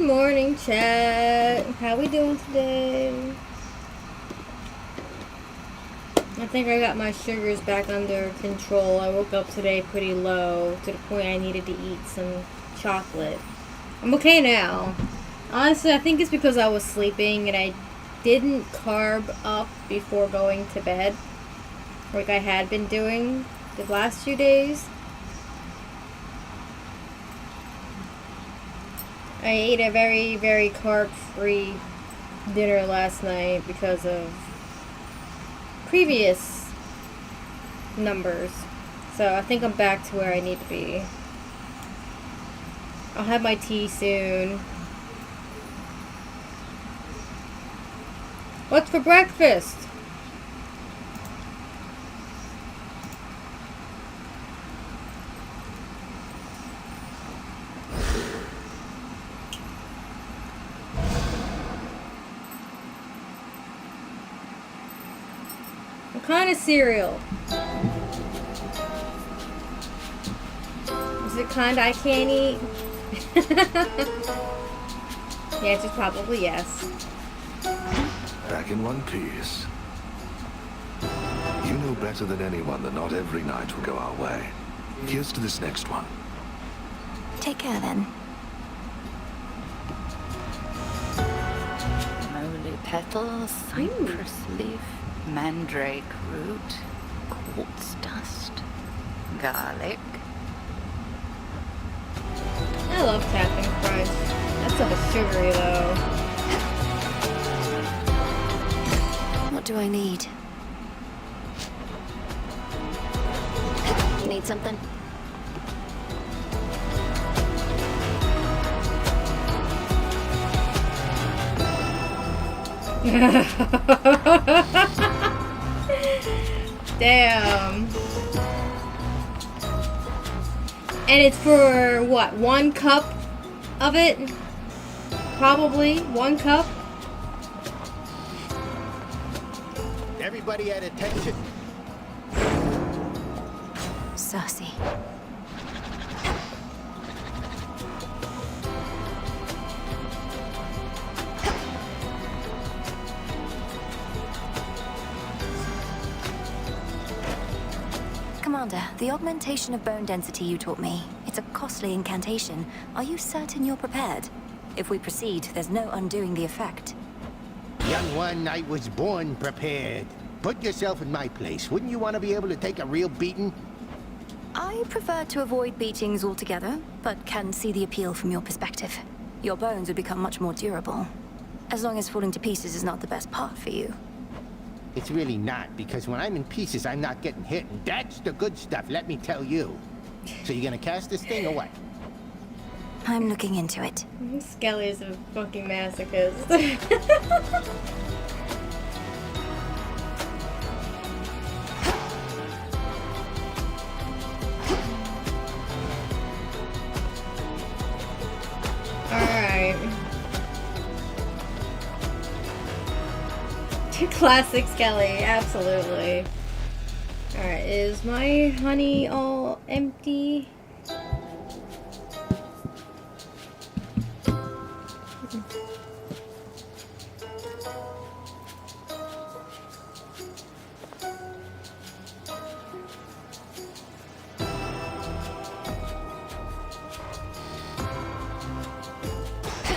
Good morning, chat. How we doing today? I think I got my sugars back under control. I woke up today pretty low to the point I needed to eat some chocolate. I'm okay now. Honestly, I think it's because I was sleeping and I didn't carb up before going to bed like I had been doing the last few days. I ate a very, very carb-free dinner last night because of previous numbers. So I think I'm back to where I need to be. I'll have my tea soon. What's for breakfast? What kind of cereal? Is it kind I can't eat? The answer's probably yes. Back in one piece. You know better than anyone that not every night will go our way. Here's to this next one. Take care then. Moly petal, cypress leaf, mandrake root, quartz dust, garlic. I love Captain Crunch. That's a bit sugary though. What do I need? Need something? Damn. And it's for what? 1 cup of it? Probably 1 cup. Everybody at attention. Sassy. Commander, the augmentation of bone density you taught me, it's a costly incantation. Are you certain you're prepared? If we proceed, there's no undoing the effect. Young one, I was born prepared. Put yourself in my place. Wouldn't you want to be able to take a real beating? I prefer to avoid beatings altogether, but can see the appeal from your perspective. Your bones would become much more durable. As long as falling to pieces is not the best part for you. It's really not, because when I'm in pieces, I'm not getting hit, and that's the good stuff, let me tell you. So you gonna cast this thing or what? I'm looking into it. Skelly's a fucking masochist. Alright. Classic Skelly, absolutely. Alright, is my honey all empty?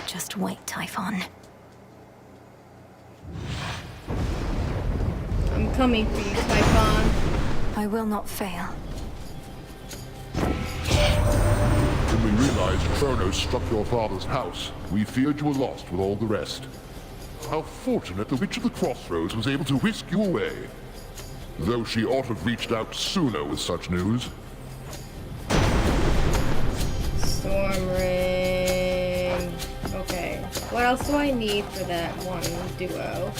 Just wait, Typhon. I'm coming for you, Typhon. I will not fail. When we realized Chronos struck your father's house, we feared you were lost with all the rest. How fortunate the Witch of the Crossroads was able to whisk you away. Though she ought to have reached out sooner with such news. Storm Ring. Okay. What else do I need for that one duo?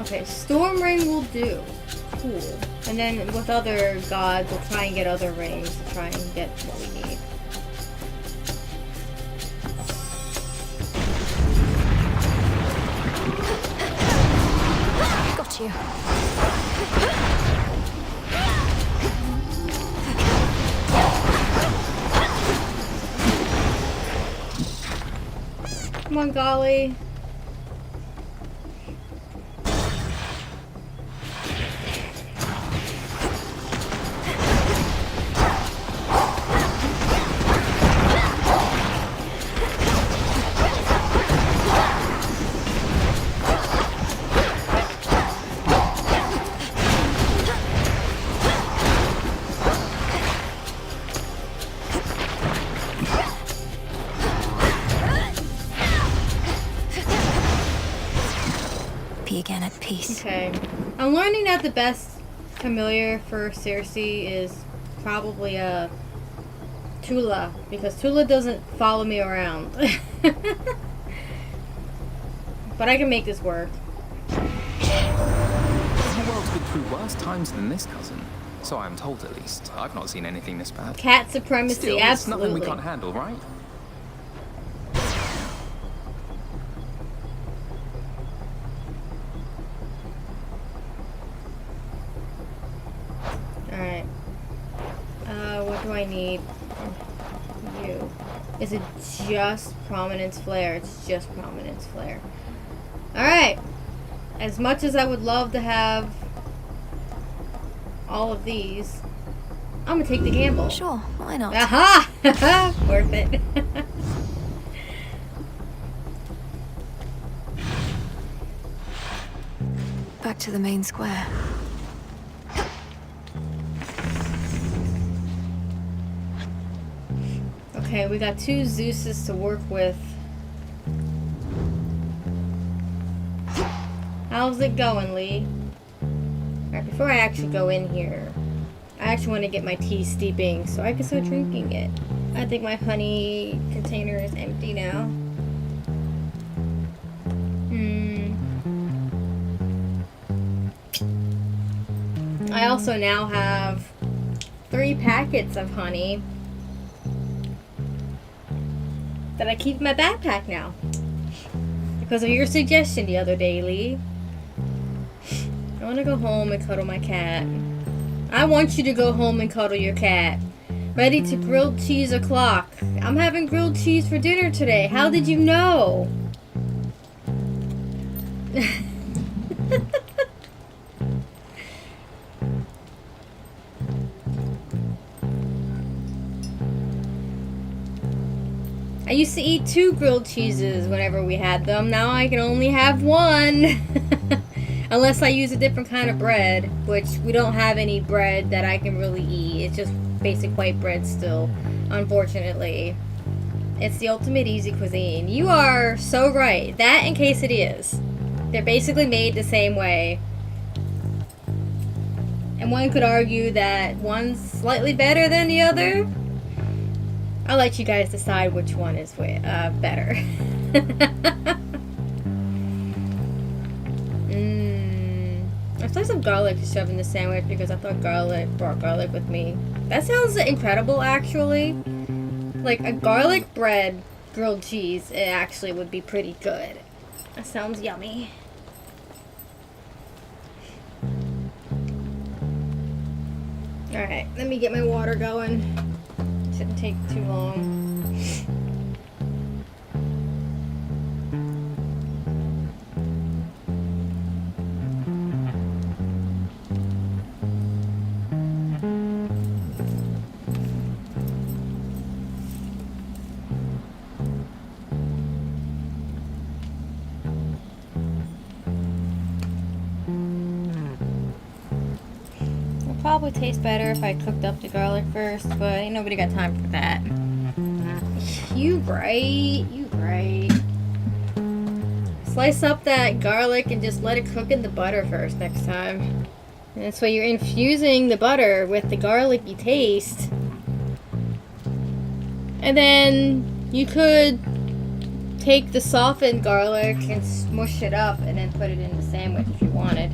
Okay, Storm Ring will do. Cool. And then with other gods, we'll try and get other rings to try and get what we need. Got you. Come on, golly. Be again at peace. Okay. I'm learning that the best familiar for Circe is probably Tula, because Tula doesn't follow me around. But I can make this work. The world's been through worse times than this, cousin. So I am told, at least. I've not seen anything this bad. Cat supremacy, Still, it's absolutely. nothing we can't handle, right? Alright. What do I need? You. Is it just Prominence Flare? It's just Prominence Flare. Alright. As much as I would love to have all of these, I'm gonna take the gamble. Sure, why not? Aha! Worth it. Back to the main square. Okay, we got 2 Zeuses to work with. How's it going, Lee? Alright, before I actually go in here, I actually want to get my tea steeping so I can start drinking it. I think my honey container is empty now. I also now have 3 packets of honey that I keep in my backpack now. Because of your suggestion the other day, Lee. I want to go home and cuddle my cat. I want you to go home and cuddle your cat. Ready to grilled cheese o'clock. I'm having grilled cheese for dinner today. How did you know? I used to eat 2 grilled cheeses whenever we had them. Now I can only have 1. Unless I use a different kind of bread, which we don't have any bread that I can really eat. It's just basic white bread still, unfortunately. It's the ultimate easy cuisine. You are so right. That and quesadillas. They're basically made the same way. And one could argue that one's slightly better than the other. I'll let you guys decide which one is better. I sliced some garlic to shove in the sandwich because I thought garlic brought garlic with me. That sounds incredible, actually. Like a garlic bread grilled cheese, it actually would be pretty good. That sounds yummy. Alright, let me get my water going. Shouldn't take too long. Probably taste better if I cooked up the garlic first, but ain't nobody got time for that. You right. Slice up that garlic and just let it cook in the butter first next time. And so you're infusing the butter with the garlicky taste. And then you could take the softened garlic and smush it up and then put it in the sandwich if you wanted.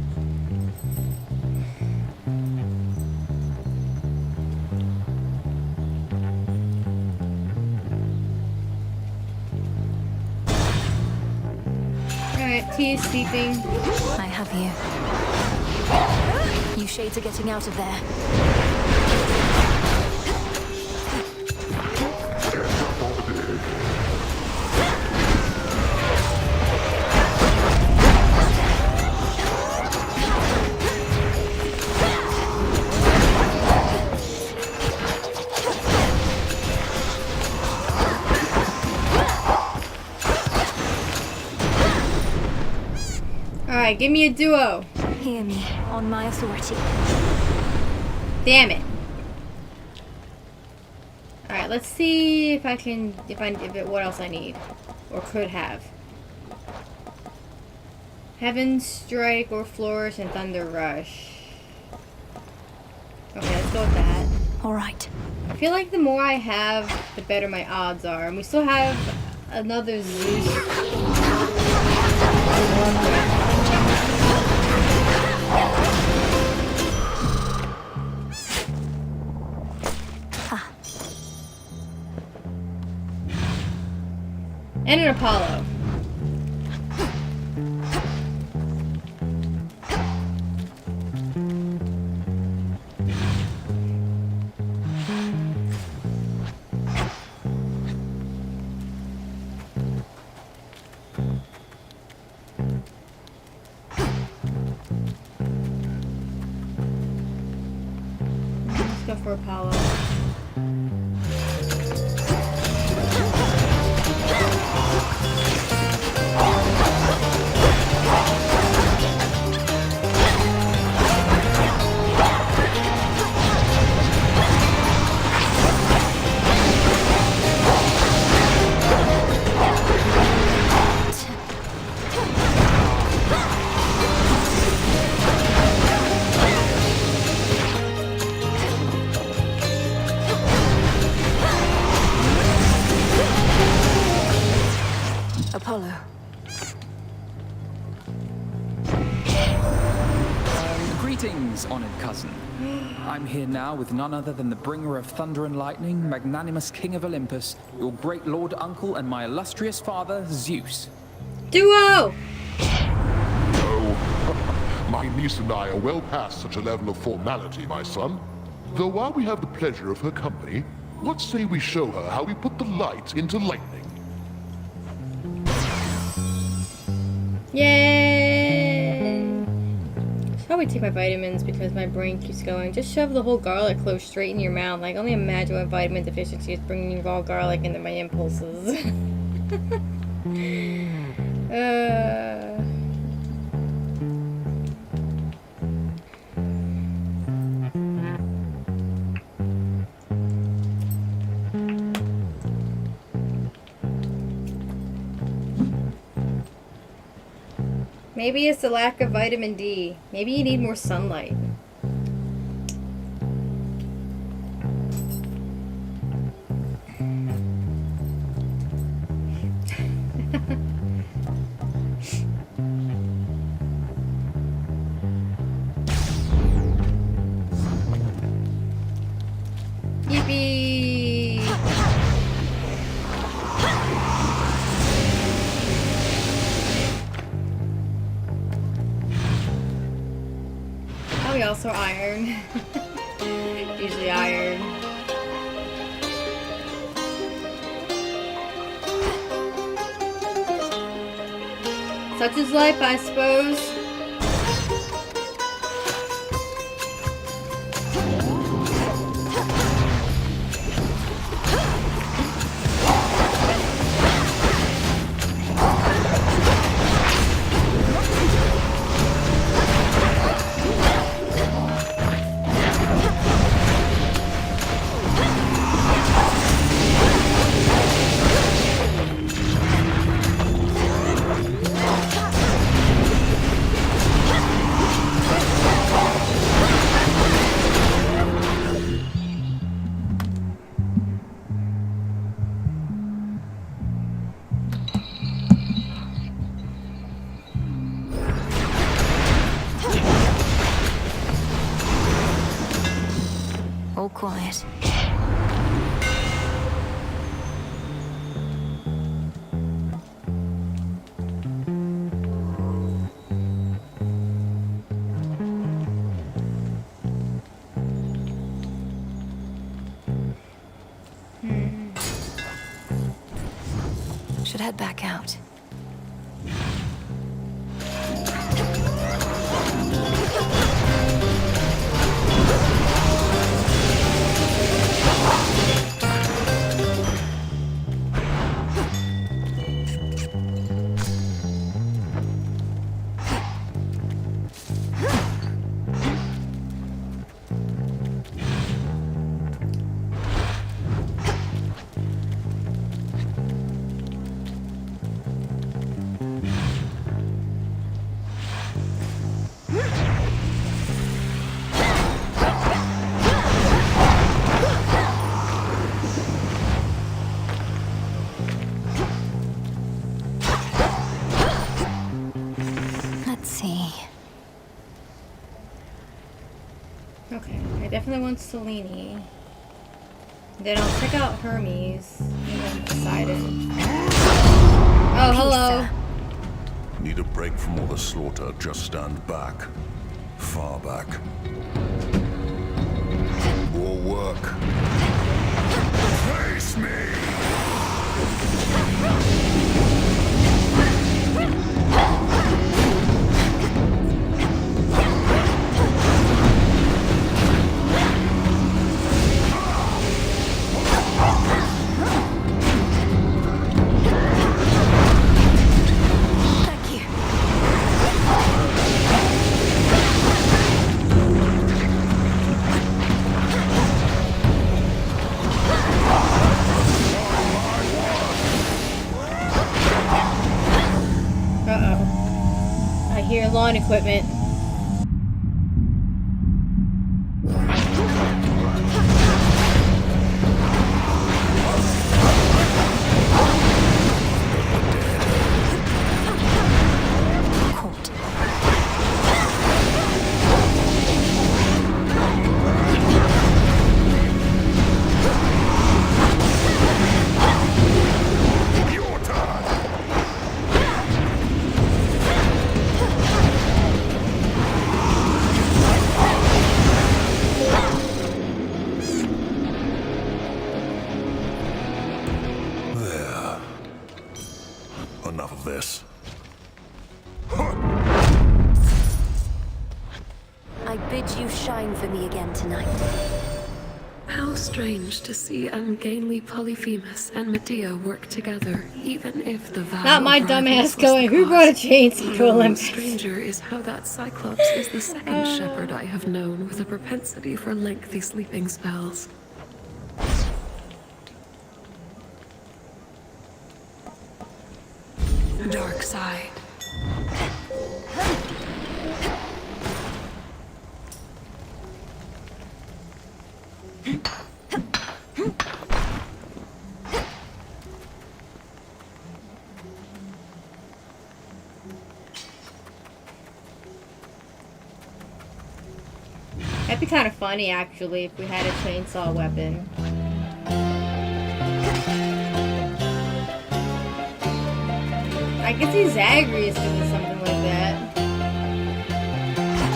Tea is steeping. I have you. You shades are getting out of there. Alright, give me a duo. Hear me, on my authority. Damn it. Alright, let's see if I can, what else I need. Or could have. Heaven Strike or Flourish and Thunder Rush. Okay, let's go with that. Alright. I feel like the more I have, the better my odds are. And we still have another Zeus. And an Apollo. Let's go for Apollo. Apollo. Greetings, honored cousin. I'm here now with none other than the bringer of thunder and lightning, magnanimous king of Olympus, your great lord uncle, and my illustrious father, Zeus. Duo! Oh, my niece and I are well past such a level of formality, my son. Though while we have the pleasure of her company, what say we show her how we put the light into lightning? Yay! Should probably take my vitamins because my brain keeps going. Just shove the whole garlic clove straight in your mouth. Like, only imagine what vitamin deficiency is bringing raw garlic into my impulses. Maybe it's the lack of vitamin D. Maybe you need more sunlight. Yippee! We also iron. Usually iron. Such is life, I suppose. All quiet. Should head back out. Okay, I definitely want Selene. Then I'll check out Hermes and then Poseidon. Oh, hello. Need a break from all the slaughter, just stand back. Far back. More work. Face me! Uh-oh. I hear lawn equipment. Enough of this. I bid you shine for me again tonight. How strange to see ungainly Polyphemus and Medea work together, even if the vow Not my of dumb rivals ass was going, the who brought a cause. chainsaw to No, Olympus? stranger is how that Cyclops is the second shepherd I have known with a propensity for lengthy sleeping spells. Dark side. That'd be kind of funny, actually, if we had a chainsaw weapon. I guess he's Zagreus doing something like that.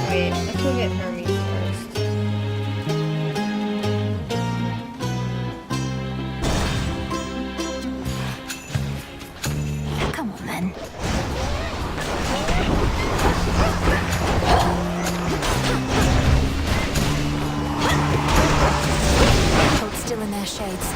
Wait, let's go get Hermes first. Come on, then. Hold still in their shades.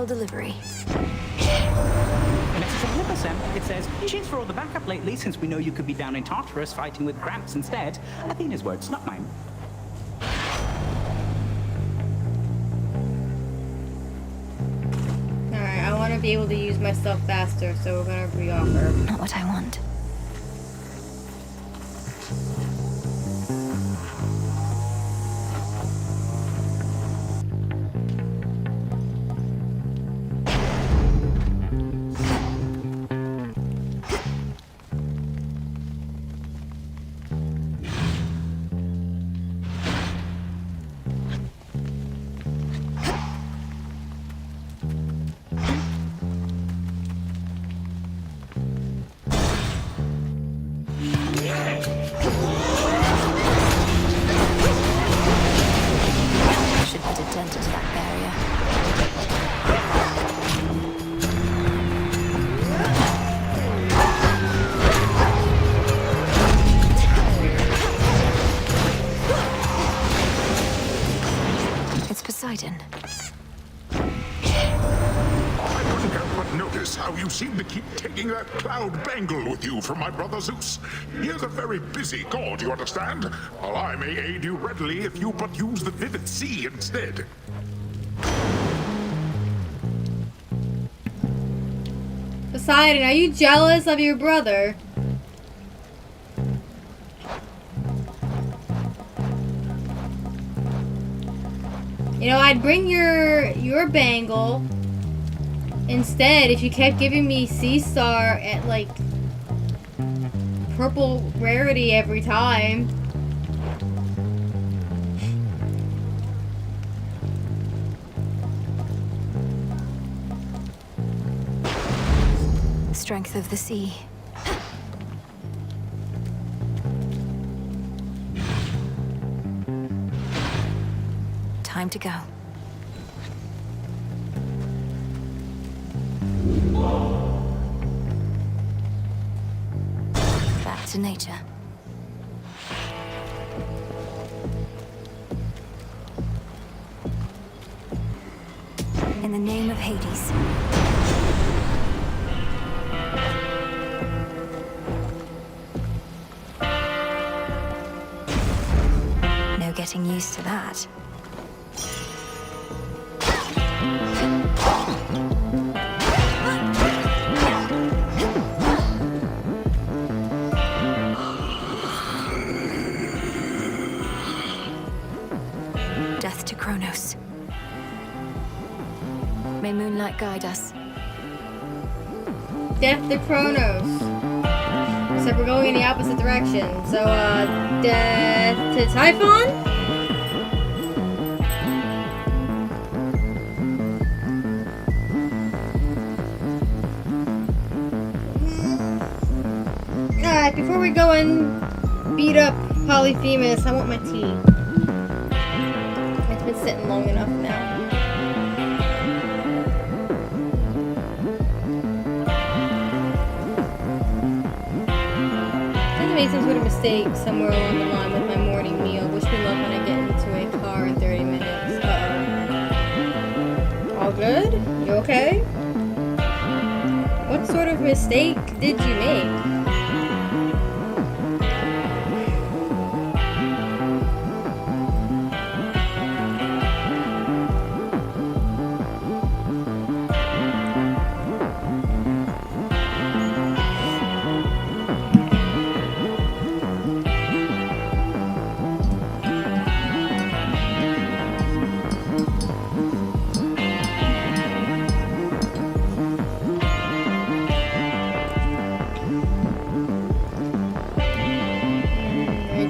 Delivery. Message from Olympus, it says, cheers for all the backup lately, since we know you could be down in Tartarus fighting with Gramps instead. Athena's words, not mine. Alright, I want to be able to use my stuff faster, so we're gonna re-offer. Not what I want. seem to keep taking that cloud bangle with you from my brother Zeus. He is a very busy god, you understand? While I may aid you readily if you but use the vivid sea instead. Poseidon, are you jealous of your brother? You know, I'd bring your bangle instead if you kept giving me Sea Star at like purple rarity every time. Strength of the sea. Time to go. Back to nature. In the name of Hades. No getting used to that. Death to Chronos. May moonlight guide us. Death to Chronos. Except we're going in the opposite direction. So, death to Typhon? Alright, before we go and beat up Polyphemus, I want my tea. It's been sitting long enough now. I made some sort of mistake somewhere along the line with my morning meal. Wish me luck when I get into a car in 30 minutes. Uh-oh. All good? You okay? What sort of mistake did you make?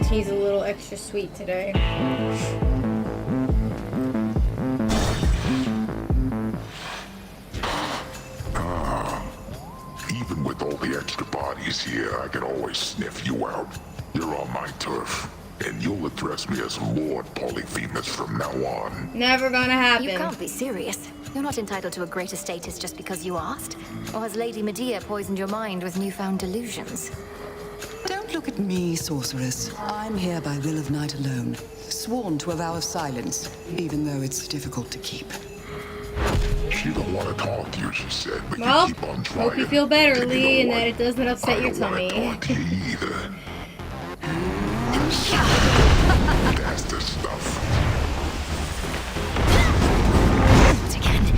He's a little extra sweet today. Even with all the extra bodies here, I can always sniff you out. You're on my turf, and you'll address me as Lord Polyphemus from now on. Never gonna happen. You can't be serious. You're not entitled to a greater status just because you asked. Or has Lady Medea poisoned your mind with newfound delusions? Don't look at me, sorceress. I'm here by will of night alone, sworn to a vow of silence, even though it's difficult to keep. She don't want to talk to you, she said, but Well, you keep on trying. hope you feel better, And Lee, and what? that it doesn't upset your tummy. I don't want to talk to you either. That's the stuff. Again.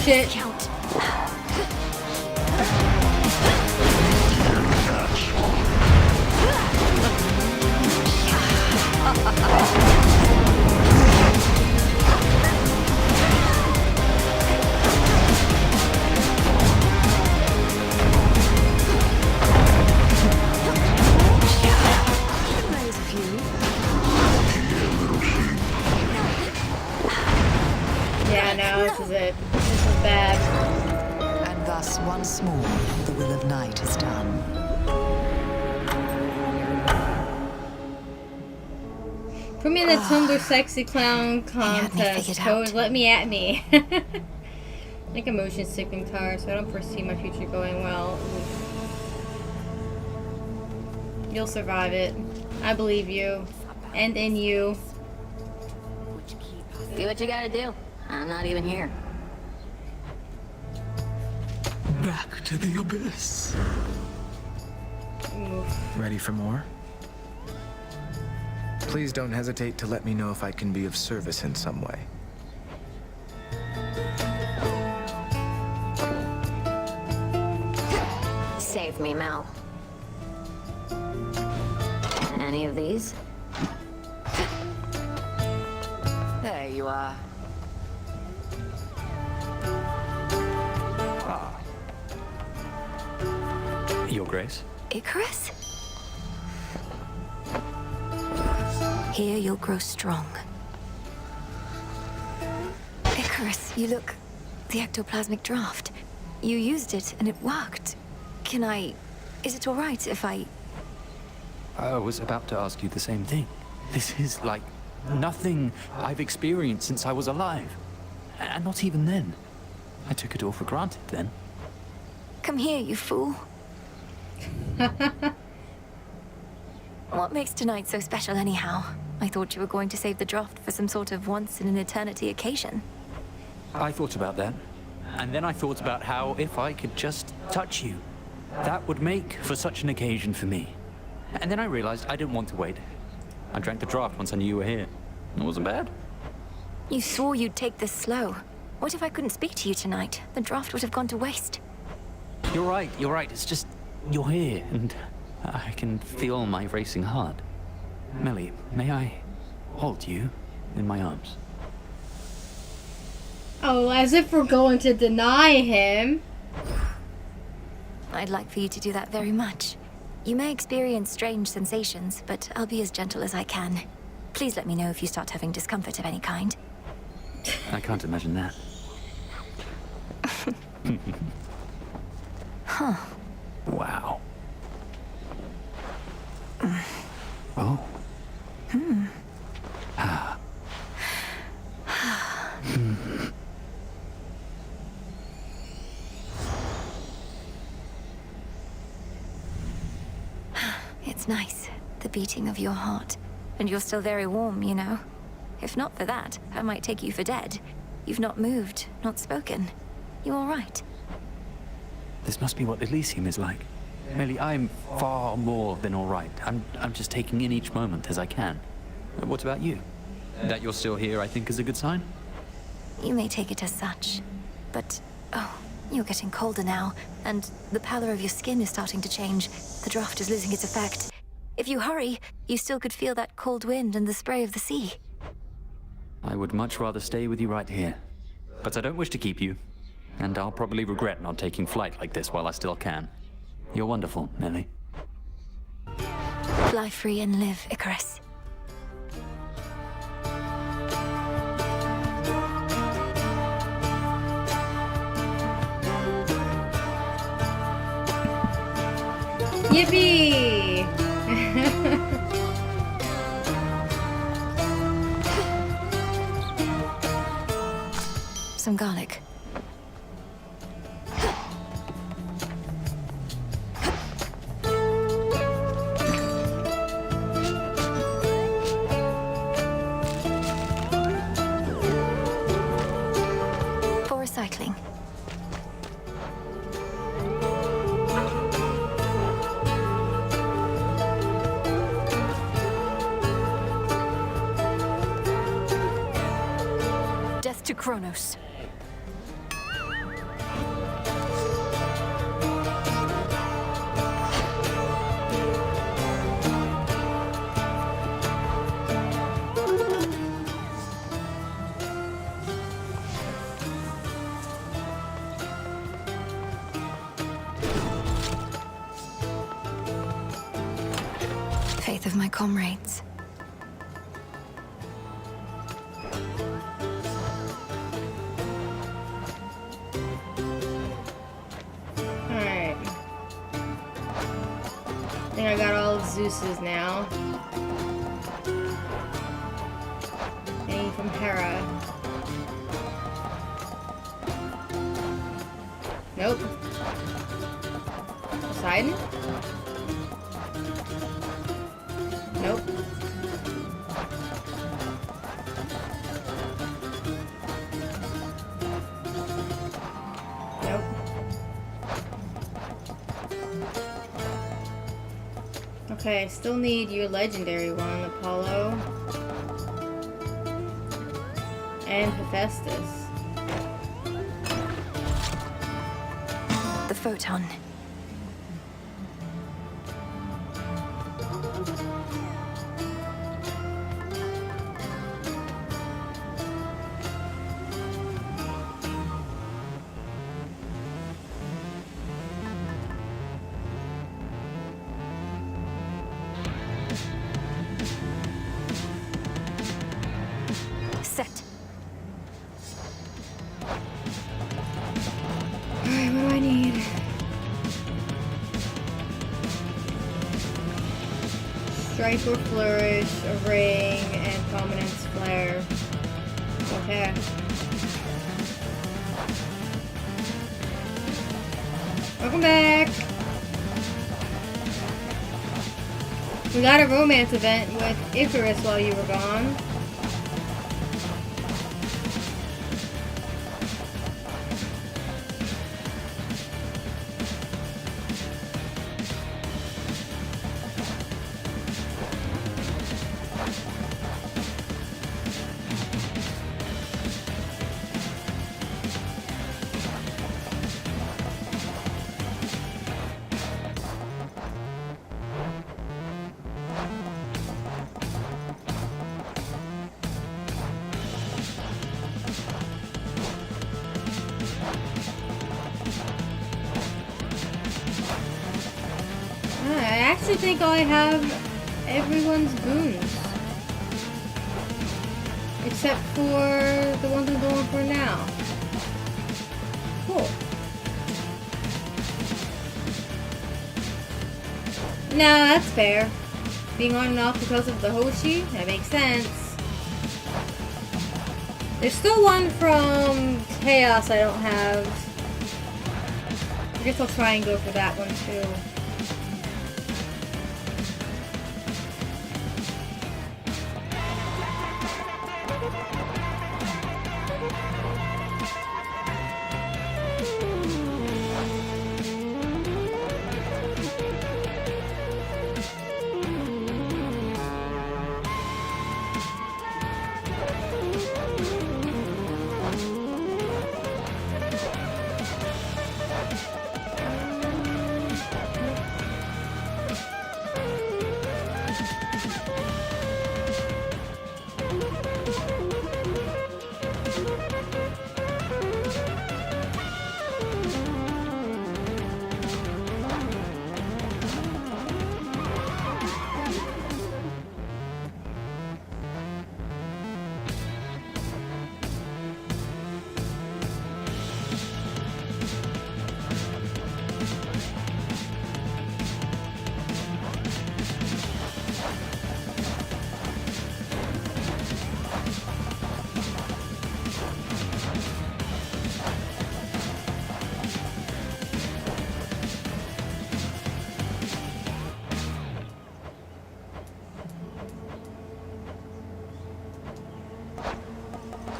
shit. Count. Raise a few. Yeah, no, this is it. This is bad. And thus, once more, the will of night is done. Put me in the Tumblr Sexy Clown had me contest. figured Code, out. let me at me. Like a motion sick car, so I don't foresee my future going well. You'll survive it. I believe you. And in you. Do what you gotta do. I'm not even here. Back to the abyss. Ready for more? Please don't hesitate to let me know if I can be of service in some way. Save me, Mel. Any of these? There you are. Your Grace? Icarus? Here you'll grow strong. Icarus, you look... the ectoplasmic draft. You used it and it worked. Can I... is it alright if I... I was about to ask you the same thing. This is like nothing I've experienced since I was alive. And not even then. I took it all for granted then. Come here, you fool. What makes tonight so special anyhow? I thought you were going to save the draft for some sort of once-in-an-eternity occasion. I thought about that. And then I thought about how if I could just touch you, that would make for such an occasion for me. And then I realized I didn't want to wait. I drank the draft once I knew you were here. It wasn't bad. You swore you'd take this slow. What if I couldn't speak to you tonight? The draft would have gone to waste. You're right. It's just, you're here, and I can feel my racing heart. Melly, may I hold you in my arms? Oh, as if we're going to deny him. I'd like for you to do that very much. You may experience strange sensations, but I'll be as gentle as I can. Please let me know if you start having discomfort of any kind. I can't imagine that. Huh. Wow. Oh. It's nice, the beating of your heart. And you're still very warm, you know. If not for that, I might take you for dead. You've not moved, not spoken. You all right? This must be what Elysium is like. Melly, I'm far more than all right. I'm just taking in each moment as I can. What about you? That you're still here, I think, is a good sign. You may take it as such. But, oh, you're getting colder now, and the pallor of your skin is starting to change. The draft is losing its effect. If you hurry, you still could feel that cold wind and the spray of the sea. I would much rather stay with you right here. But I don't wish to keep you. And I'll probably regret not taking flight like this while I still can. You're wonderful, Melly. Fly free and live, Icarus. Yippee! Some garlic. For recycling. Death to Chronos. Faith of my comrades. Alright. I think I got all of Zeus's now. Any from Hera. Nope. Poseidon? Nope. Nope. Okay, I still need your legendary one, Apollo. And Hephaestus. The photon. Set. Alright, what do I need? Strike or flourish, a ring, and prominence flare. Okay. Welcome back! We got a romance event with Icarus while you were gone. I actually think I have everyone's boons. Except for the ones I'm going for now. Cool. No, that's fair. Being on and off because of the Hoshi? That makes sense. There's still one from Chaos I don't have. I guess I'll try and go for that one too.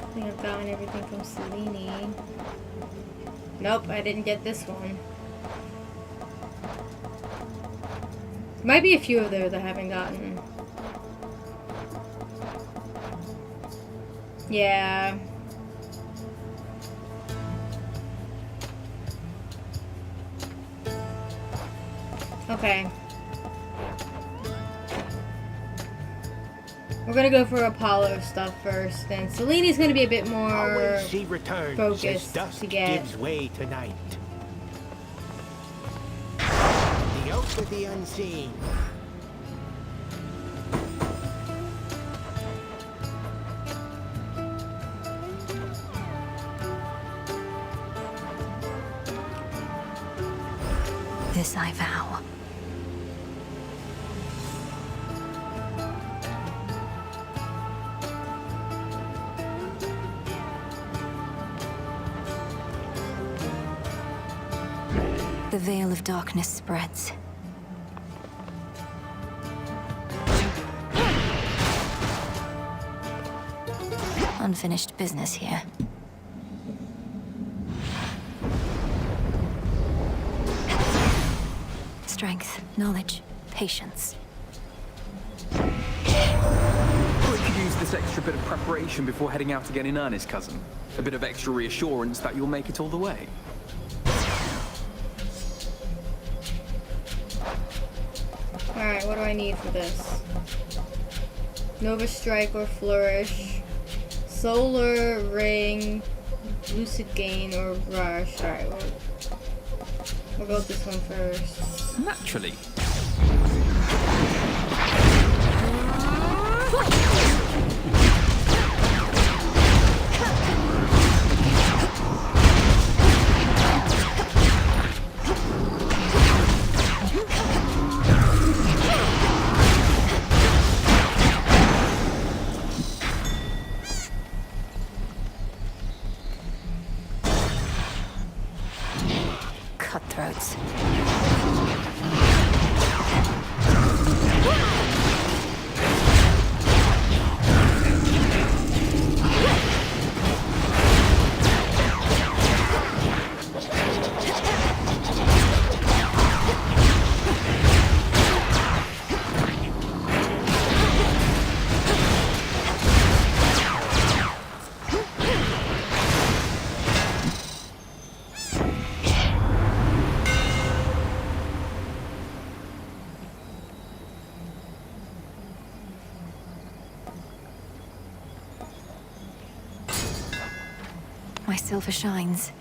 I think I've gotten everything from Selene. Nope, I didn't get this one. Might be a few of those I haven't gotten. Yeah. Okay. We're gonna go for Apollo stuff first, and Selene's gonna be a bit more Always she returns focused as dusk to get. gives way to night. The oath of the unseen. This I vow. The veil of darkness spreads. Unfinished business here. Strength, knowledge, patience. We could use this extra bit of preparation before heading out again in earnest, cousin. A bit of extra reassurance that you'll make it all the way. Alright, what do I need for this? Nova Strike or Flourish. Solar Ring. Lucid Gain or Rush. Alright, we'll go with this one first. Naturally. Cutthroats. My silver shines.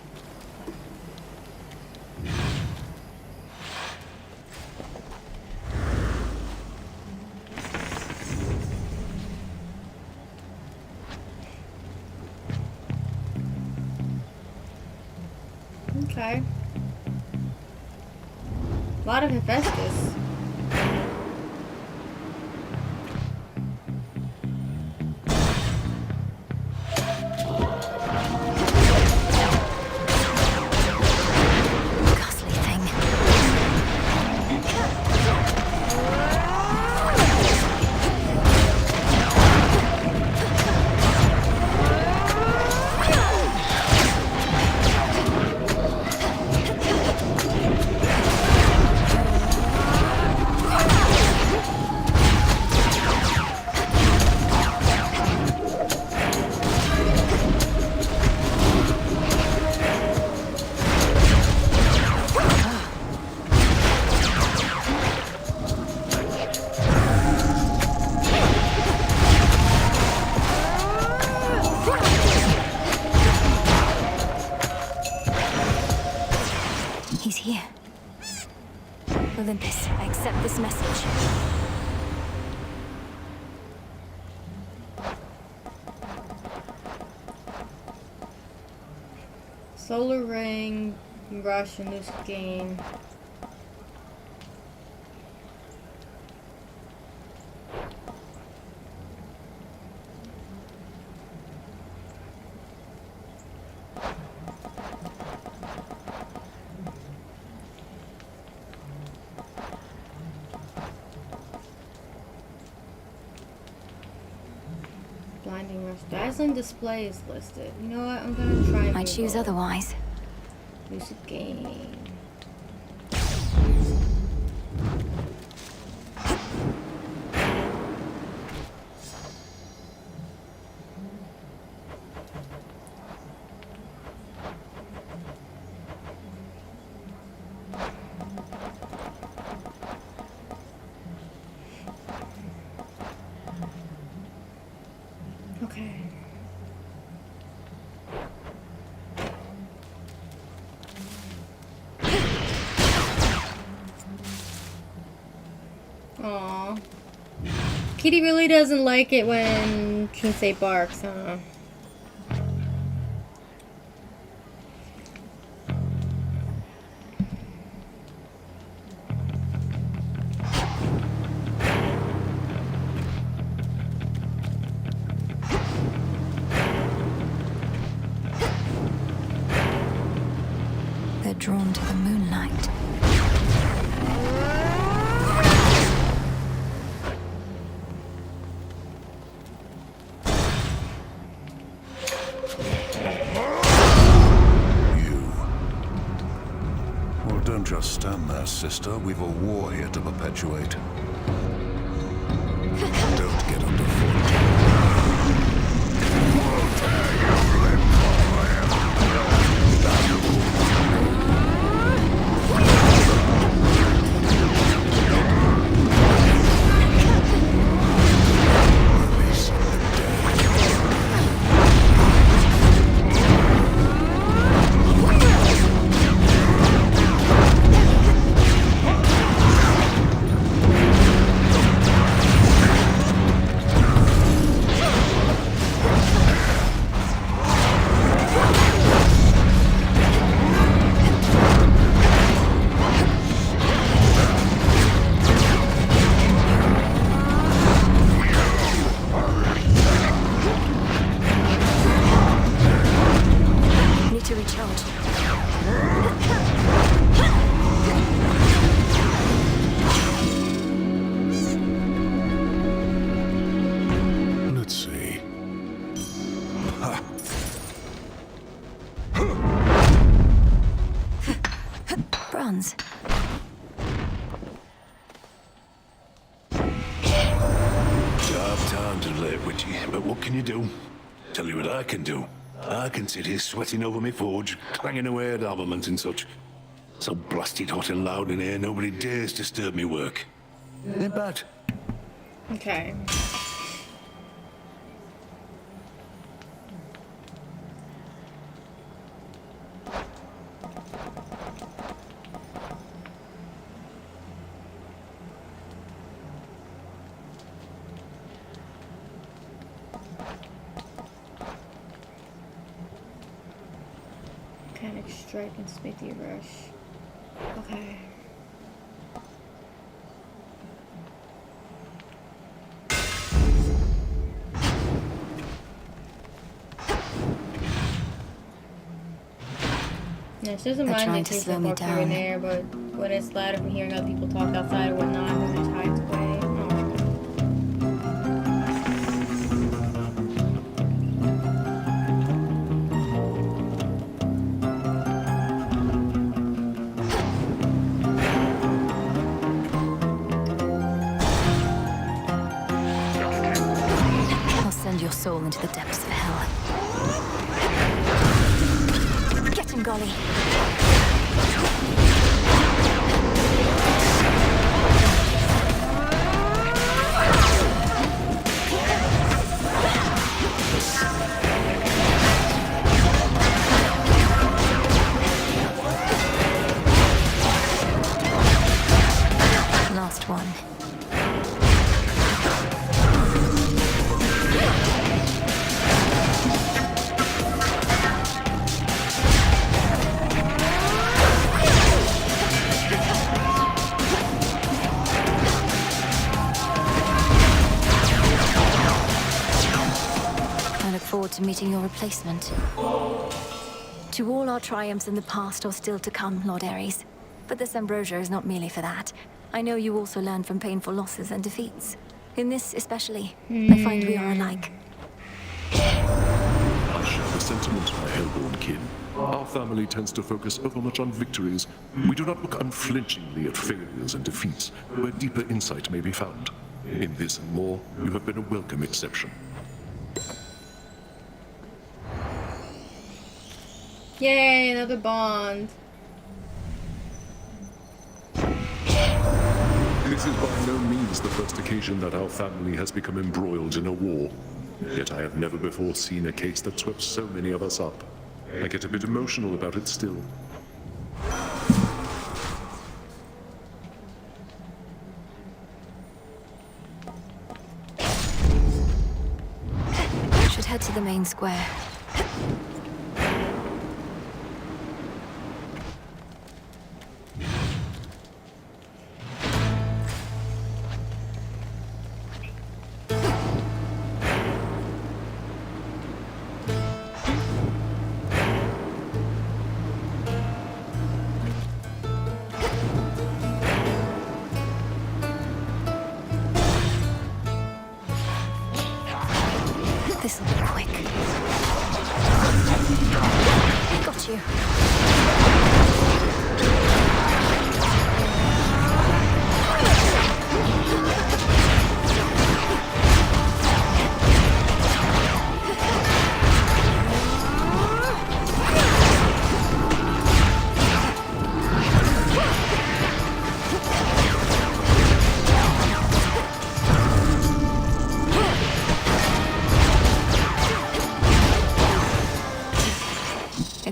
Okay. A lot of Hephaestus. He's here. Olympus, I accept this message. Solar Ring, Rush, and Lucid Gain. Blinding Rush. Dazzling Display is listed. You know what? I'm gonna try and I choose otherwise. Lucid Gain. Okay. Aww. Kitty really doesn't like it when Kinsei barks, huh? drawn to the moonlight. Well, don't just stand there, sister. We've a war here to perpetuate. Don't get underfoot. Bronze. Tough time to late, Witchy, but what can you do? Tell you what I can do. I can sit here sweating over my forge, clanging away at armament and such. So blasted hot and loud in here, nobody dares disturb me work. Ain't bad. Okay. Mechanic strike and smithy rush. Okay. Yeah, she doesn't mind trying that to takes slow me walk here and down. there, but when it's louder from hearing other people talk outside or whatnot, when there's hides away. I'll send your soul into the depths of hell. Get him, Golly. Last one. I look forward to meeting your replacement. To all our triumphs in the past are still to come, Lord Ares. But this ambrosia is not merely for that. I know you also learn from painful losses and defeats. In this especially, I find we are alike. I share the sentiment, my hellborn kin. Our family tends to focus overmuch on victories. We do not look unflinchingly at failures and defeats, where deeper insight may be found. In this and more, you have been a welcome exception. Yay, another bond. This is by no means the first occasion that our family has become embroiled in a war. Yet I have never before seen a case that swept so many of us up. I get a bit emotional about it still. Should head to the main square.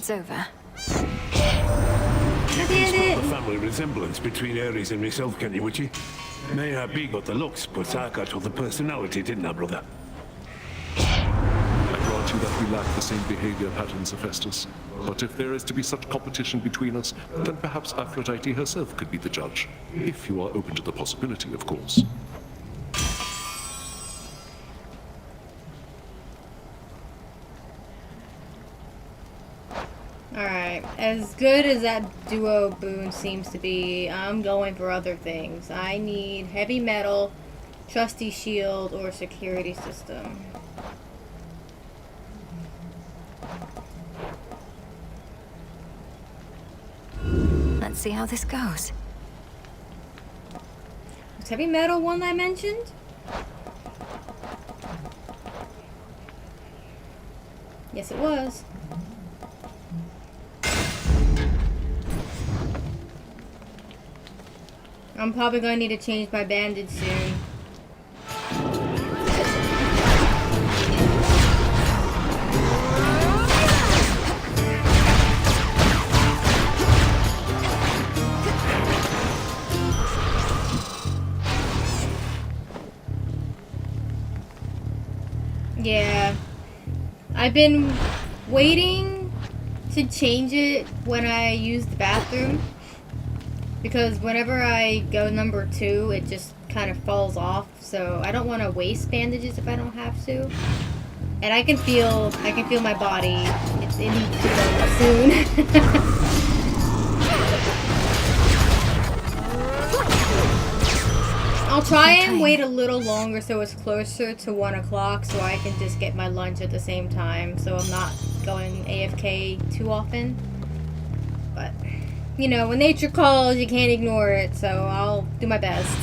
it's over. You can spot the family resemblance between Ares and myself, can you, Witchy? Maybe got the looks, but I got all the personality, didn't I, brother? I grant you that we lack the same behavior patterns, Hephaestus. But if there is to be such competition between us, then perhaps Aphrodite herself could be the judge. If you are open to the possibility, of course. Alright, as good as that duo boon seems to be, I'm going for other things. I need heavy metal, trusty shield, or security system. Let's see how this goes. Was heavy metal one I mentioned? Yes, it was. I'm probably going to need to change my bandage soon. Yeah. I've been waiting to change it when I use the bathroom. Because whenever I go number 2, it just kind of falls off. So I don't want to waste bandages if I don't have to. And I can feel my body. It needs to go soon. I'll try and wait a little longer so it's closer to 1 o'clock so I can just get my lunch at the same time. So I'm not going AFK too often. But you know, when nature calls, you can't ignore it, so I'll do my best.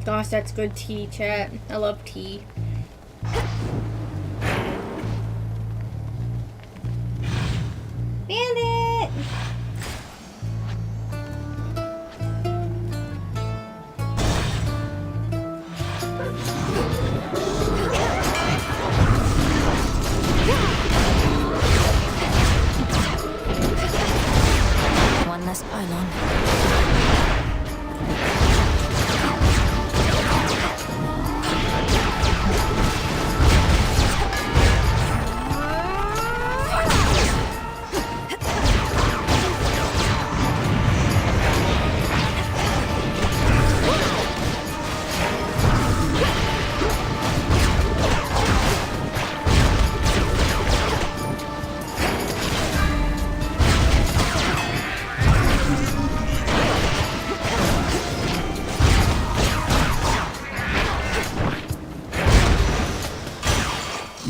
Gosh, that's good tea, chat. I love tea. Bandit! One less pylon.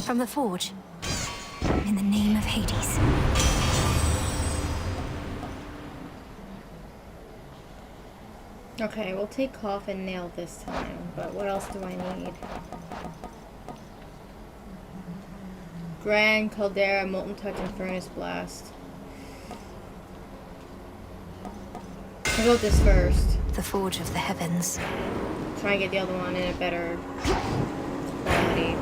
From the forge. In the name of Hades. Okay, we'll take coffin nail this time, but what else do I need? Grand Caldera, Molten Touch, and Furnace Blast. I'll go with this first. The forge of the heavens. Try and get the other one in a better quality.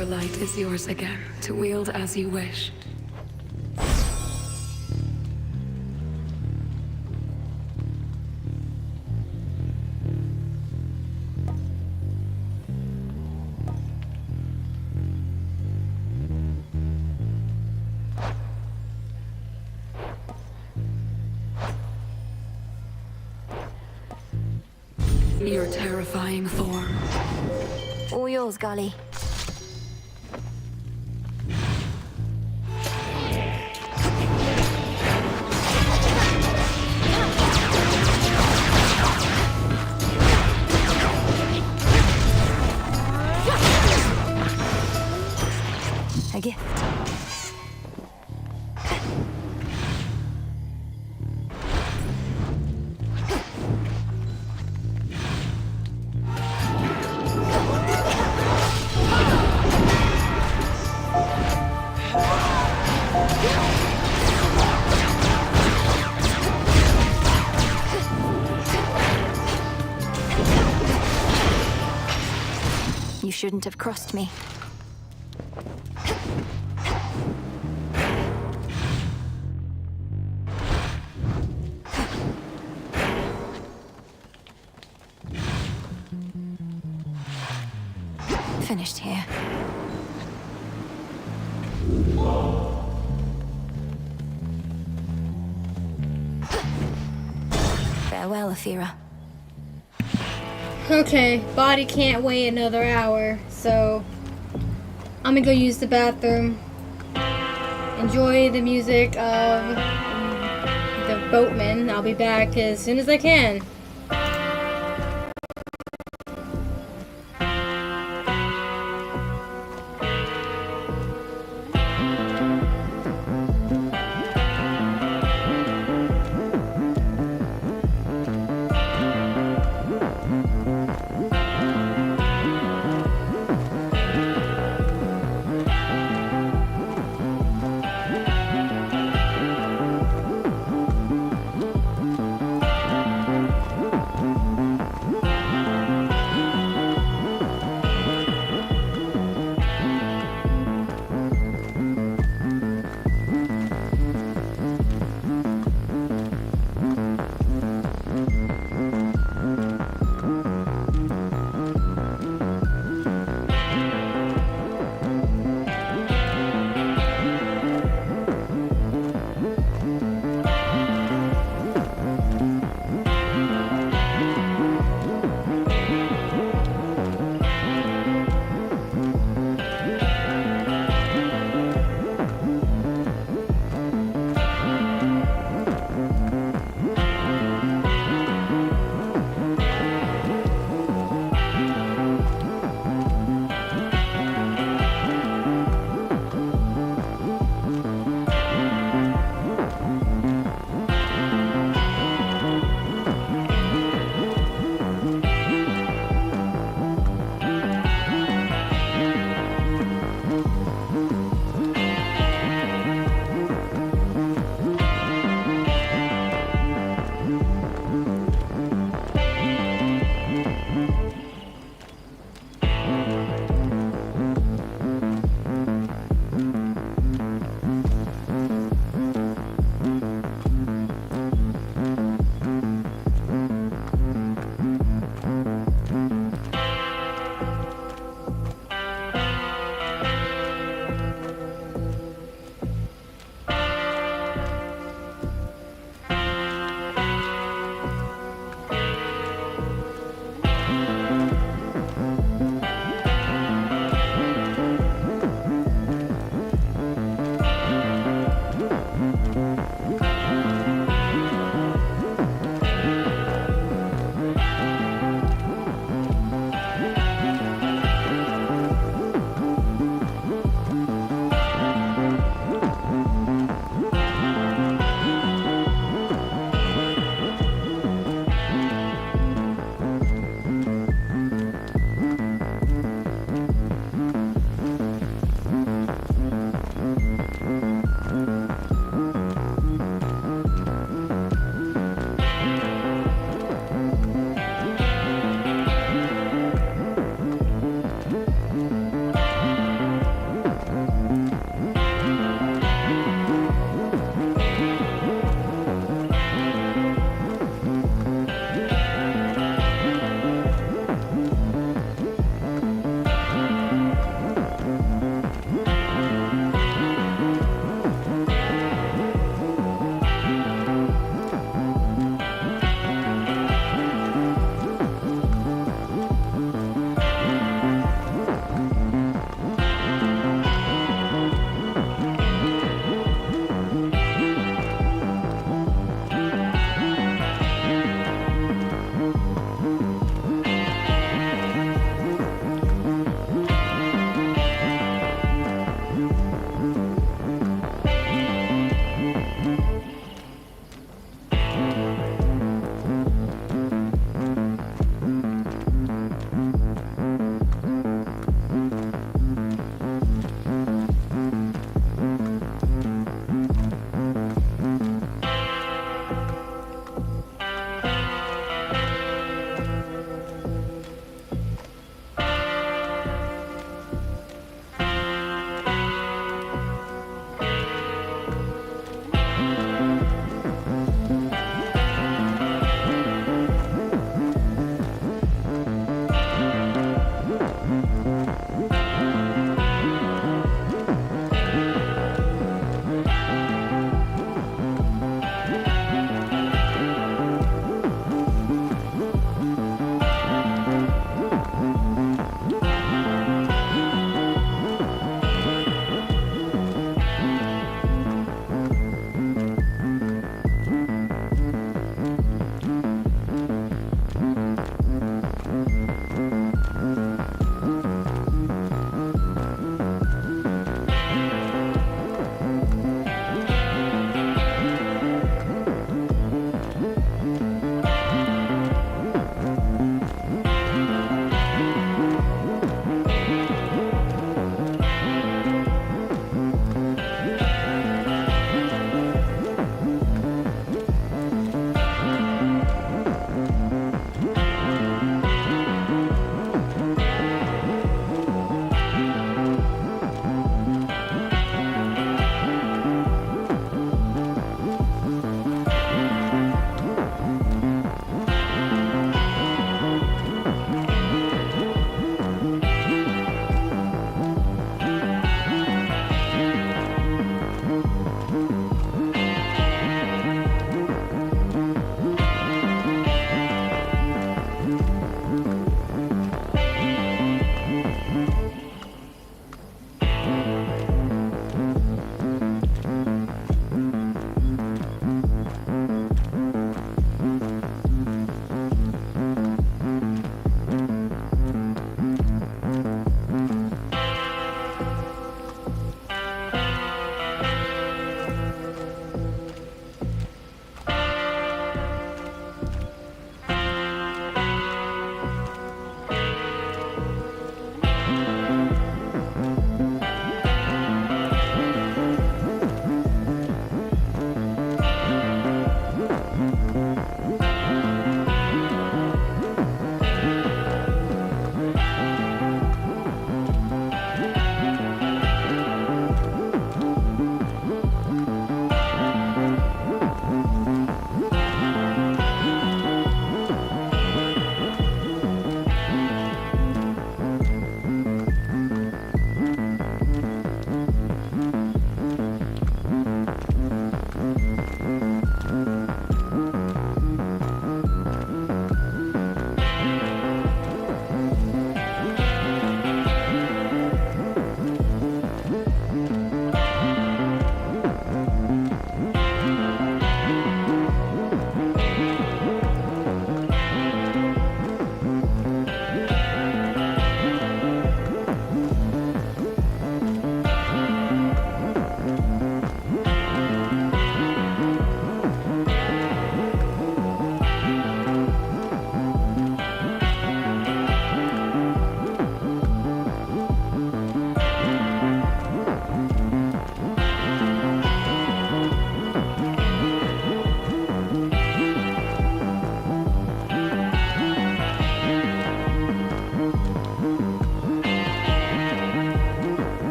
Everlight is yours again, to wield as you wish. Your terrifying form. All yours, Golly. A gift. You shouldn't have crossed me. Finished here. Farewell, Athera. Okay, body can't wait another hour, so I'm gonna go use the bathroom. Enjoy the music of the boatman. I'll be back as soon as I can.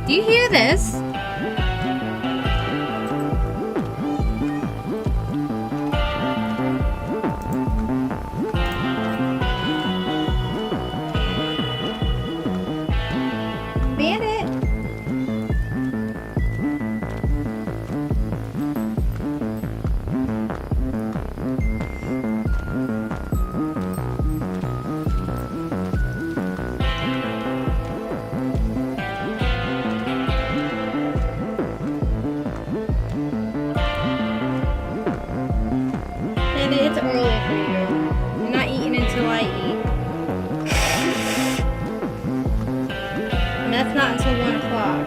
Do you hear this? It's early for you. You're not eating until I eat. And that's not until 1 o'clock.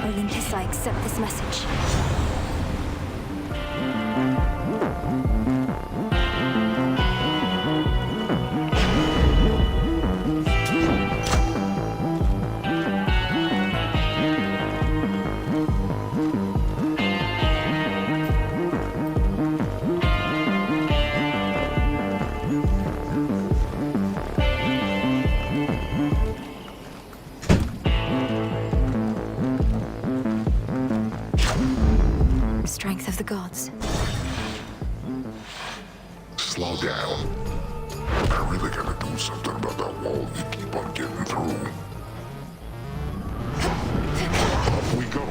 Olympus, I accept this message. Strength of the gods. Slow down. I really gotta do something about that wall you keep on getting through. Up we go.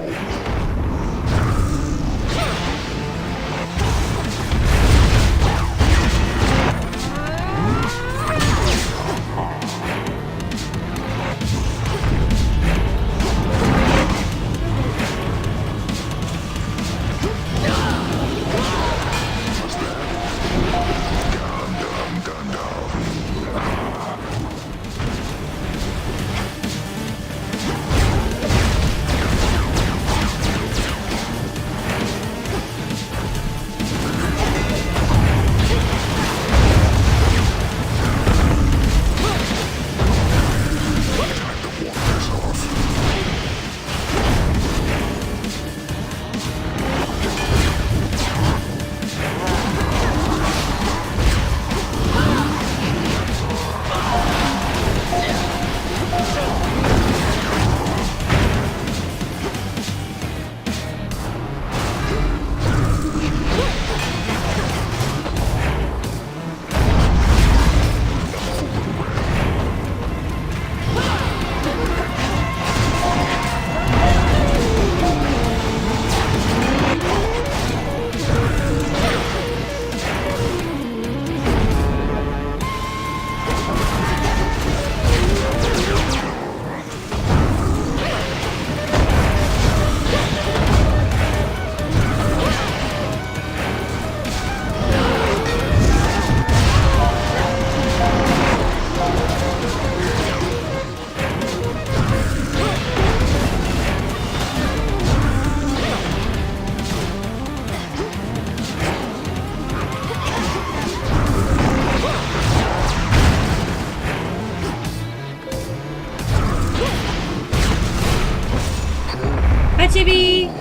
Chibi!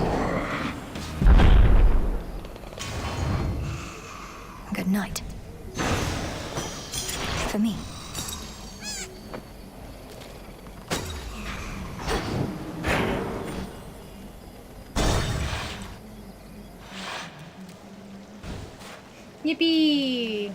Good night. For me. Yippee!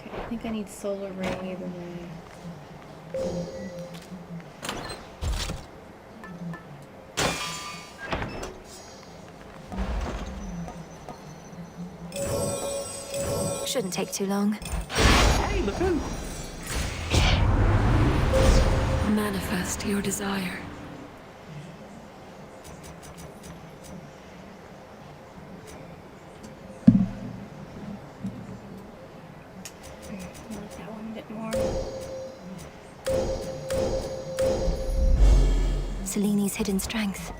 I think I need solar ray either way. Shouldn't take too long. Hey, look who! Manifest your desire. Seleni's hidden strength.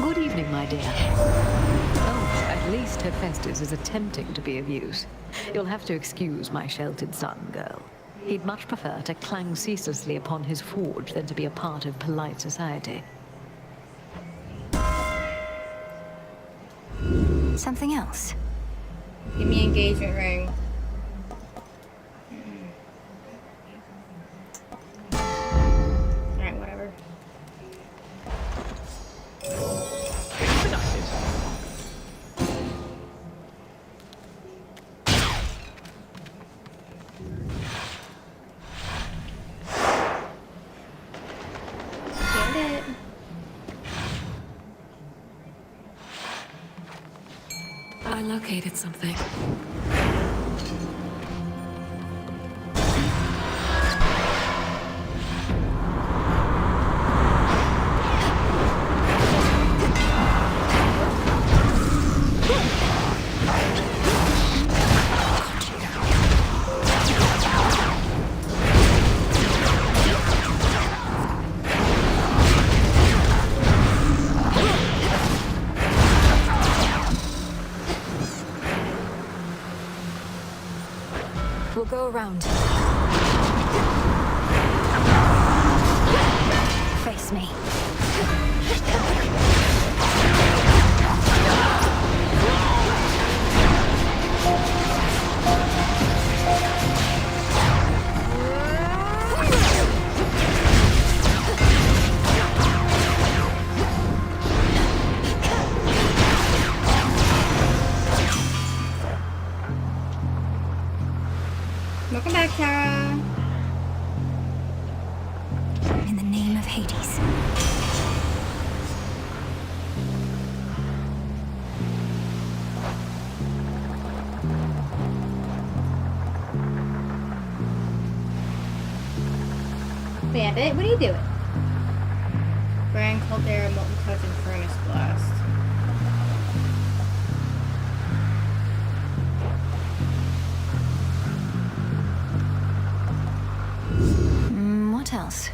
Good evening, my dear. Oh, at least Hephaestus is attempting to be of use. You'll have to excuse my sheltered son, girl. He'd much prefer to clang ceaselessly upon his forge than to be a part of polite society. Something else? Give me engagement ring. Alright, whatever. Get it. I located something. We'll go around. Face me. Welcome back, Tara. In the name of Hades. Bandit, what are you doing? Grand Caldera Molten Touch and Furnace Blast. What else?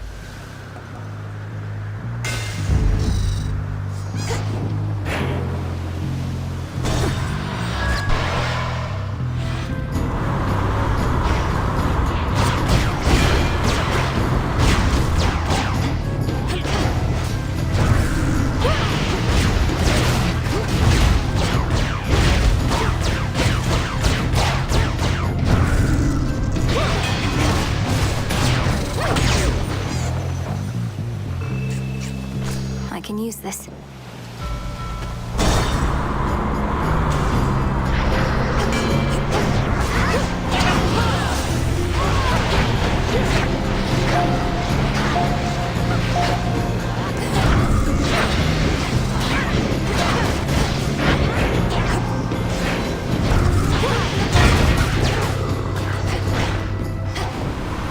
I can use this.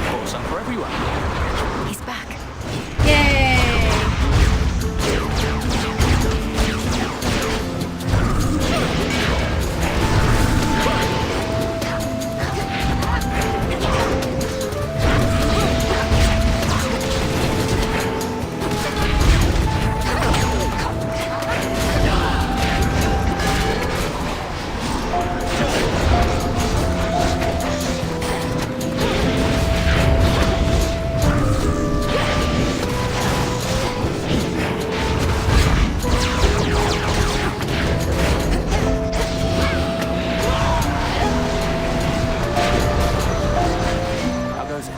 Pour some for everyone. He's back. Yay! How goes it?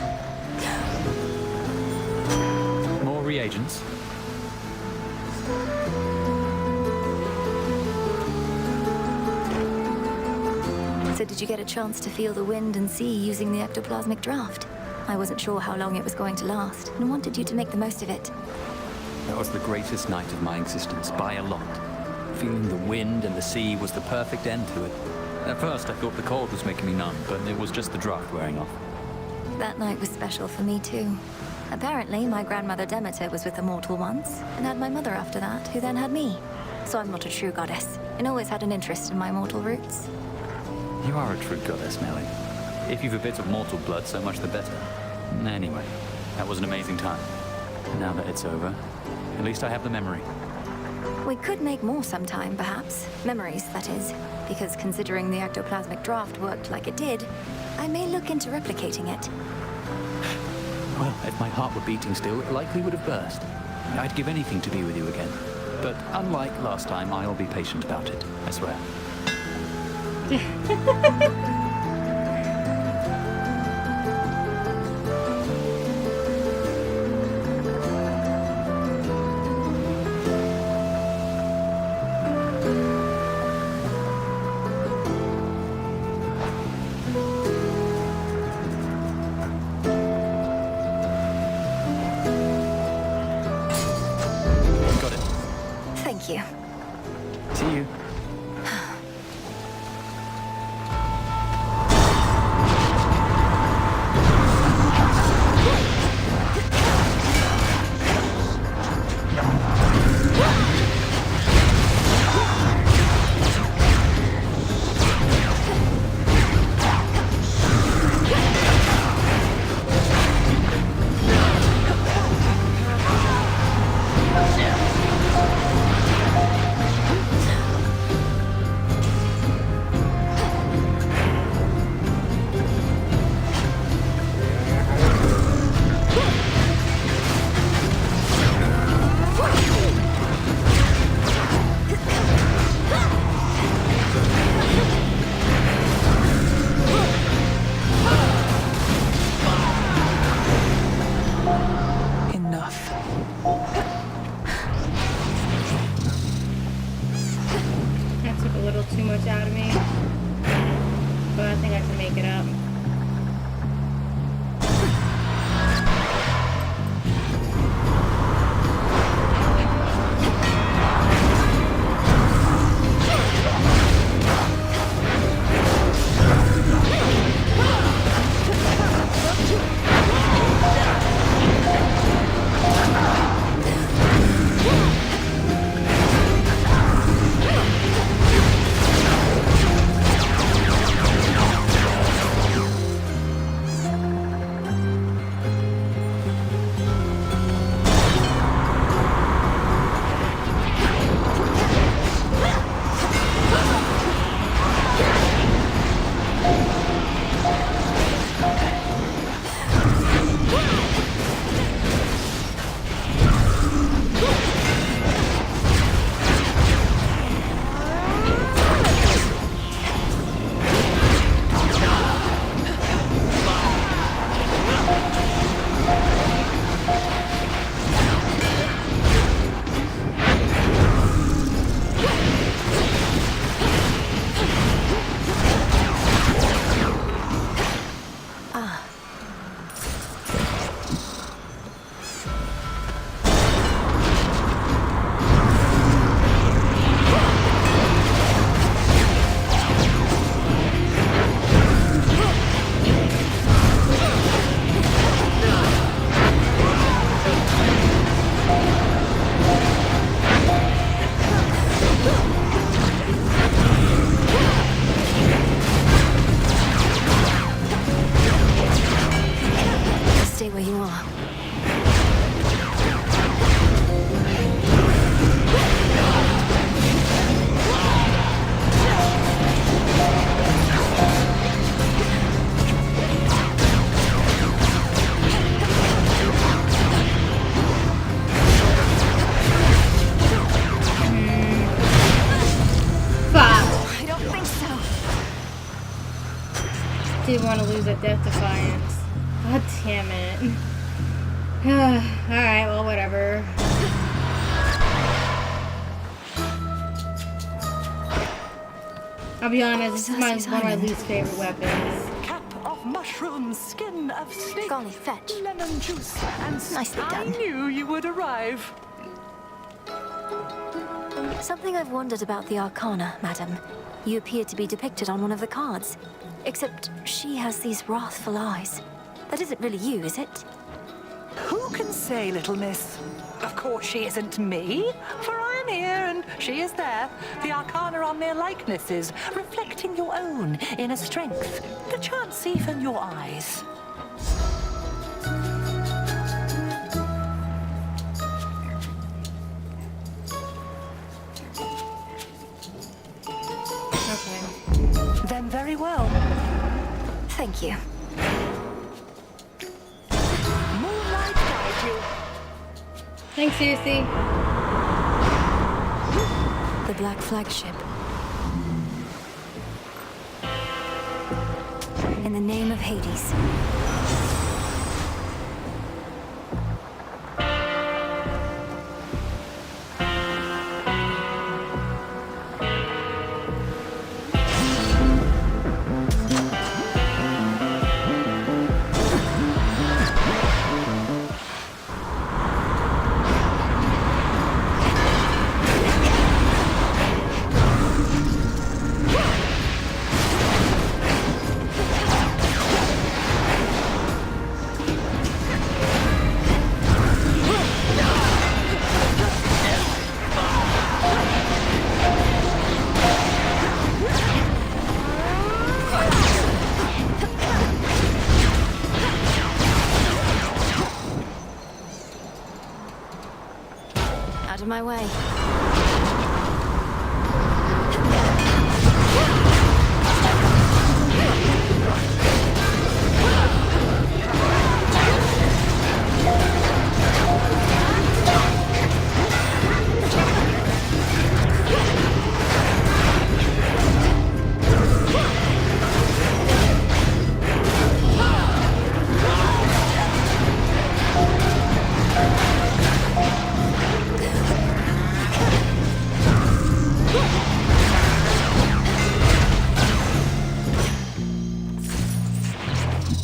More reagents? So did you get a chance to feel the wind and sea using the ectoplasmic draft? I wasn't sure how long it was going to last and wanted you to make the most of it. That was the greatest night of my existence, by a lot. Feeling the wind and the sea was the perfect end to it. At first, I thought the cold was making me numb, but it was just the draft wearing off. That night was special for me too. Apparently, my grandmother Demeter was with the mortal once, and had my mother after that, who then had me. So I'm not a true goddess, and always had an interest in my mortal roots. You are a true goddess, Nellie. If you've a bit of mortal blood, so much the better. Anyway, That was an amazing time. Now that it's over, at least I have the memory. We could make more sometime, perhaps. Memories, that is. Because considering the ectoplasmic draft worked like it did, I may look into replicating it. Well, if my heart were beating still, it likely would have burst. I'd give anything to be with you again. But unlike last time, I'll be patient about it, I swear. Thank you. See you. Didn't want to lose that Death Defiance. God damn it. Alright, well, whatever. I'll be honest, this is one of my least favorite weapons. Cap of mushrooms, skin of snake, golly, fetch. Lemon juice, and nicely done. I knew you would arrive. Something I've wondered about the Arcana, madam. You appear to be depicted on one of the cards. Except she has these wrathful eyes. That isn't really you, is it? Who can say, little miss? Of course she isn't me, for I am here and she is there. The Arcana are mere likenesses, reflecting your own inner strength, perchance even your eyes. Thank you. Moonlight guide you. Thanks, Lucy. The Black Flagship. In the name of Hades. Out of my way.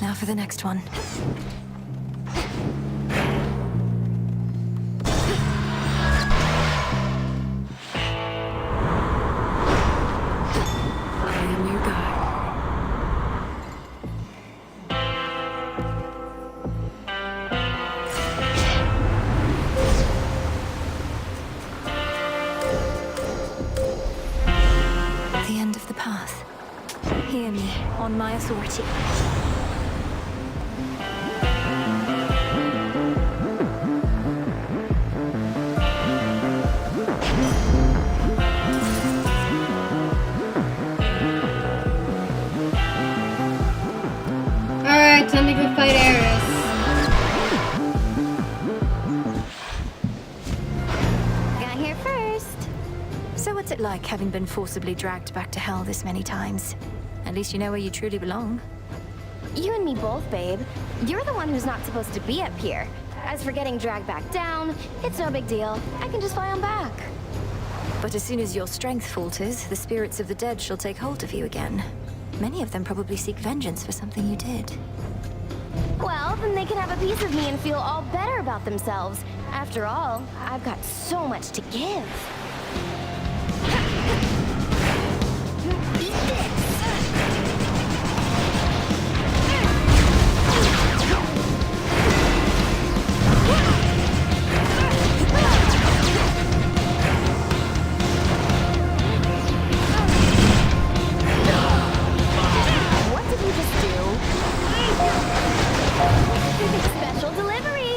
Now for the next one. I am your guide. The end of the path. Hear me, on my authority. Alright, time to go fight Eris. Got here first. So what's it like having been forcibly dragged back to hell this many times? At least you know where you truly belong. You and me both, babe. You're the one who's not supposed to be up here. As for getting dragged back down, it's no big deal. I can just fly on back. But as soon as your strength falters, the spirits of the dead shall take hold of you again. Many of them probably seek vengeance for something you did. Well, then they can have a piece of me and feel all better about themselves. After all, I've got so much to give. What did you just do? Special delivery!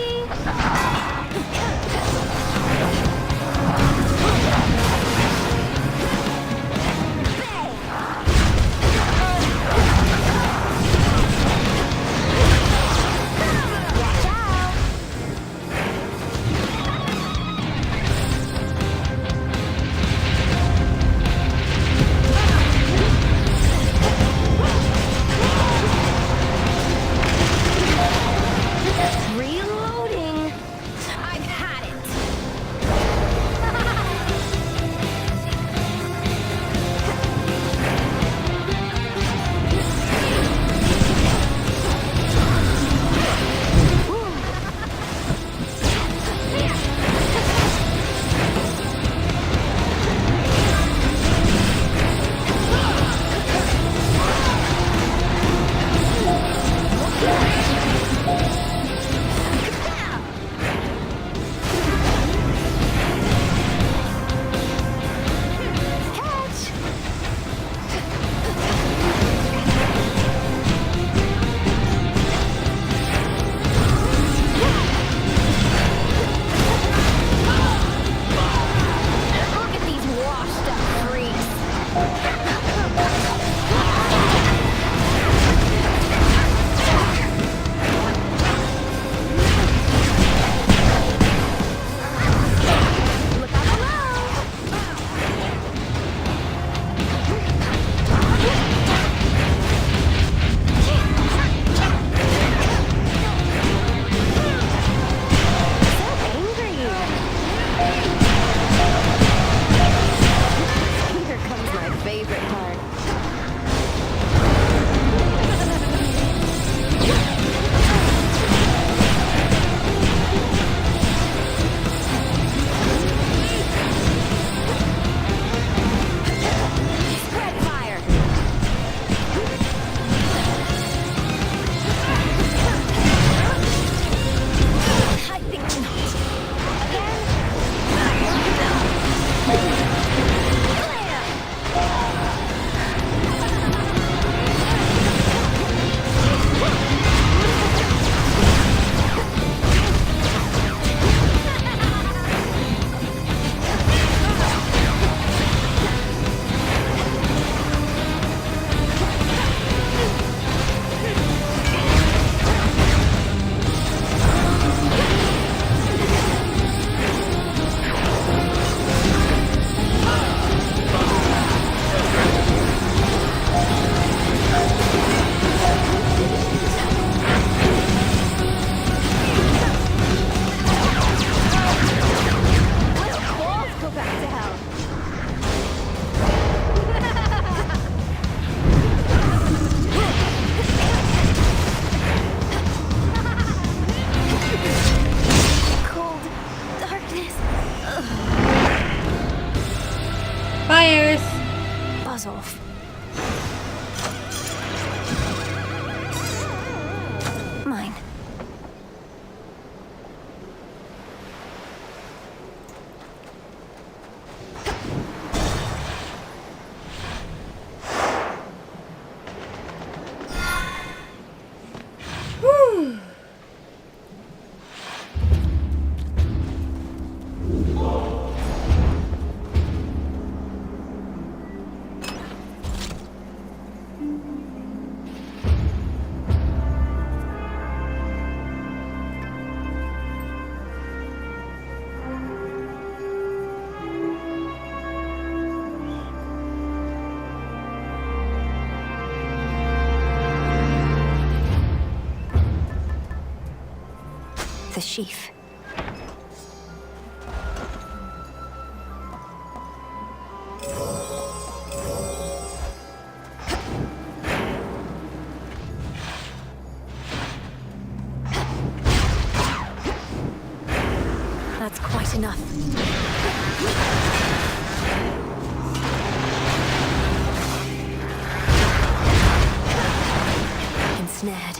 off. Mine. Whew. The sheaf. That's quite enough. Ensnared.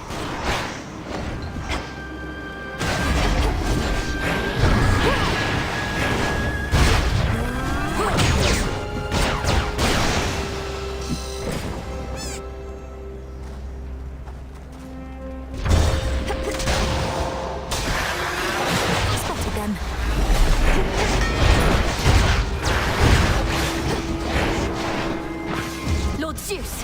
Spotted them. Lord Zeus!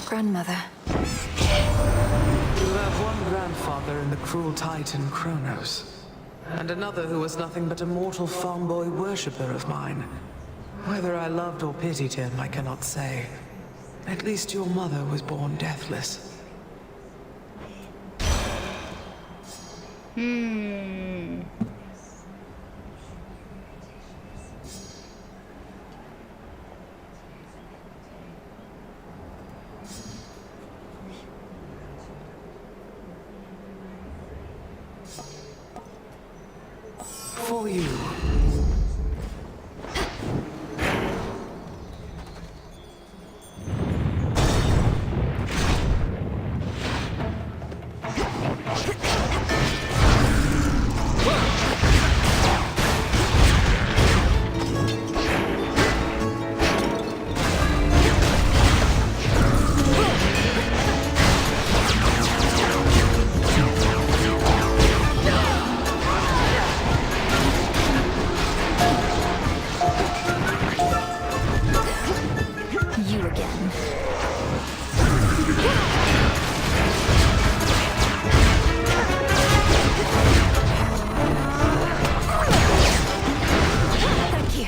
Grandmother. You have one grandfather in the cruel titan Chronos, and another who was nothing but a mortal farm boy worshipper of mine. Whether I loved or pitied him, I cannot say. At least your mother was born deathless. For you. You again. Thank you.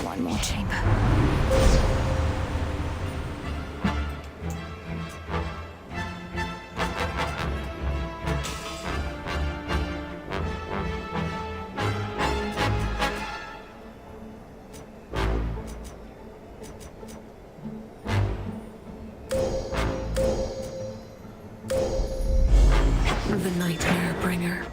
One more chamber. The Nightmare Bringer.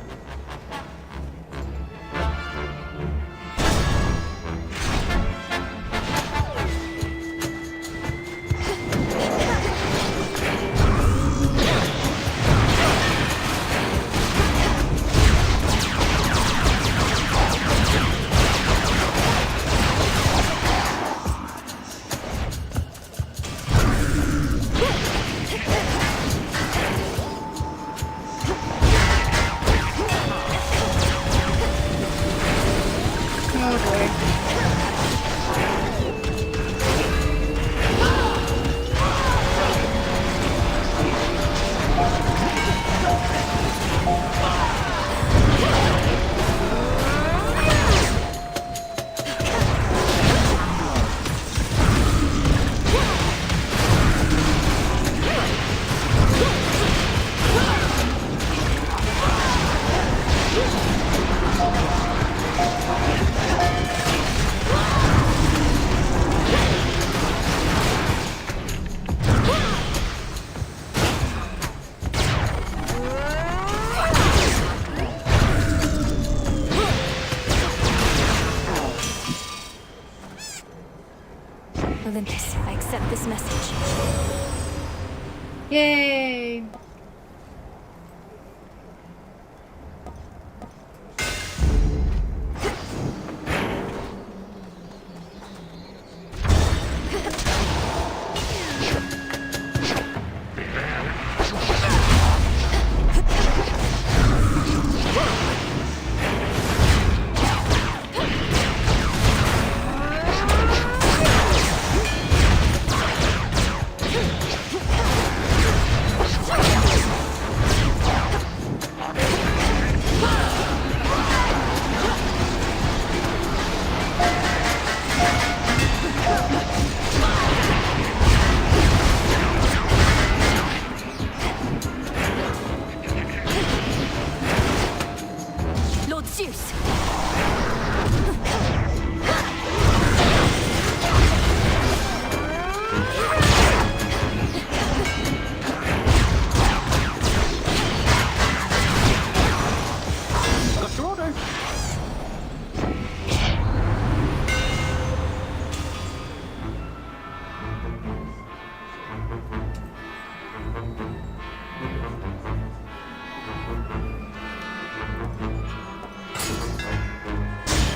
I accept this message. Yay!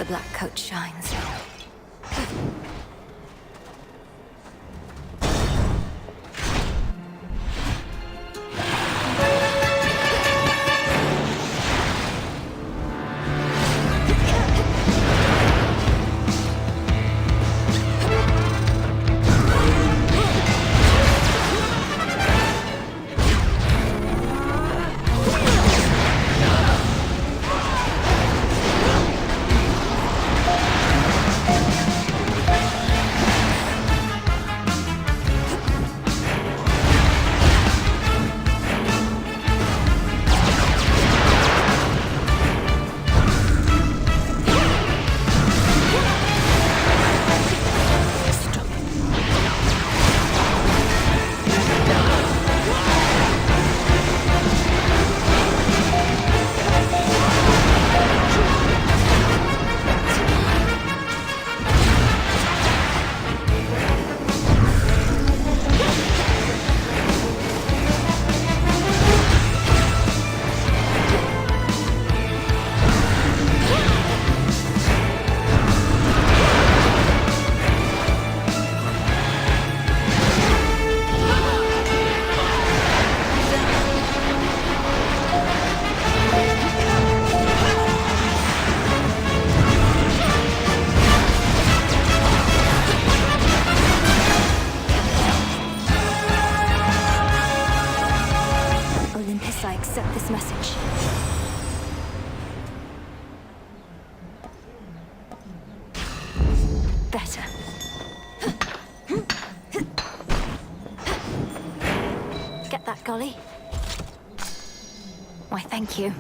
Black coat shines. I accept this message. Better. Get that, Golly? Why, thank you.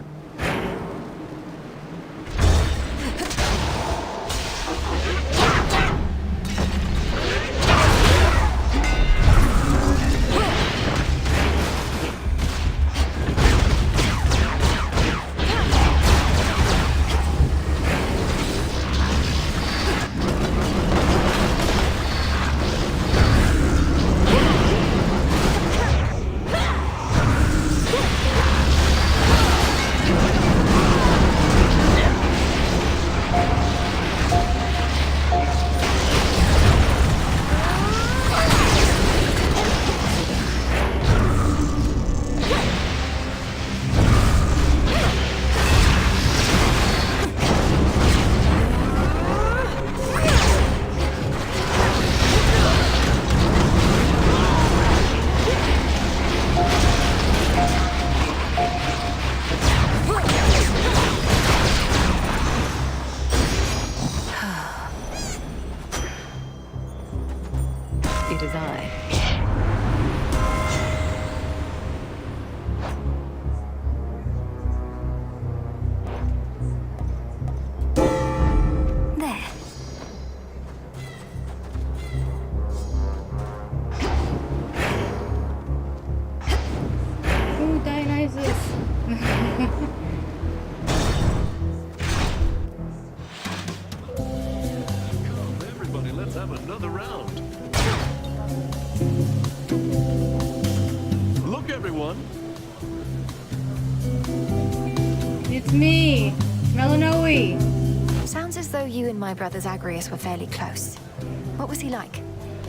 Oi! Sounds as though you and my brother Zagreus were fairly close. What was he like?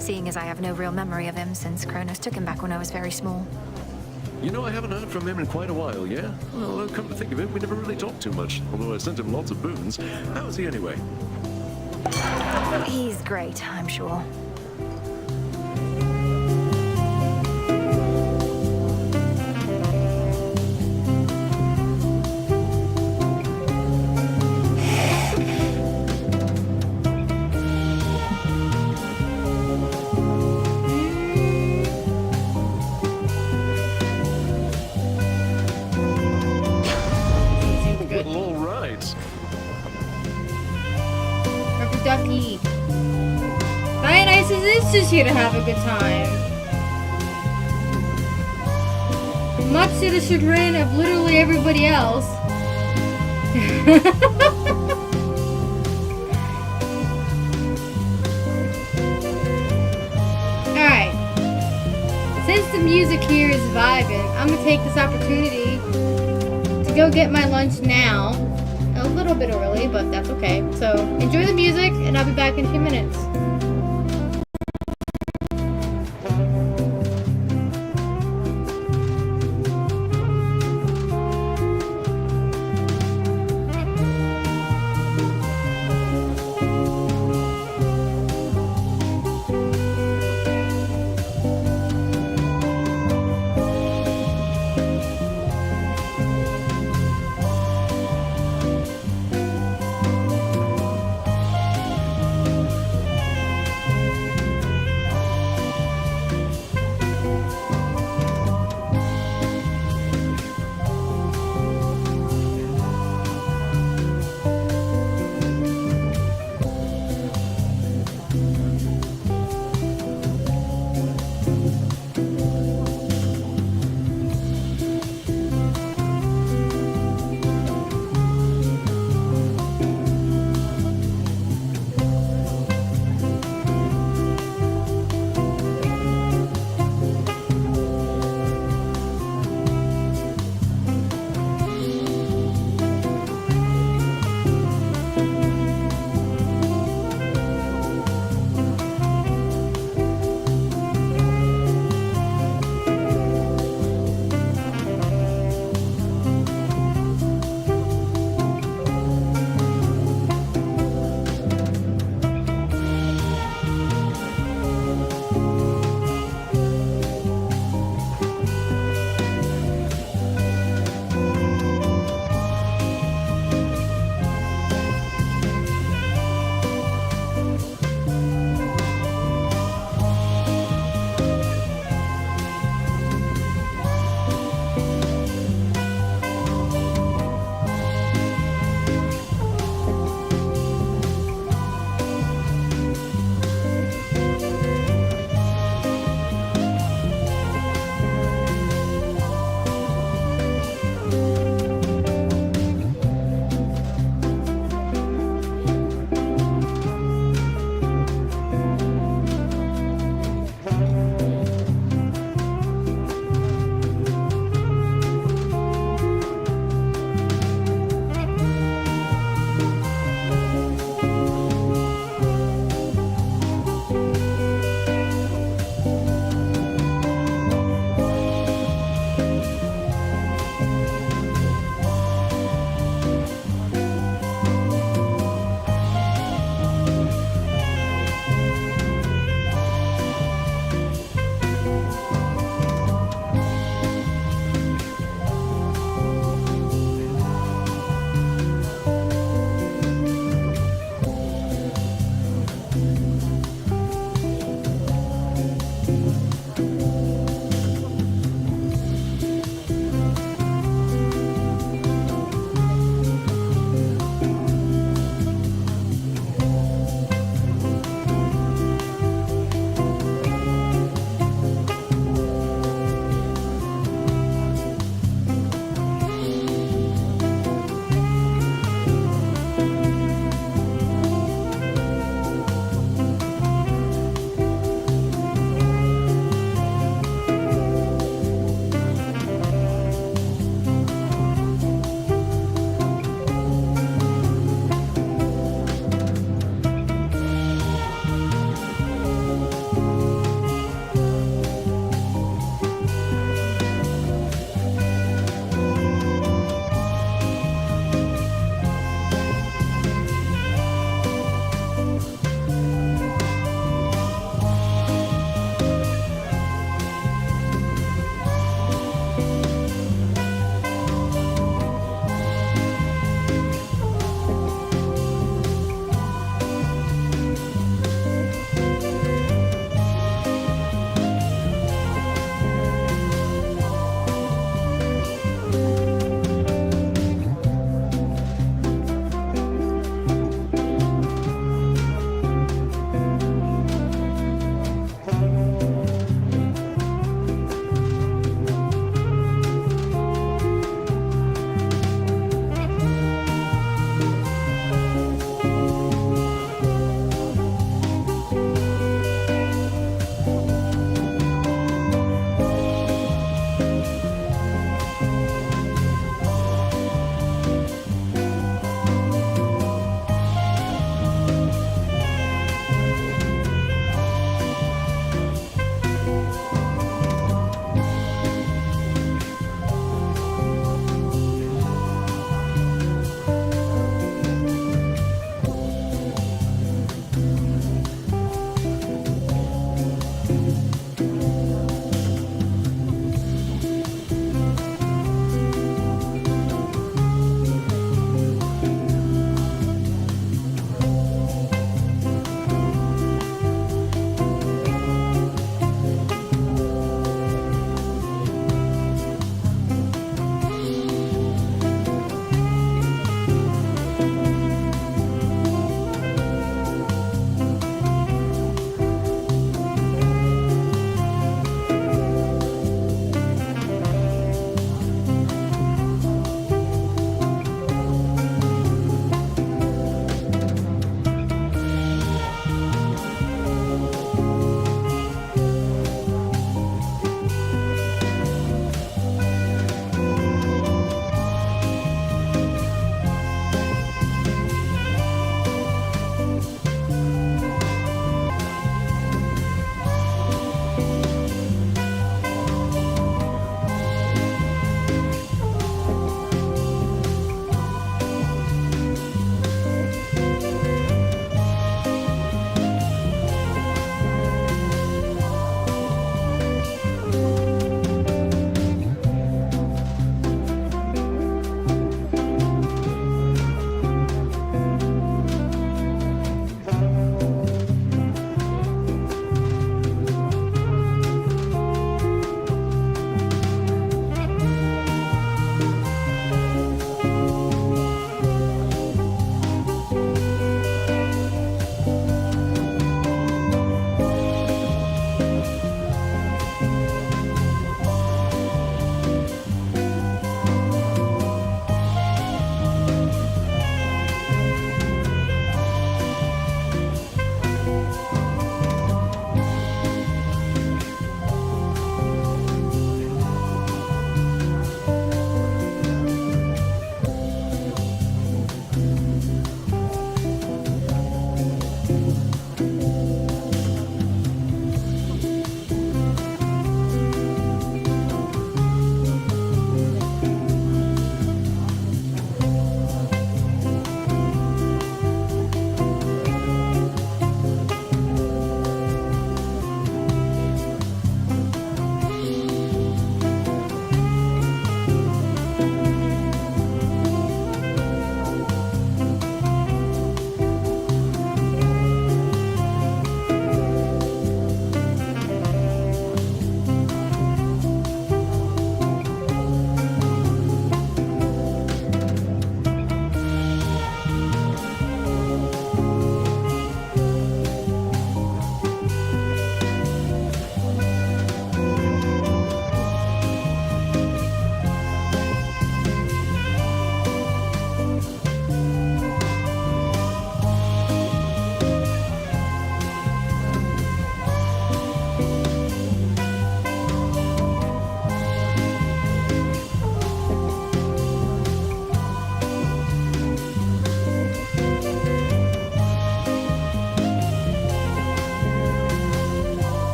Seeing as I have no real memory of him since Chronos took him back when I was very small. You know, I haven't heard from him in quite a while, yeah? Well, come to think of it, we never really talked too much, although I sent him lots of boons. How is he anyway? He's great, I'm sure. Ducky. Dionysus is just here to have a good time. Much to the chagrin of literally everybody else. Alright. Since the music here is vibing, I'm gonna take this opportunity to go get my lunch now. A little bit early, but that's okay. So enjoy the music, and I'll be back in a few minutes.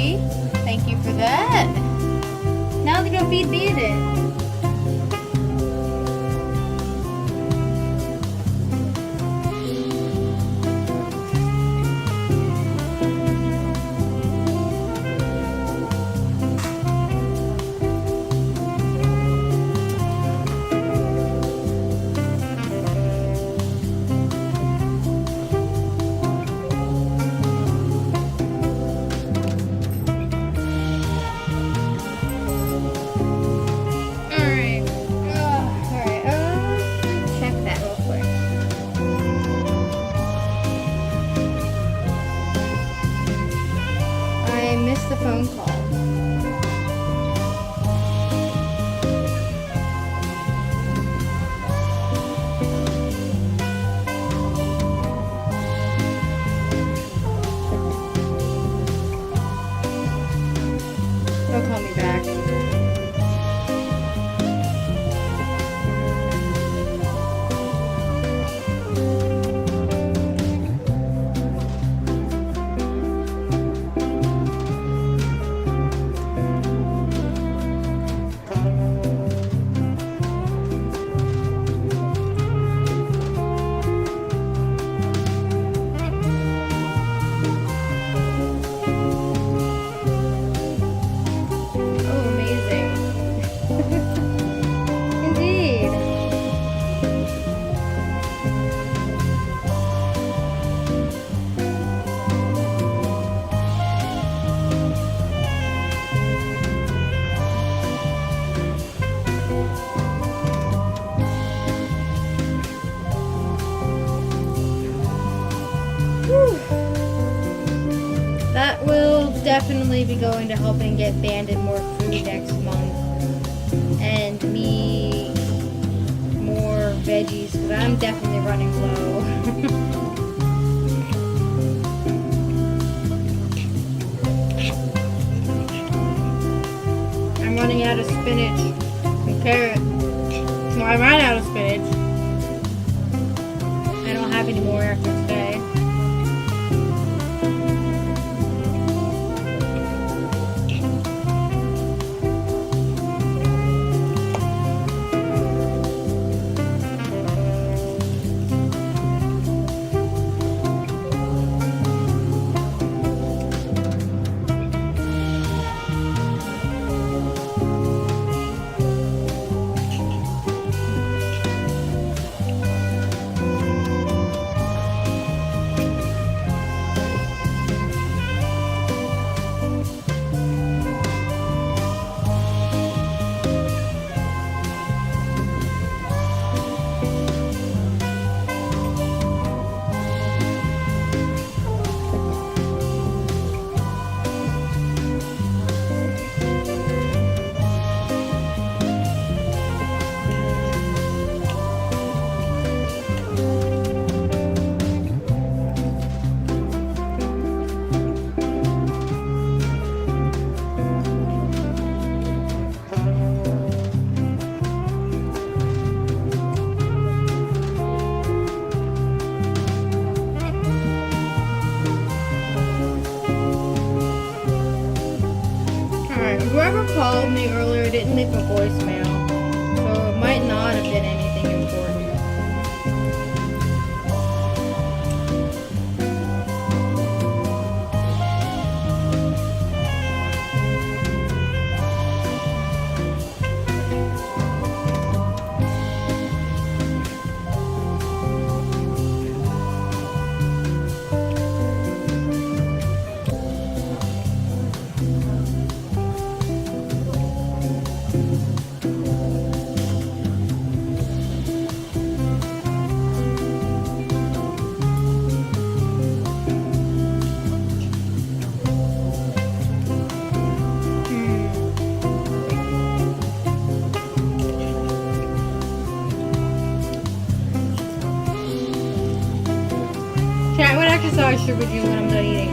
Kofi. Thank you for that. Now they can feed Bandit. Definitely be going to helping get Bandit more food next month, and me more veggies, because I'm definitely running low. I'm running out of spinach and carrot. So I ran out of spinach. I don't have any more after today. Whoever called me earlier didn't leave a voicemail, so it might not have been anything important. Chat, what exercise should we do when I'm done eating?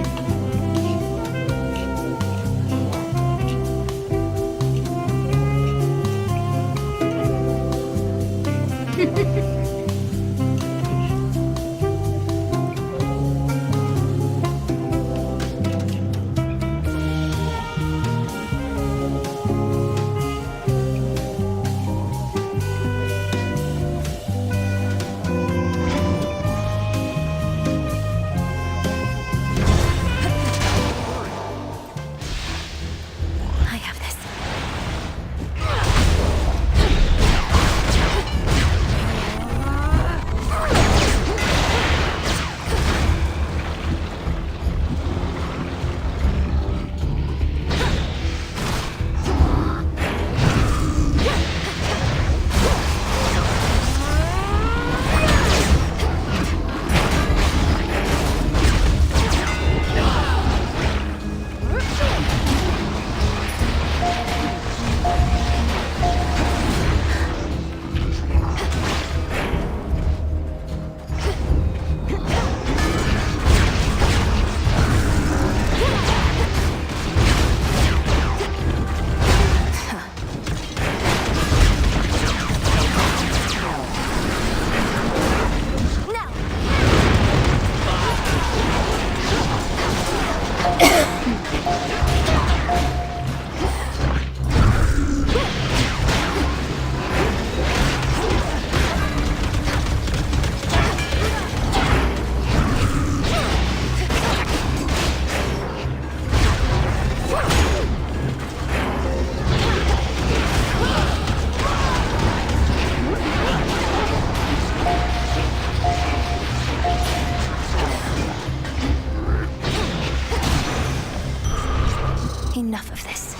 Enough of this.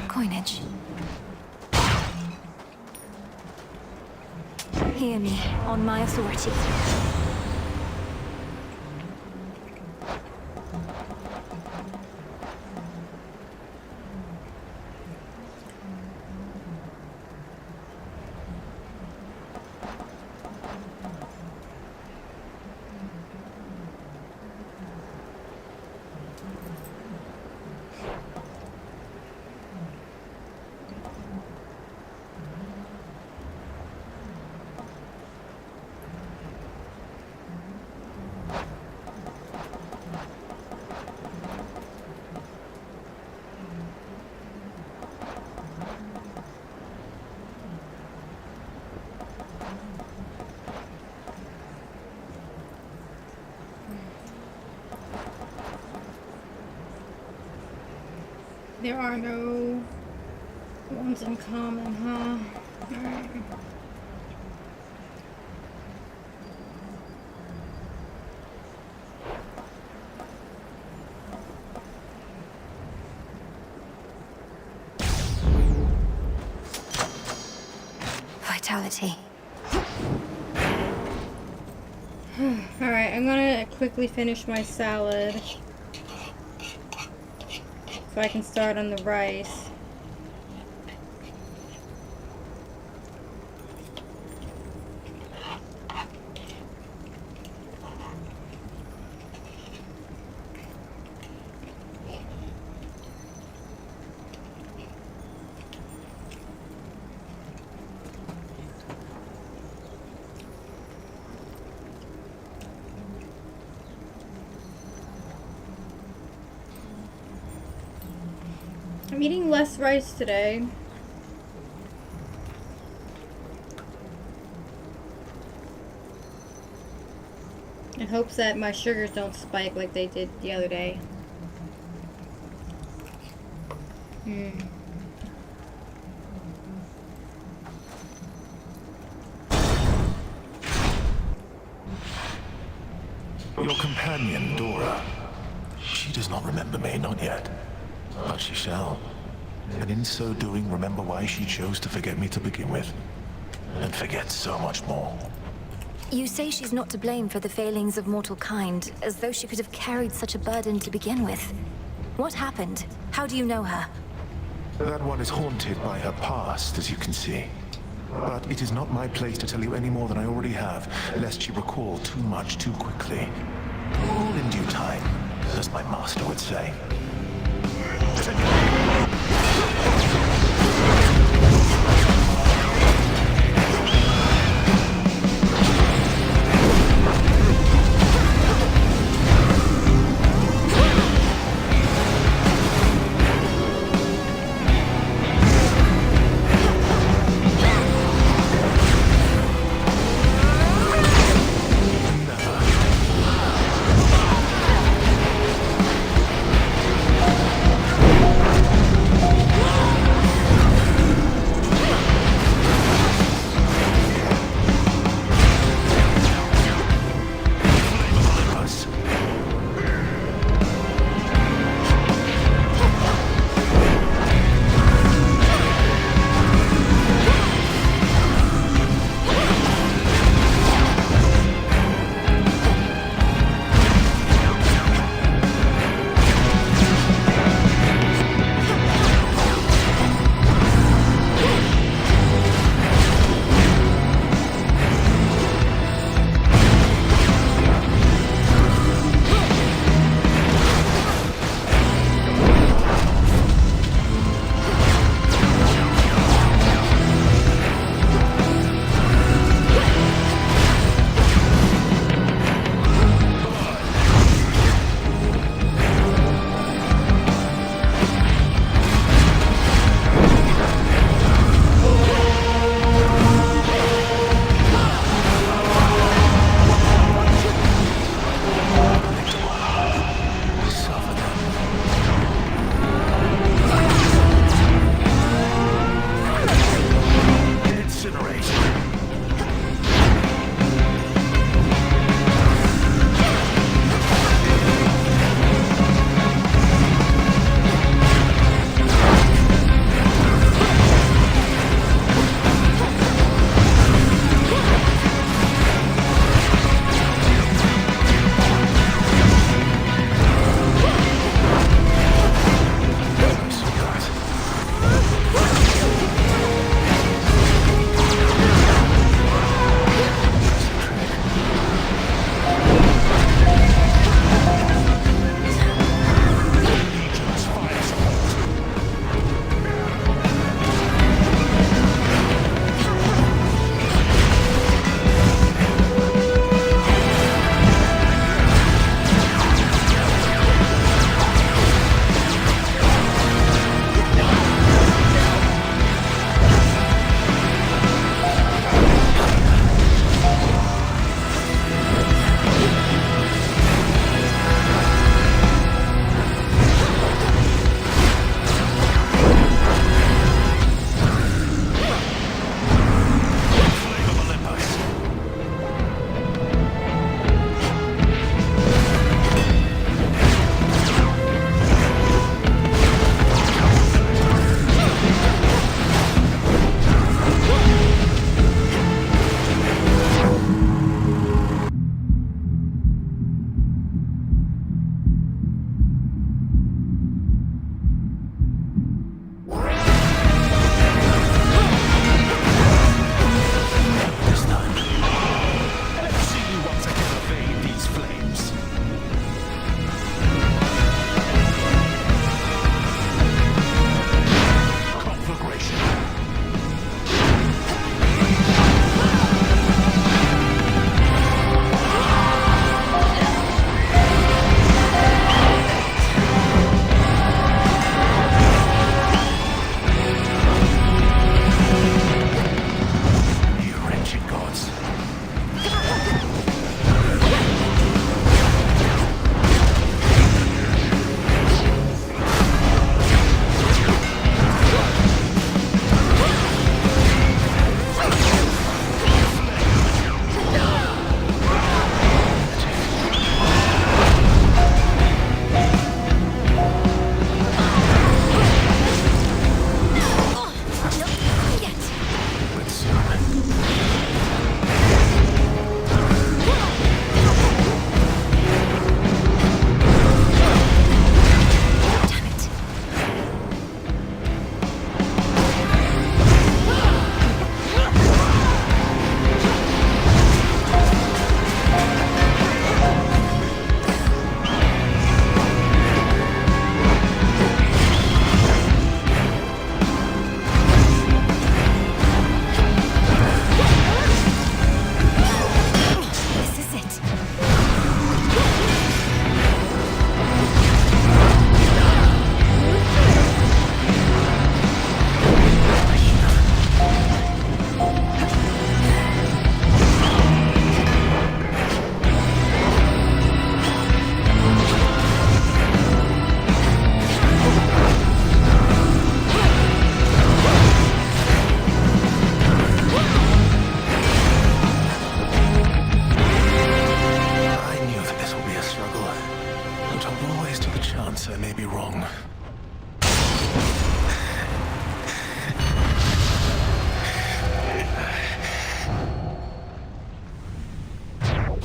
Coinage. Hear me, on my authority. There are no ones in common, huh? Alright. Vitality. Alright, I'm gonna quickly finish my salad so I can start on the rice. I'm eating less rice today. In hopes that my sugars don't spike like they did the other day. Your companion, Dora. She does not remember me, not yet. But she shall. And in so doing, remember why she chose to forget me to begin with. And forget so much more. You say she's not to blame for the failings of mortal kind, as though she could have carried such a burden to begin with. What happened? How do you know her? That one is haunted by her past, as you can see. But it is not my place to tell you any more than I already have, lest she recall too much too quickly. All in due time, as my master would say.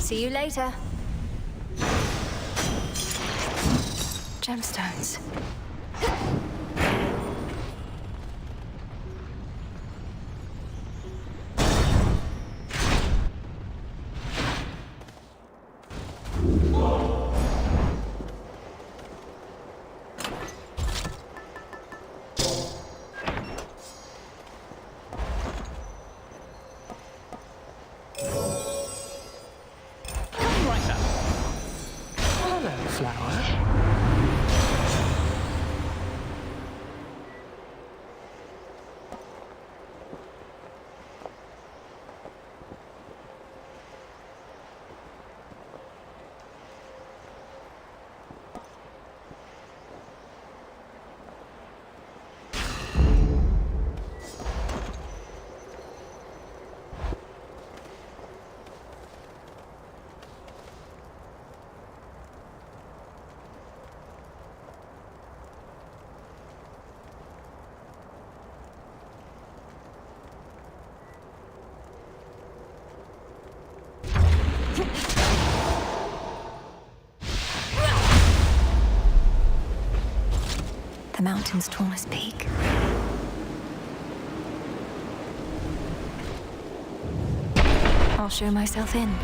See you later. Gemstones. The mountain's tallest peak. I'll show myself in.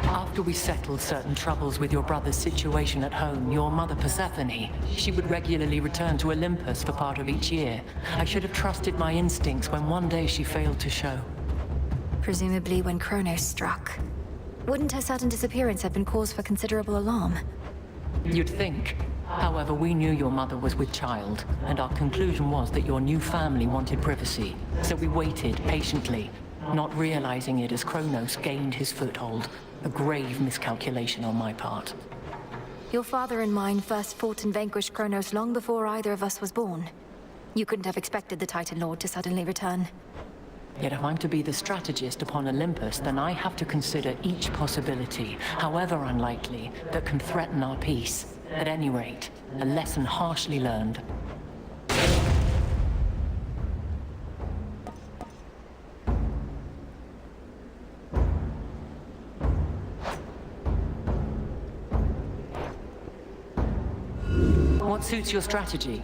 After we settled certain troubles with your brother's situation at home, your mother Persephone, she would regularly return to Olympus for part of each year. I should have trusted my instincts when one day she failed to show. Presumably when Chronos struck. Wouldn't her sudden disappearance have been cause for considerable alarm? You'd think. However, we knew your mother was with child, and our conclusion was that your new family wanted privacy. So we waited patiently, not realizing it as Chronos gained his foothold. A grave miscalculation on my part. Your father and mine first fought and vanquished Chronos long before either of us was born. You couldn't have expected the Titan Lord to suddenly return. Yet if I'm to be the strategist upon Olympus, then I have to consider each possibility, however unlikely, that can threaten our peace. At any rate, a lesson harshly learned. What suits your strategy?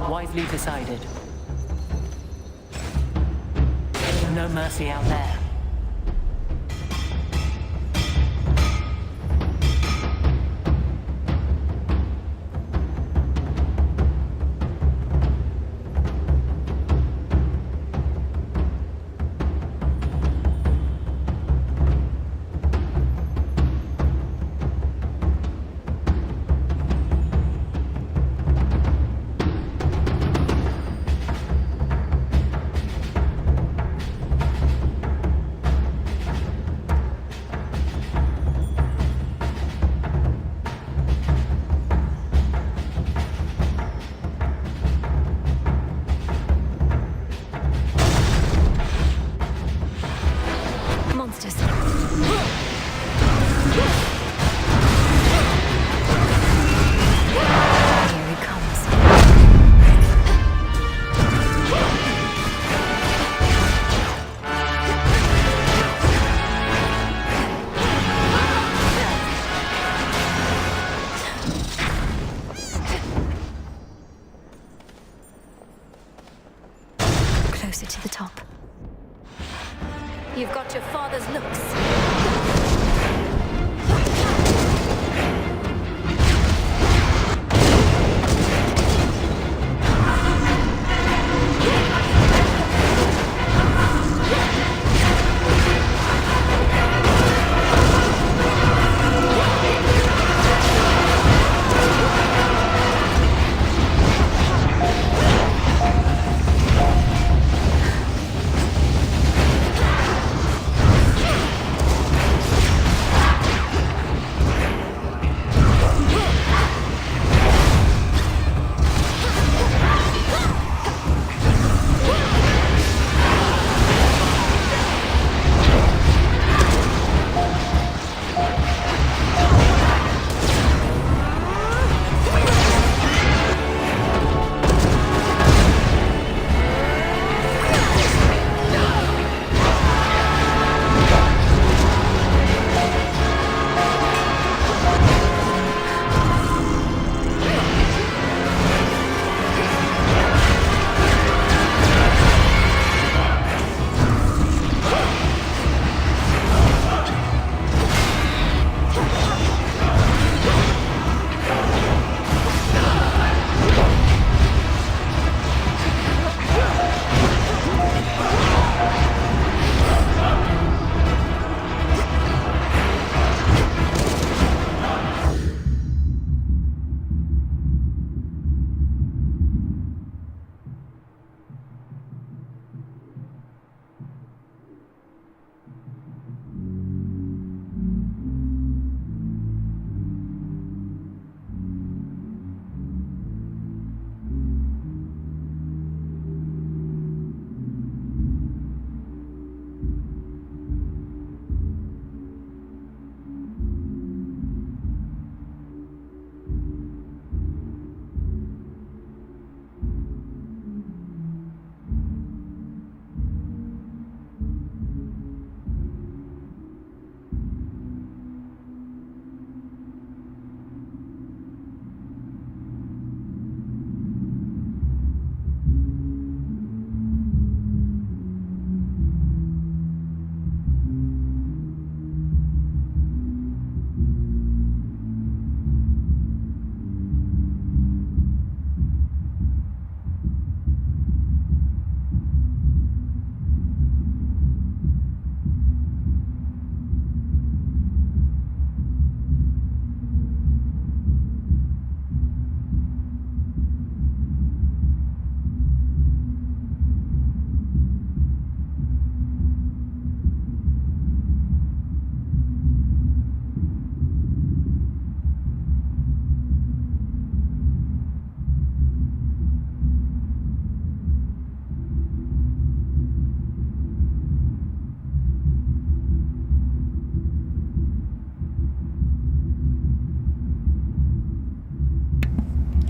Wisely decided. No mercy out there. Closer to the top. You've got your father's looks.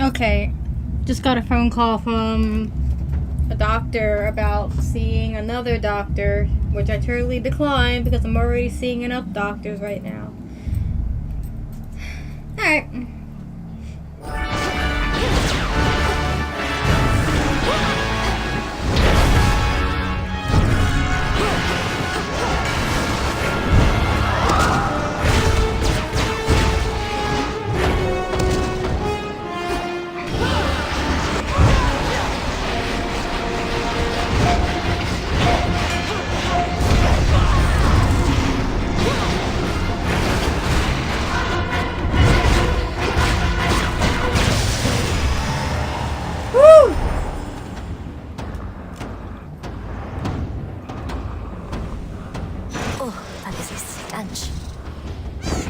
Okay, just got a phone call from a doctor about seeing another doctor, which I totally declined because I'm already seeing enough doctors right now. Alright.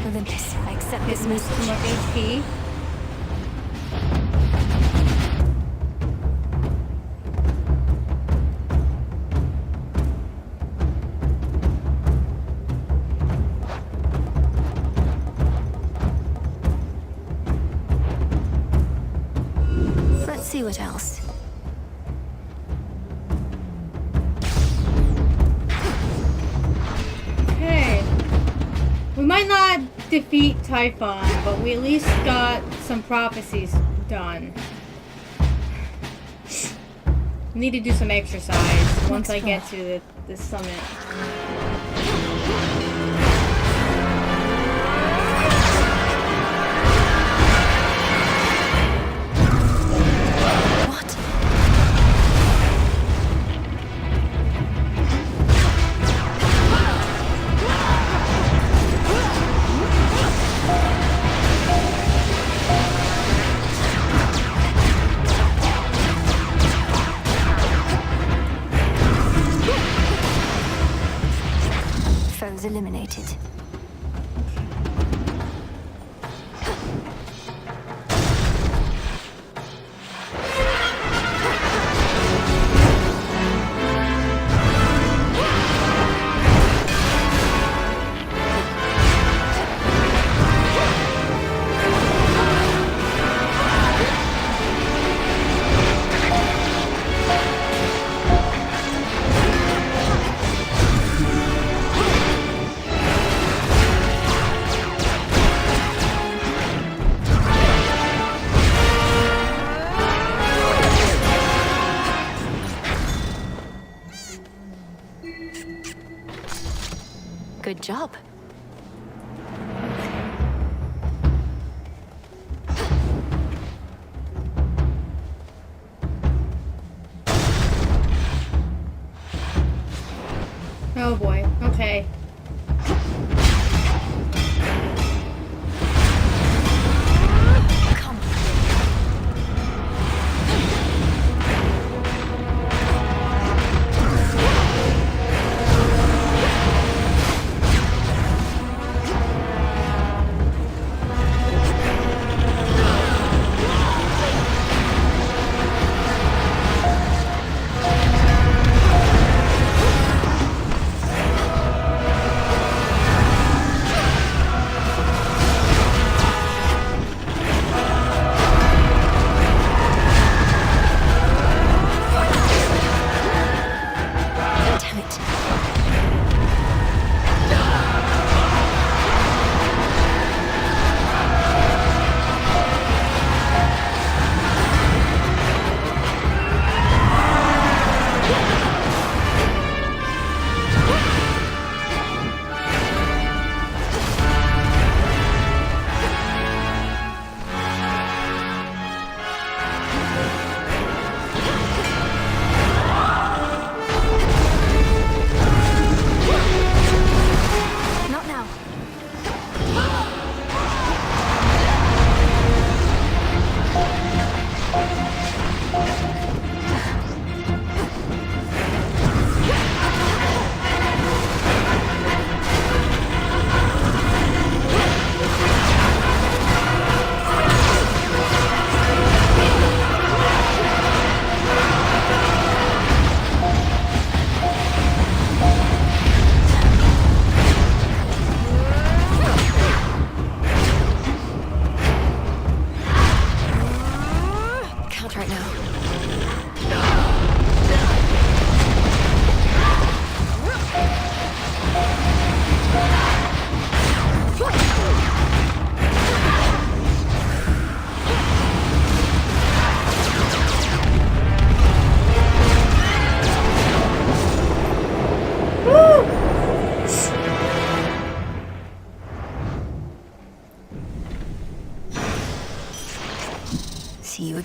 Olympus, I accept this message. Too much HP. Let's see what else. Okay. We might not defeat Typhon, but we at least got some prophecies done. We need to do some exercise once I get to the summit. Eliminated. Good job. Oh boy. Okay.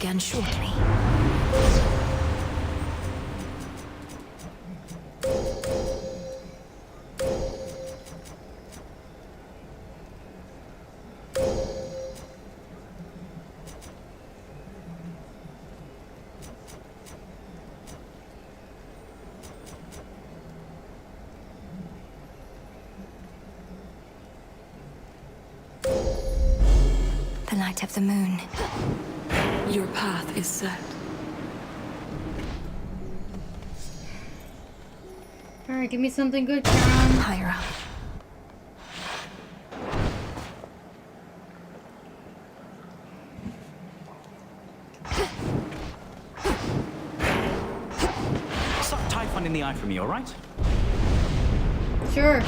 again shortly. The light of the moon. Your path is set. Alright, give me something good, John. Higher up. Suck Typhon in the eye for me, alright? Sure.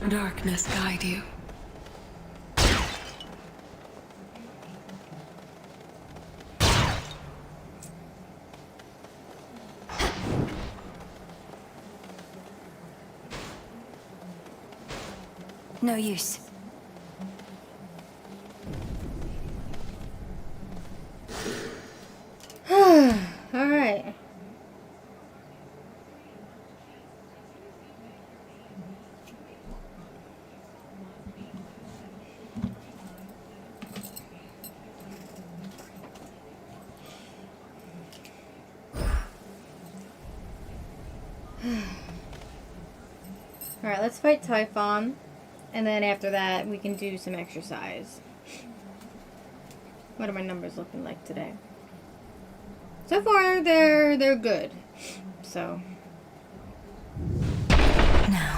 Darkness guide you. No use. Alright. Alright, let's fight Typhon. And then after that, we can do some exercise. What are my numbers looking like today? So far, they're good. So. Now.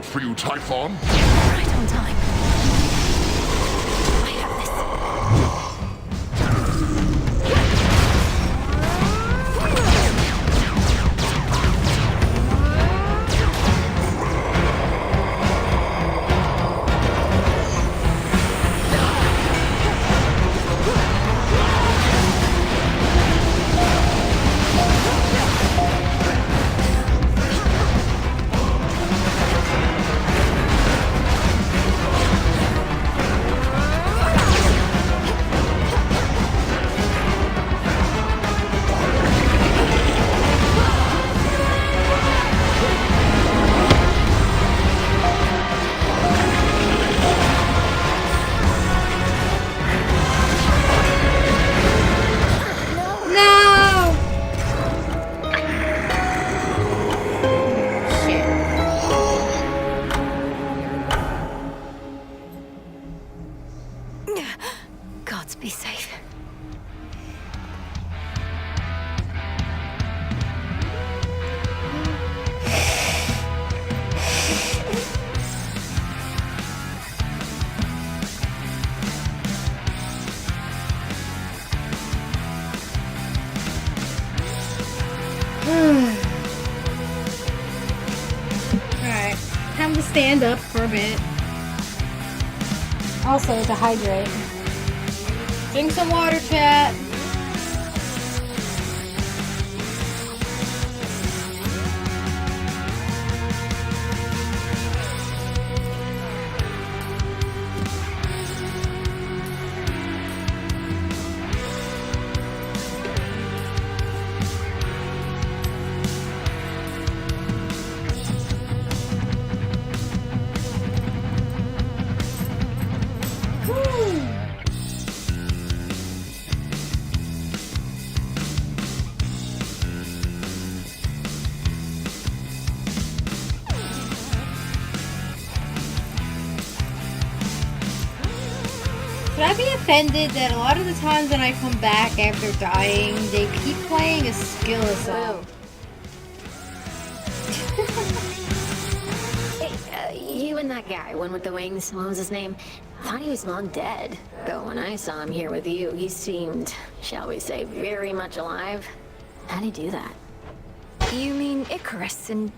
out for you, Typhon. Right on time. I have this. Gods be safe. Alright, time to stand up for a bit. Also to hydrate. Drink some water, chat. Should I be offended that a lot of the times when I come back after dying, they keep playing a skill assault? Hey, you and that guy, one with the wings, what was his name? I thought he was long dead. Though when I saw him here with you, he seemed, shall we say, very much alive. How'd he do that? You mean Icarus, and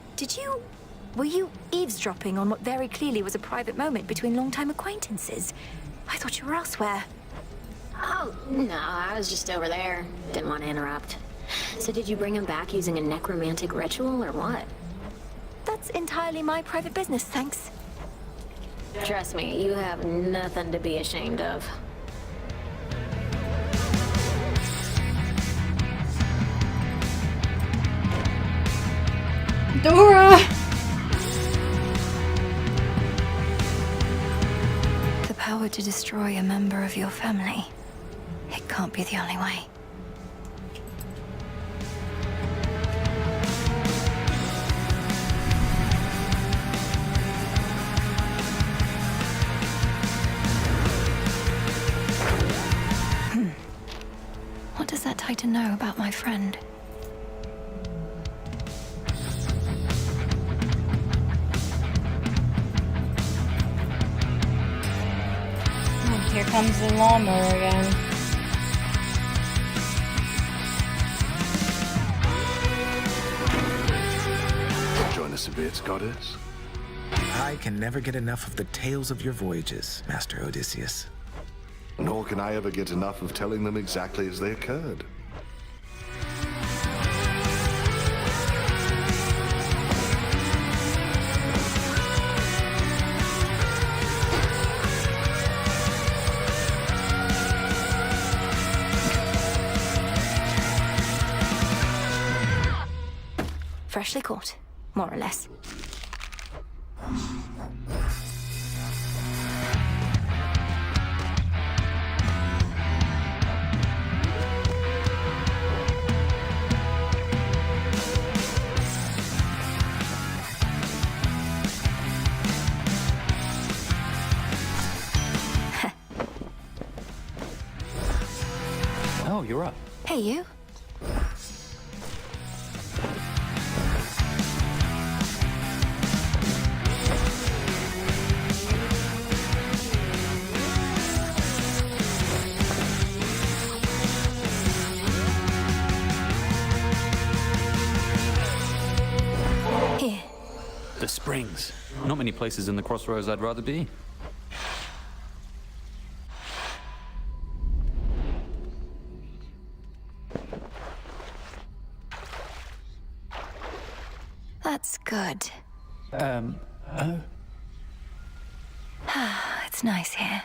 were you eavesdropping on what very clearly was a private moment between longtime acquaintances? I thought you were elsewhere. Oh, no, I was just over there. Didn't want to interrupt. So did you bring him back using a necromantic ritual, or what? That's entirely my private business, thanks. Trust me, you have nothing to be ashamed of. Dora! The power to destroy a member of your family. It can't be the only way. What does that Titan know about my friend? Oh, here comes the lawnmower again. Join us a bit, goddess. I can never get enough of the tales of your voyages, Master Odysseus. Nor can I ever get enough of telling them exactly as they occurred. Freshly caught, more or less. Oh, you're up. Hey, you. springs. Not many places in the Crossroads I'd rather be. That's good. Oh. It's nice here.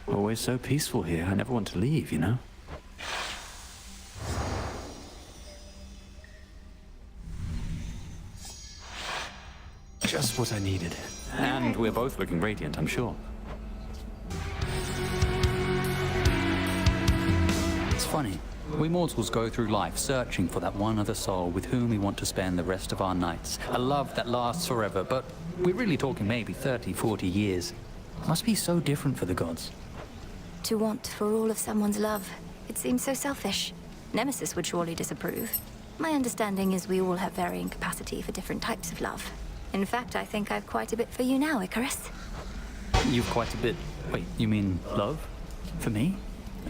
Always so peaceful here. I never want to leave, you know? Just what I needed. And we're both looking radiant, I'm sure. It's funny. We mortals go through life searching for that one other soul with whom we want to spend the rest of our nights. A love that lasts forever, but we're really talking maybe 30, 40 years. Must be so different for the gods. To want for all of someone's love, it seems so selfish. Nemesis would surely disapprove. My understanding is we all have varying capacity for different types of love. In fact, I think I've quite a bit for you now, Icarus. You've quite a bit... Wait, you mean love? For me?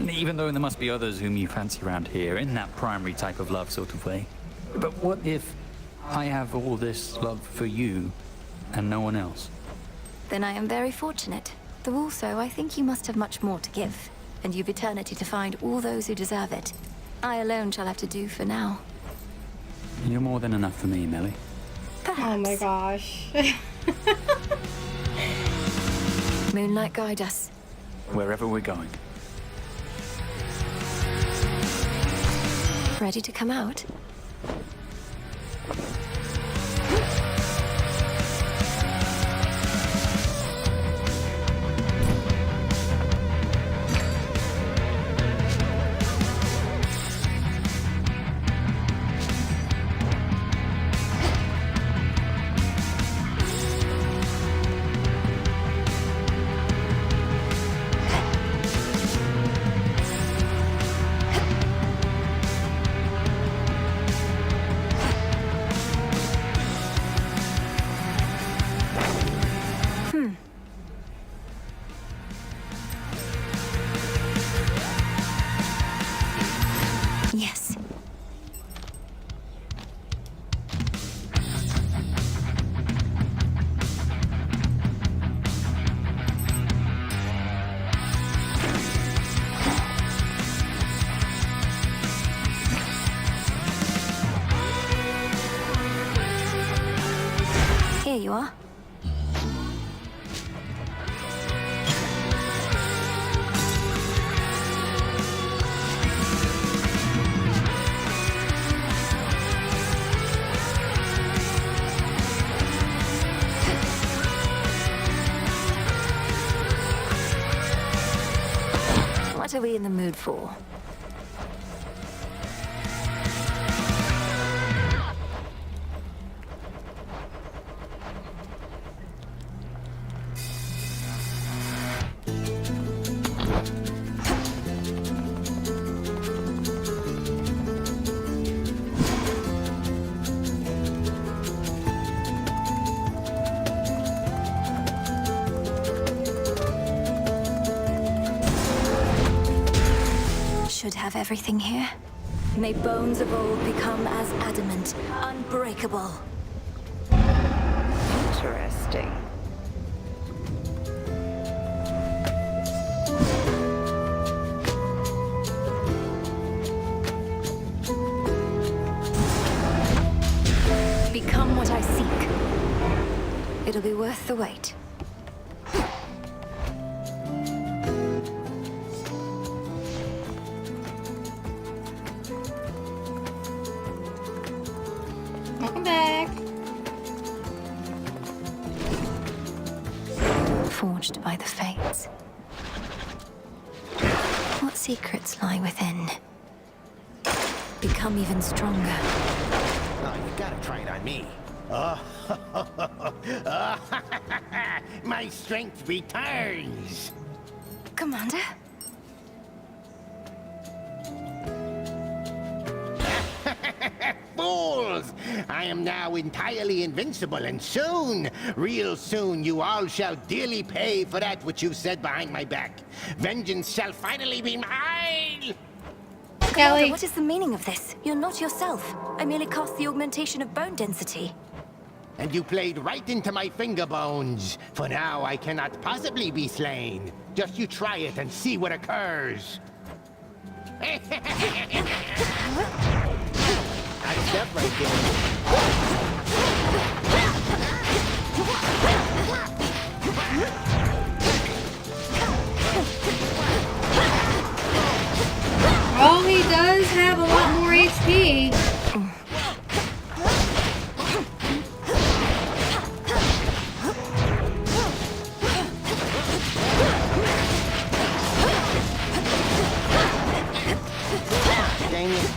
Even though there must be others whom you fancy around here, in that primary type of love sort of way. But what if I have all this love for you and no one else? Then I am very fortunate. Though also, I think you must have much more to give, and you've eternity to find all those who deserve it. I alone shall have to do for now. You're more than enough for me, Millie. Perhaps. Oh my gosh. Moonlight, guide us. Wherever we're going. Ready to come out? Yes. Here you are. What are we in the mood for? Should have everything here. May bones of old become as adamant, unbreakable. Interesting. Become what I seek. It'll be worth the wait. Welcome back. Forged by the fates. What secrets lie within? Become even stronger. Oh, you gotta try it on me. Oh, my strength returns. Commander? Fools! I am now entirely invincible, and soon, real soon, you all shall dearly pay for that which you said behind my back. Vengeance shall finally be mine! Commander, what is the meaning of this? You're not yourself. I merely cast the augmentation of bone density. and you played right into my finger bones. For now, I cannot possibly be slain. Just you try it and see what occurs. I step right Well, he does have a lot more HP. Dang it.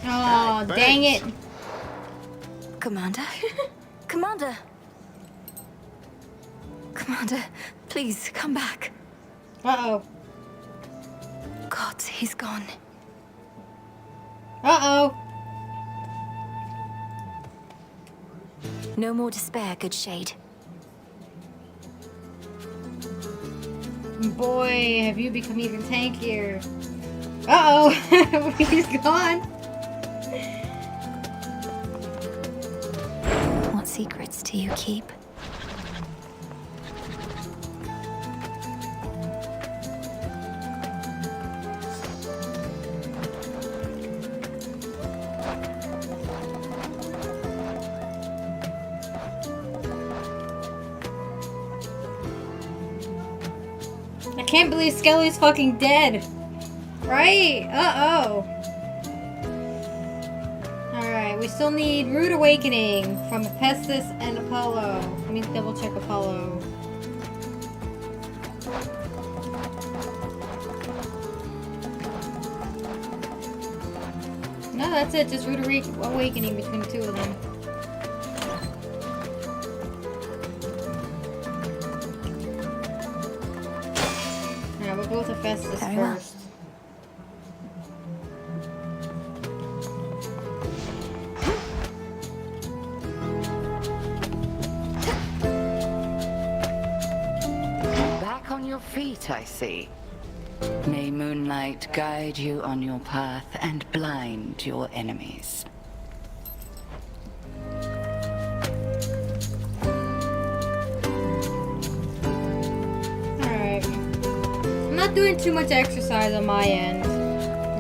Oh, dang it. Commander? Commander! Commander, please, come back. Uh-oh. God, he's gone. Uh-oh. No more despair, good shade. Boy, have you become even tankier. Uh-oh. He's gone. What secrets do you keep? I can't believe Skelly's fucking dead. Right? Uh-oh. Alright, we still need Rude Awakening from Hephaestus and Apollo. Let me double check Apollo. No, that's it. Just Rude Awakening between the two of them. Alright, we'll go with Hephaestus first. Back on your feet, I see. May moonlight guide you on your path and blind your enemies. Alright. I'm not doing too much exercise on my end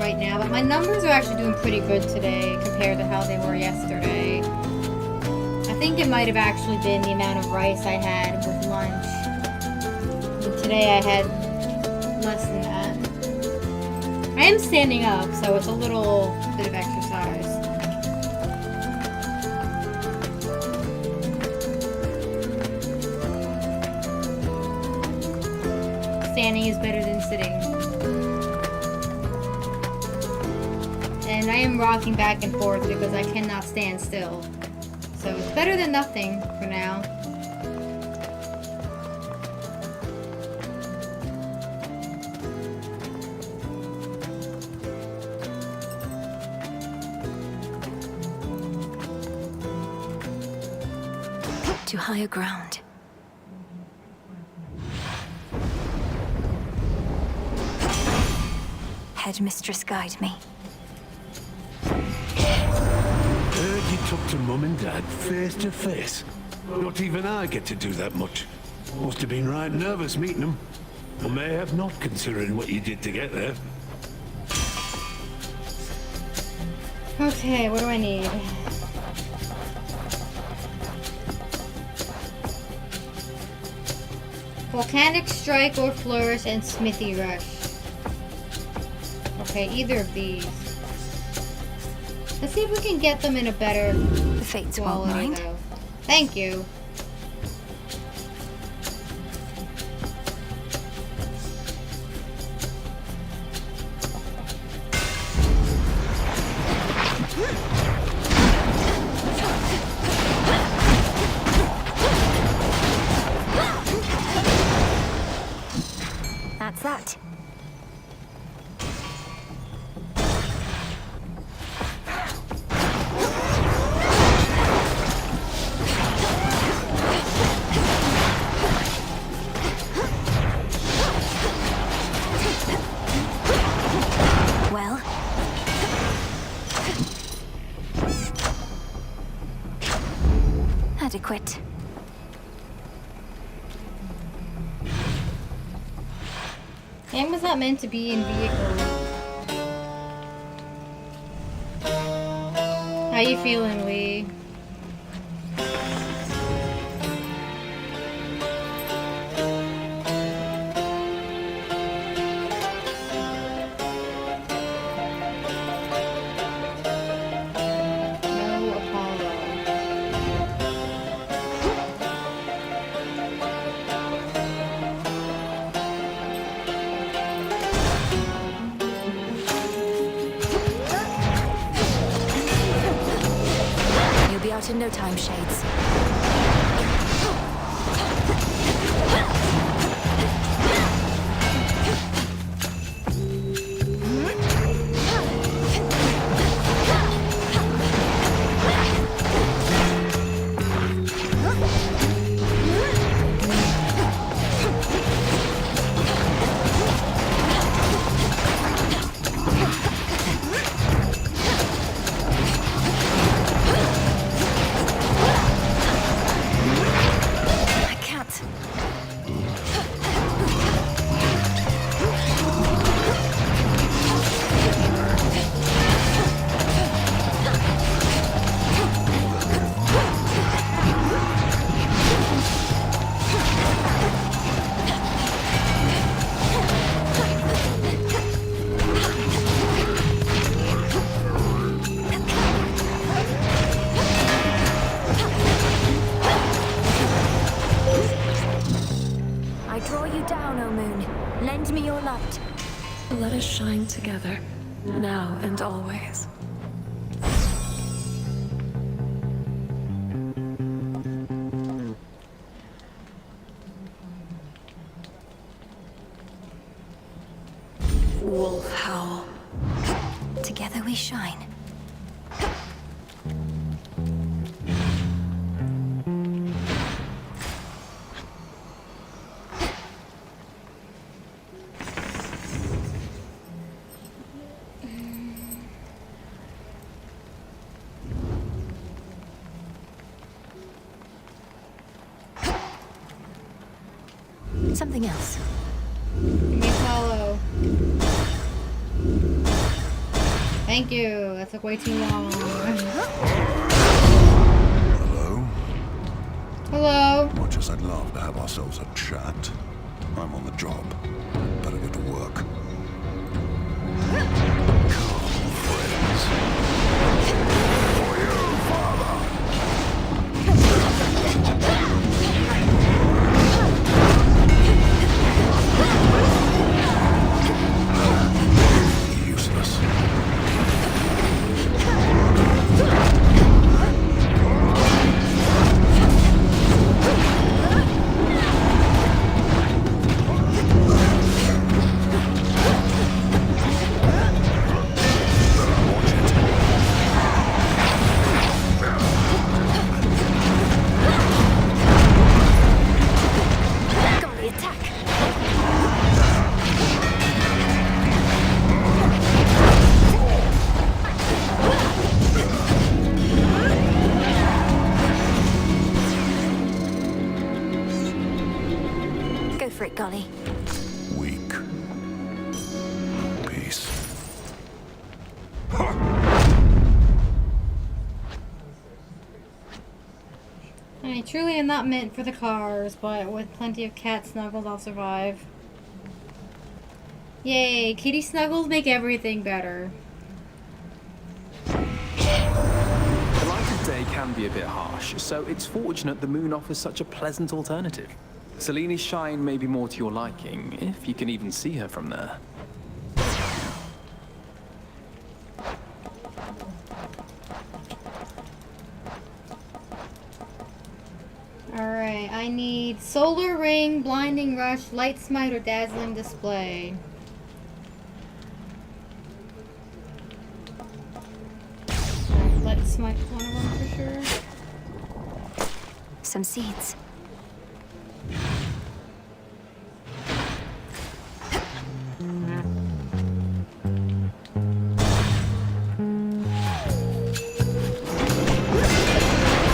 right now, but my numbers are actually doing pretty good today compared to how they were yesterday. I think it might have actually been the amount of rice I had with lunch. But today I had less than that. I am standing up, so it's a little bit of exercise. Standing is better than sitting. And I am rocking back and forth because I cannot stand still. So it's better than nothing for now. To higher ground. Headmistress, guide me. Heard you talk to Mum and Dad face to face. Not even I get to do that much. Must have been right nervous meeting them. Or may have not, considering what you did to get there. Okay, what do I need? Volcanic Strike or Flourish and Smithy Rush. Okay, either of these. Let's see if we can get them in a better The fates won't quality mind. though. Thank you. That's that. Well, Adequate. Game was not meant to be in vehicles. How you feeling, Lee? Out in no time, Shades. Let us shine together, now and always. Wolf howl. Together we shine. Something else. Give me a follow. Thank you. That took way too long. Hello? Hello? Much as I'd love to have ourselves a chat, I'm on the job. Better get to work. Come, friends. For you, father. Useless. For it, Golly. Weak. Peace. I truly am not meant for the cars, but with plenty of cat snuggles, I'll survive. Yay, kitty snuggles make everything better. The light of day can be a bit harsh, so it's fortunate the moon offers such a pleasant alternative. Selene's shine may be more to your liking, if you can even see her from there. Alright, I need Solar Ring, Blinding Rush, Light Smite, or Dazzling Display. Light Smite one of them for sure. Some seeds.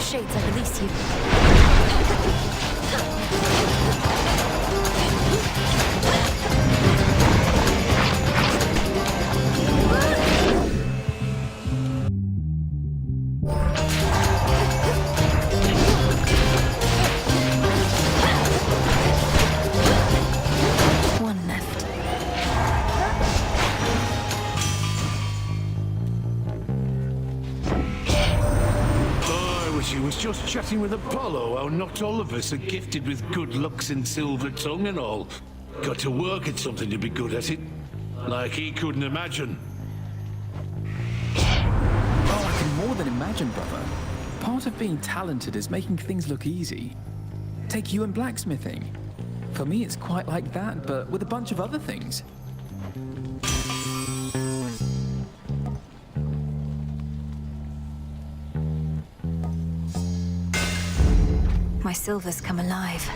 Shades, I release you. She was just chatting with Apollo how not all of us are gifted with good looks and silver tongue and all. Got to work at something to be good at it. Like he couldn't imagine. Oh, I can more than imagine, brother. Part of being talented is making things look easy. Take you and blacksmithing. For me, it's quite like that, but with a bunch of other things. My silver's come alive.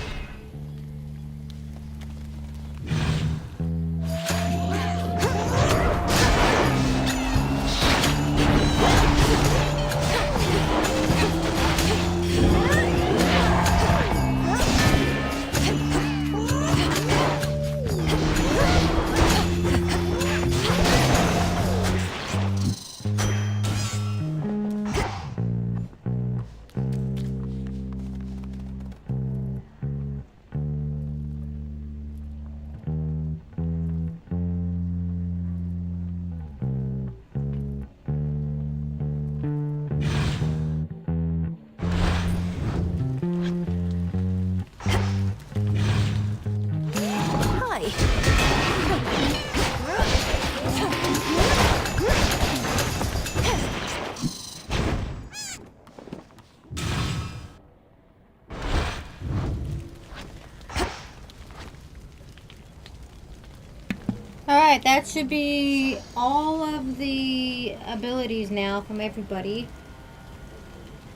Alright, that should be all of the abilities now from everybody.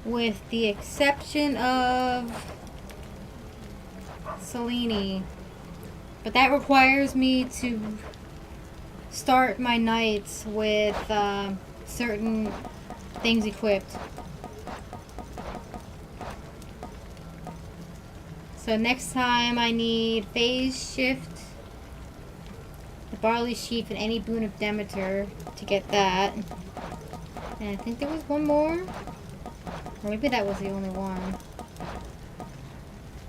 With the exception of Selene. But that requires me to start my nights with certain things equipped. So next time I need phase shift, the barley sheaf, and any boon of Demeter to get that. And I think there was one more. Or maybe that was the only one.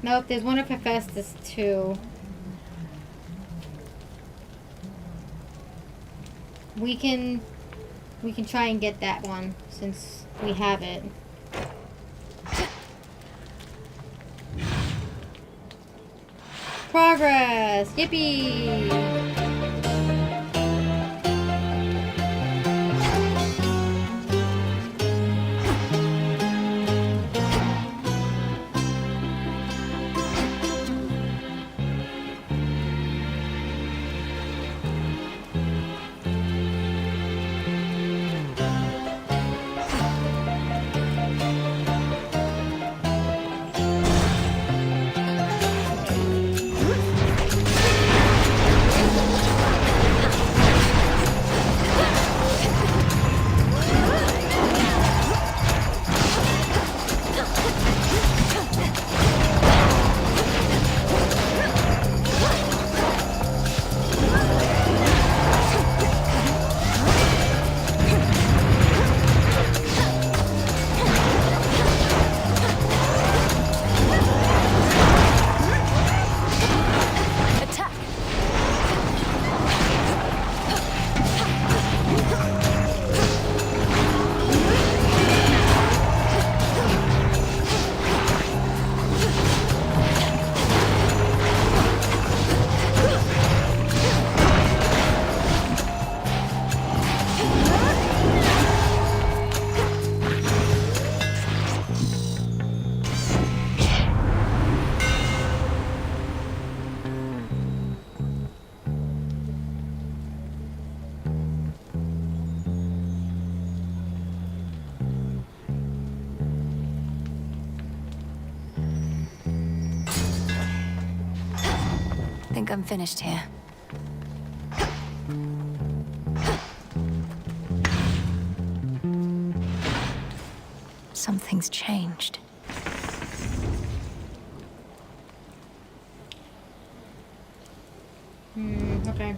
Nope, there's one of Hephaestus too. We can try and get that one since we have it. Progress! Yippee! I think I'm finished here. Something's changed. Okay.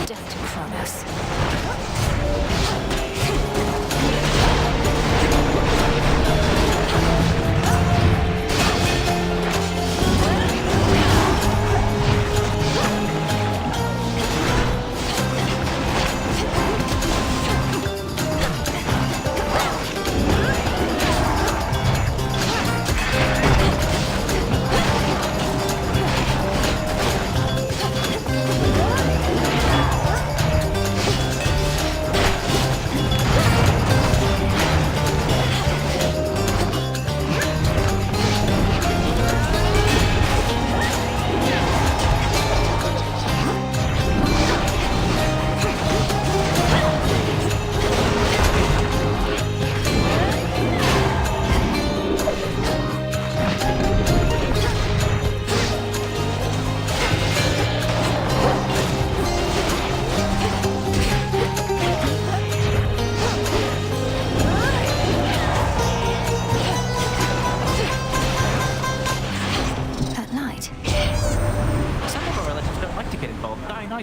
Death to Chronos.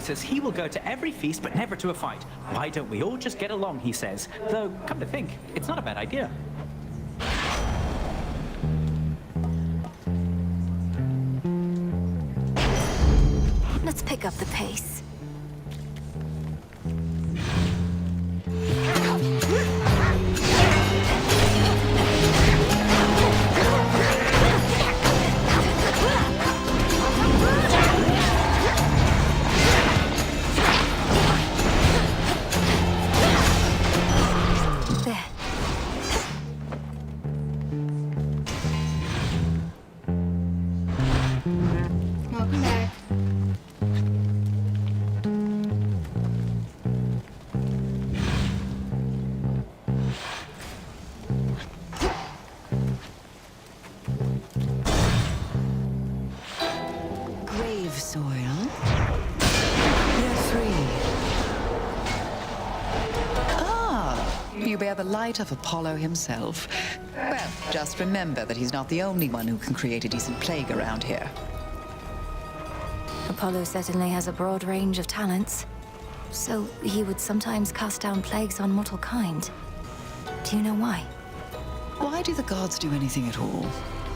says he will go to every feast but never to a fight. Why don't we all just get along, he says. Though, come to think, it's not a bad idea. Let's pick up the pace. Welcome back. Grave soil. You're free. Ah, you bear the light of Apollo himself. Well, just remember that he's not the only one who can create a decent plague around here. Apollo certainly has a broad range of talents. So he would sometimes cast down plagues on mortal kind. Do you know why? Why do the gods do anything at all?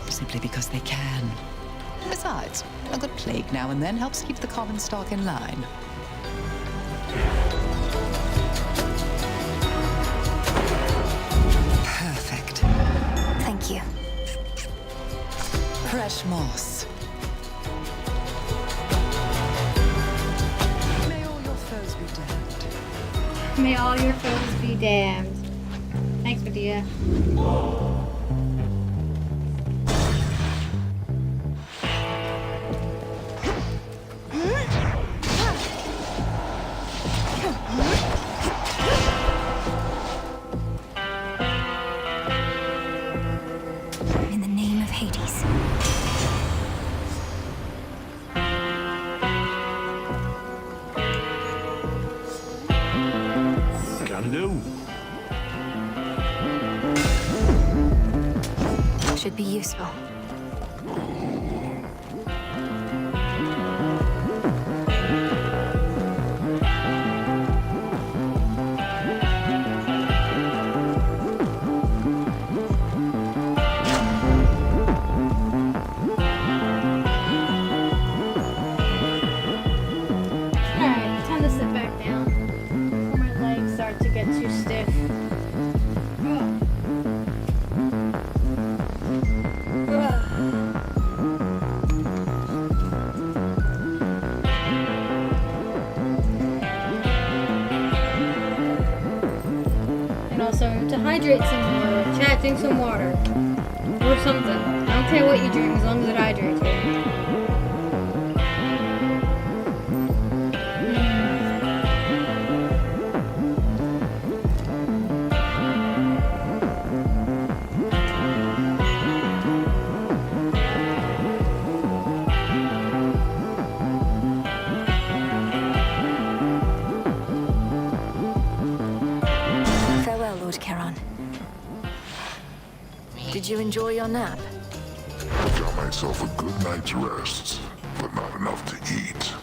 Simply because they can. Besides, a good plague now and then helps keep the common stock in line. Perfect. Thank you. Fresh moss. May all your foes be damned. May all your foes be damned. Thanks, Medea. In the name of Hades. Can do. Should be useful. Alright, time to sit back down before my legs start to get too stiff. And also to hydrate some more. Chat, drink some water. Or something. I don't care what you drink as long as it hydrates you. Farewell, Lord Charon. Did you enjoy your nap? I got myself a good night's rest, but not enough to eat.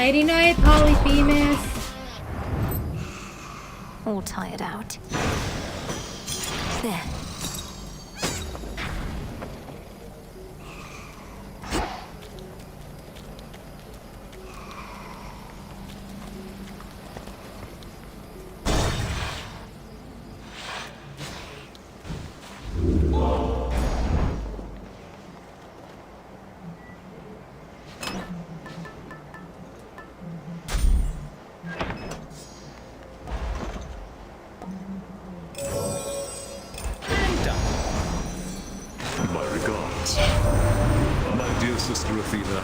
Nighty night, Polyphemus. All tired out. There.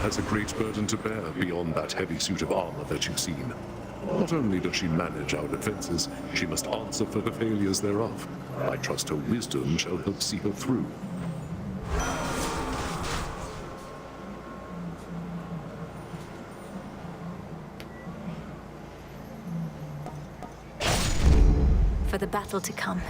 Has a great burden to bear beyond that heavy suit of armor that you've seen. Not only does she manage our defenses, she must answer for the failures thereof. I trust her wisdom shall help see her through. For the battle to come.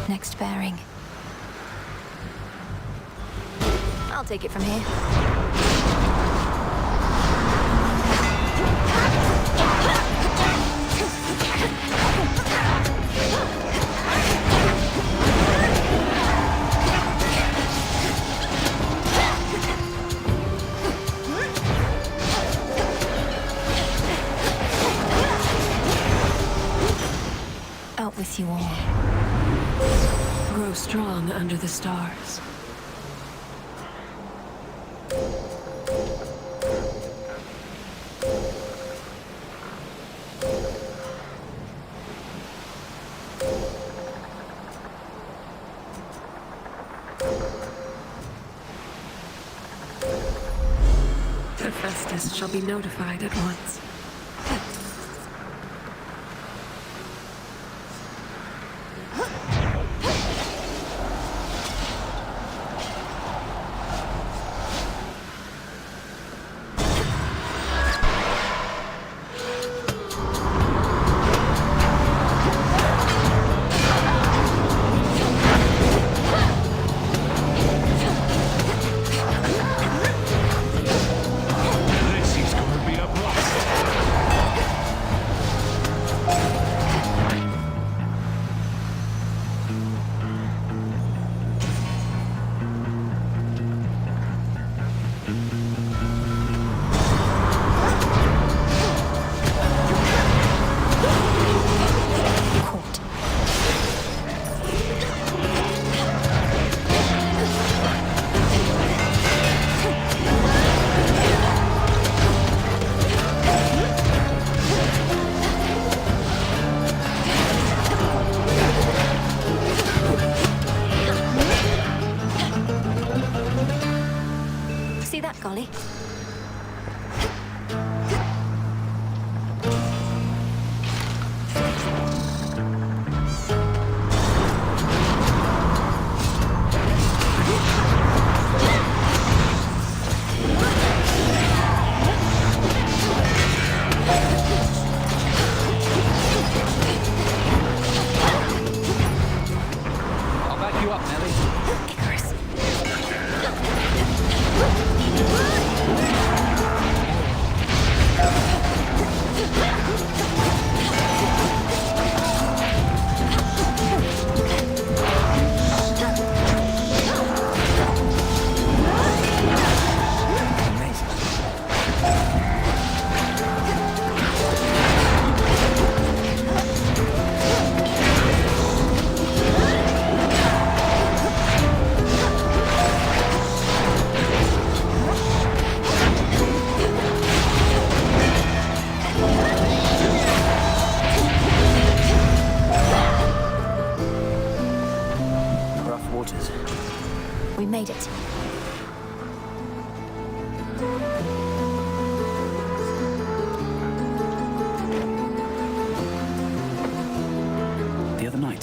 Next bearing. I'll take it from here. Out with you all. Grow strong under the stars. Hephaestus shall be notified at once.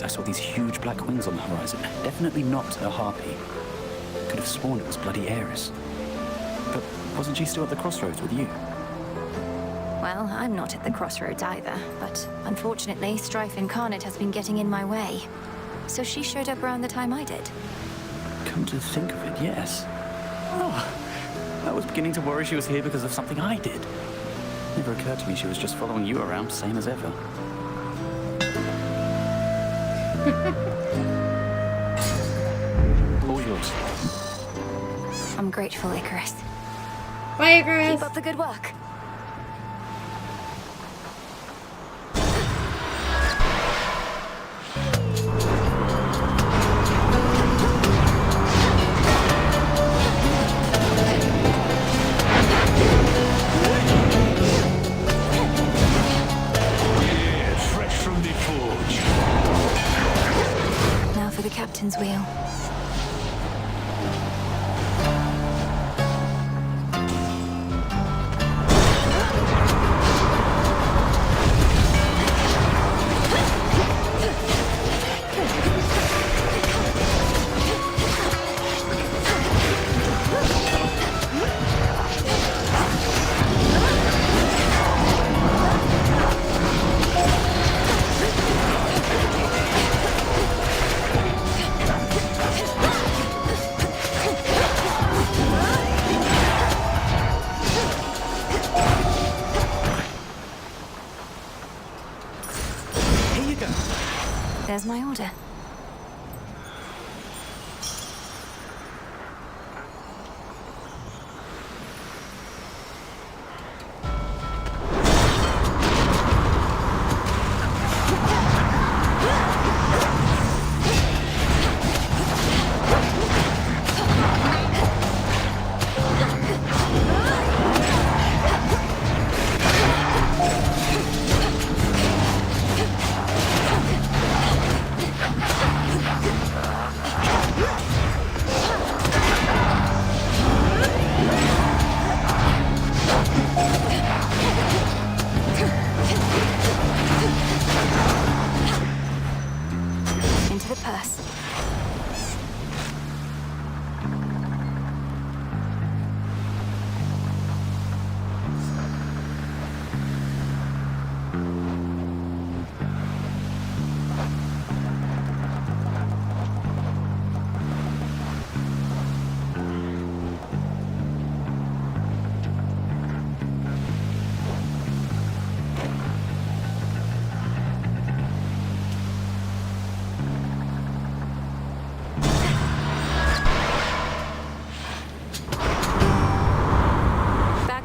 I saw these huge black wings on the horizon. Definitely not a harpy. Could have sworn it was bloody Eris. But wasn't she still at the crossroads with you? Well, I'm not at the crossroads either, but unfortunately, Strife Incarnate has been getting in my way. So she showed up around the time I did. Come to think of it, yes. Oh, I was beginning to worry she was here because of something I did. Never occurred to me she was just following you around, same as ever. All yours. I'm grateful, Icarus. Bye, Icarus. Keep up the good work. Captain's wheel. There's my order.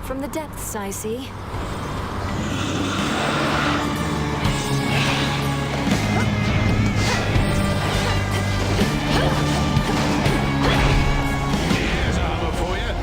From the depths, I see. Here's armor for you.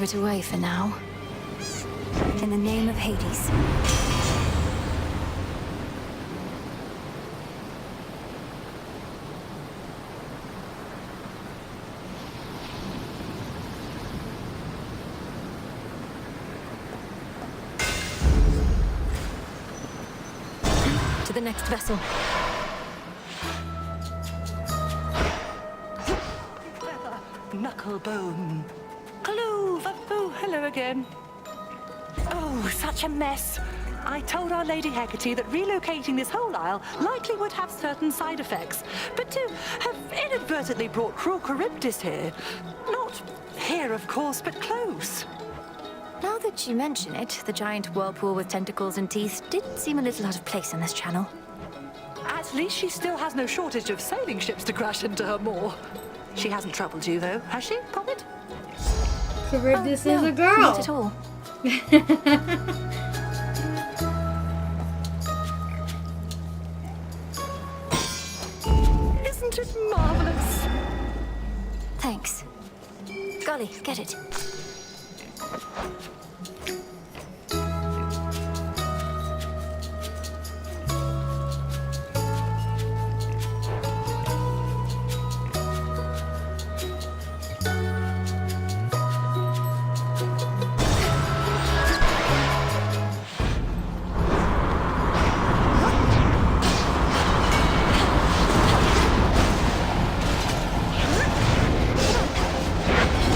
it away for now. In the name of Hades. To the next vessel. Knucklebone. Clove. Oh, hello again. Oh, such a mess. I told Our Lady Hecate that relocating this whole isle likely would have certain side effects. But to have inadvertently brought cruel Charybdis here, not here, of course, but close. Now that you mention it, the giant whirlpool with tentacles and teeth did seem a little out of place in this channel. At least she still has no shortage of sailing ships to crash into her maw. She hasn't troubled you, though, has she, Comet? Charybdis no, is a girl. Not at all. Isn't it marvelous? Thanks. Golly, get it.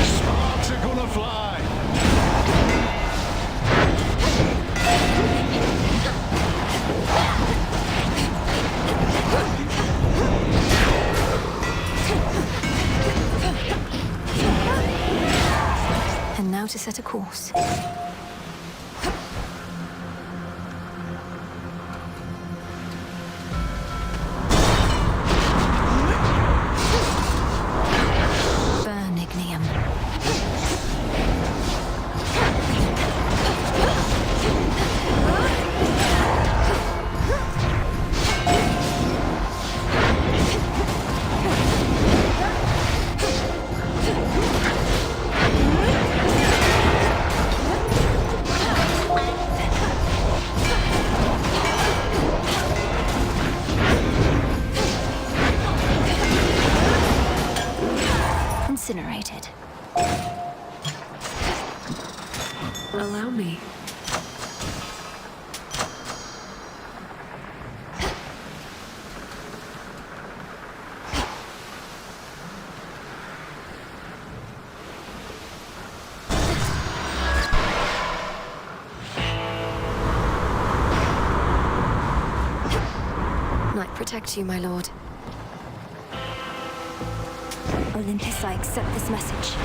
Sparks are gonna fly! And now to set a course. Burn, Ignium. Incinerated. Allow me. Night protect you, my lord. Olympus, I accept this message.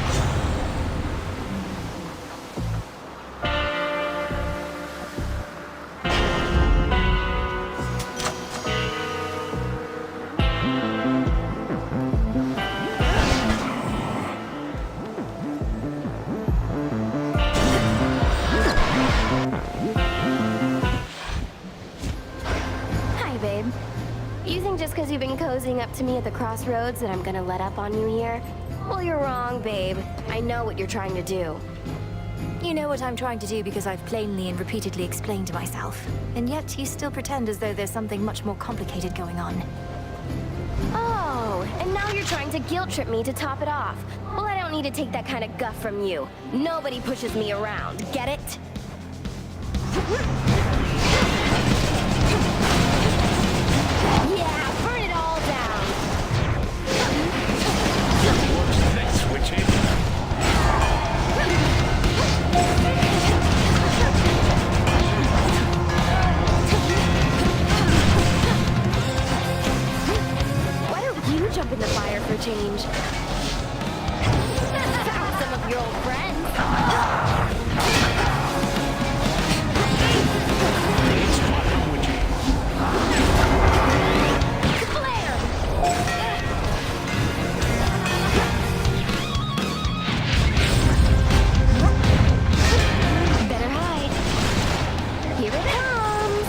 Hi, babe. You think just because you've been cozying up to me at the crossroads that I'm gonna let up on you here? Well, you're wrong, babe. I know what you're trying to do. You know what I'm trying to do because I've plainly and repeatedly explained to myself. And yet you still pretend as though there's something much more complicated going on. Oh, and now you're trying to guilt trip me to top it off. Well, I don't need to take that kind of guff from you. Nobody pushes me around, get it? Yeah, burn it all down! What's this, witchy? Why don't you jump in the fire for a change? Found some of your old friends. It's fire, witchy. Flare! Better hide. Here it comes.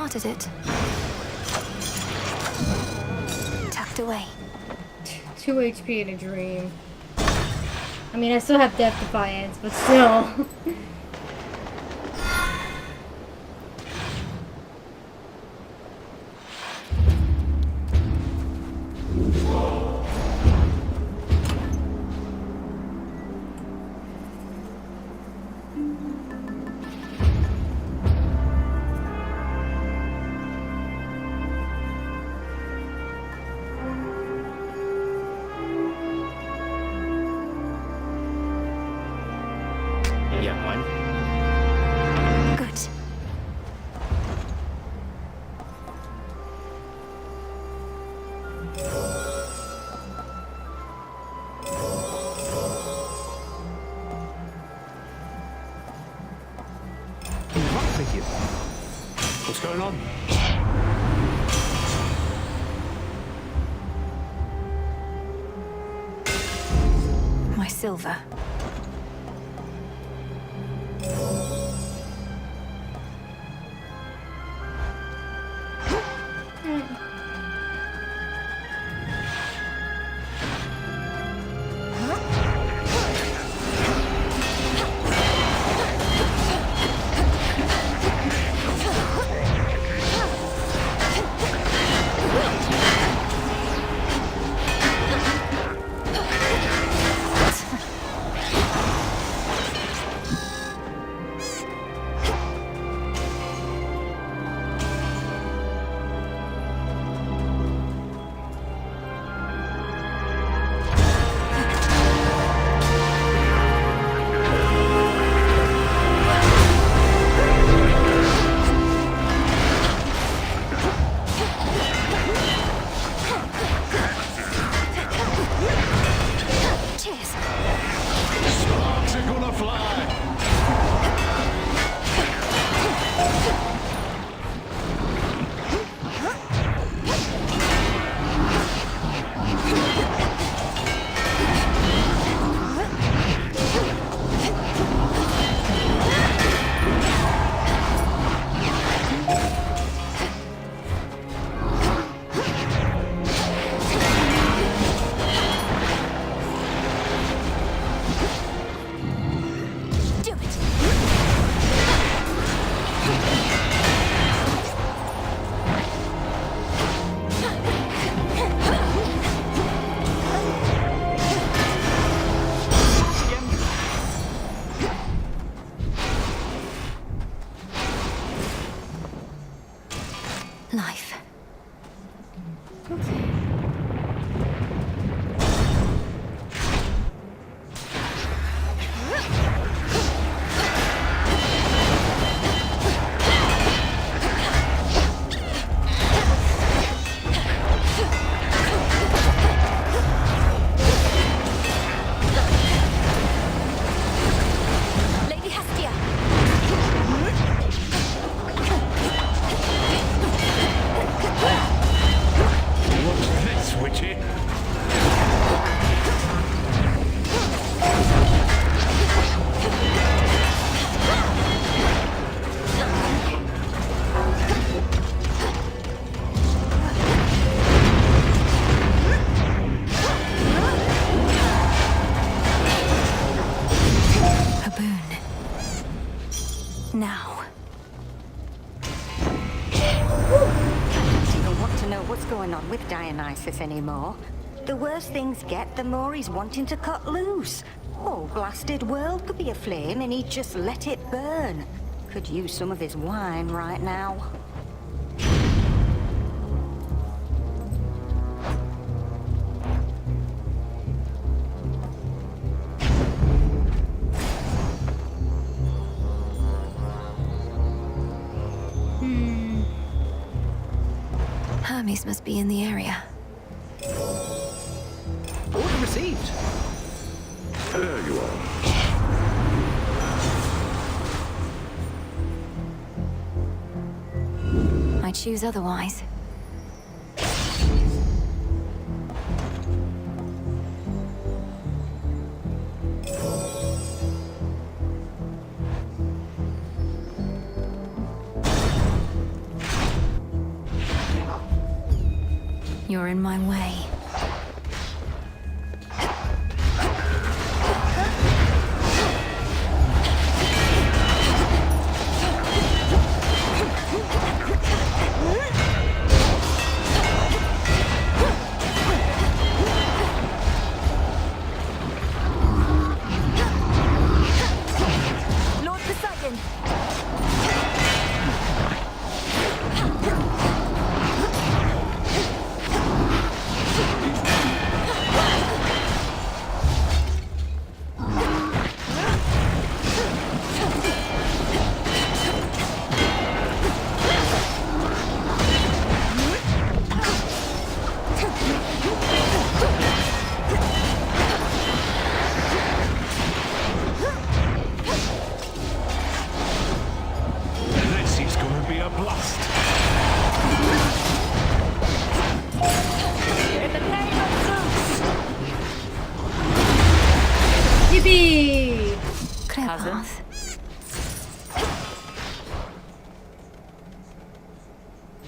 started it. Tucked away. 2 HP in a dream. I mean, I still have Death Defiance, but still. Yeah, mine. Good. Right with you. What's going on? My silver. Life. Now. I don't even want to know what's going on with Dionysus anymore. The worse things get, the more he's wanting to cut loose. Whole blasted world could be aflame and he'd just let it burn. Could use some of his wine right now. Hermes must be in the area. Order received. There you are. I choose otherwise. You're in my way. Lord Poseidon! This is gonna be a blast. In the name of Zeus! Yippee! Cousin?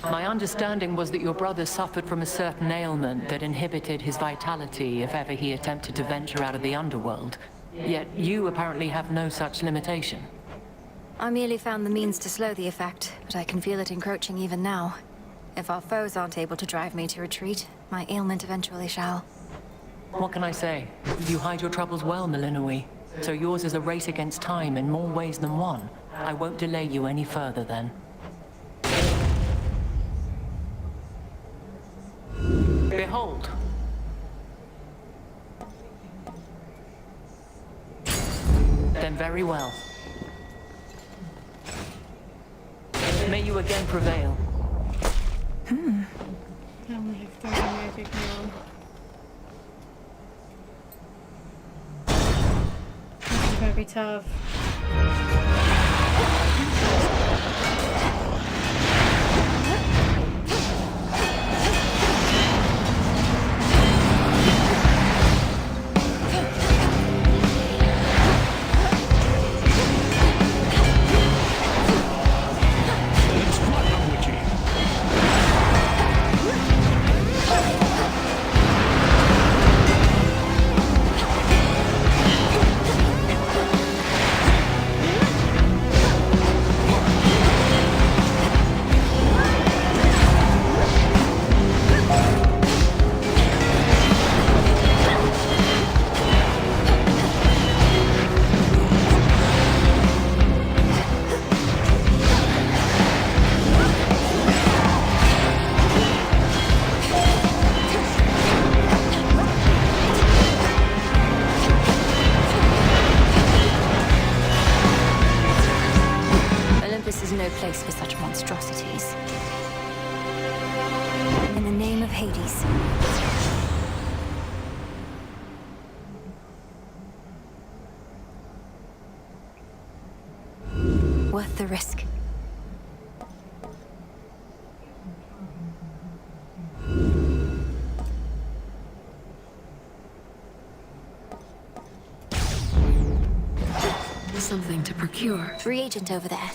My understanding was that your brother suffered from a certain ailment that inhibited his vitality if ever he attempted to venture out of the underworld. Yet you apparently have no such limitation. I merely found the means to slow the effect, but I can feel it encroaching even now. If our foes aren't able to drive me to retreat, my ailment eventually shall. What can I say? You hide your troubles well, Malinoi. So yours is a race against time in more ways than one. I won't delay you any further then. Behold. Then very well. May you again prevail. I only have 30 magic now. This is gonna be tough. No place for such monstrosities. In the name of Hades. Worth the risk. Something to procure. Reagent over there.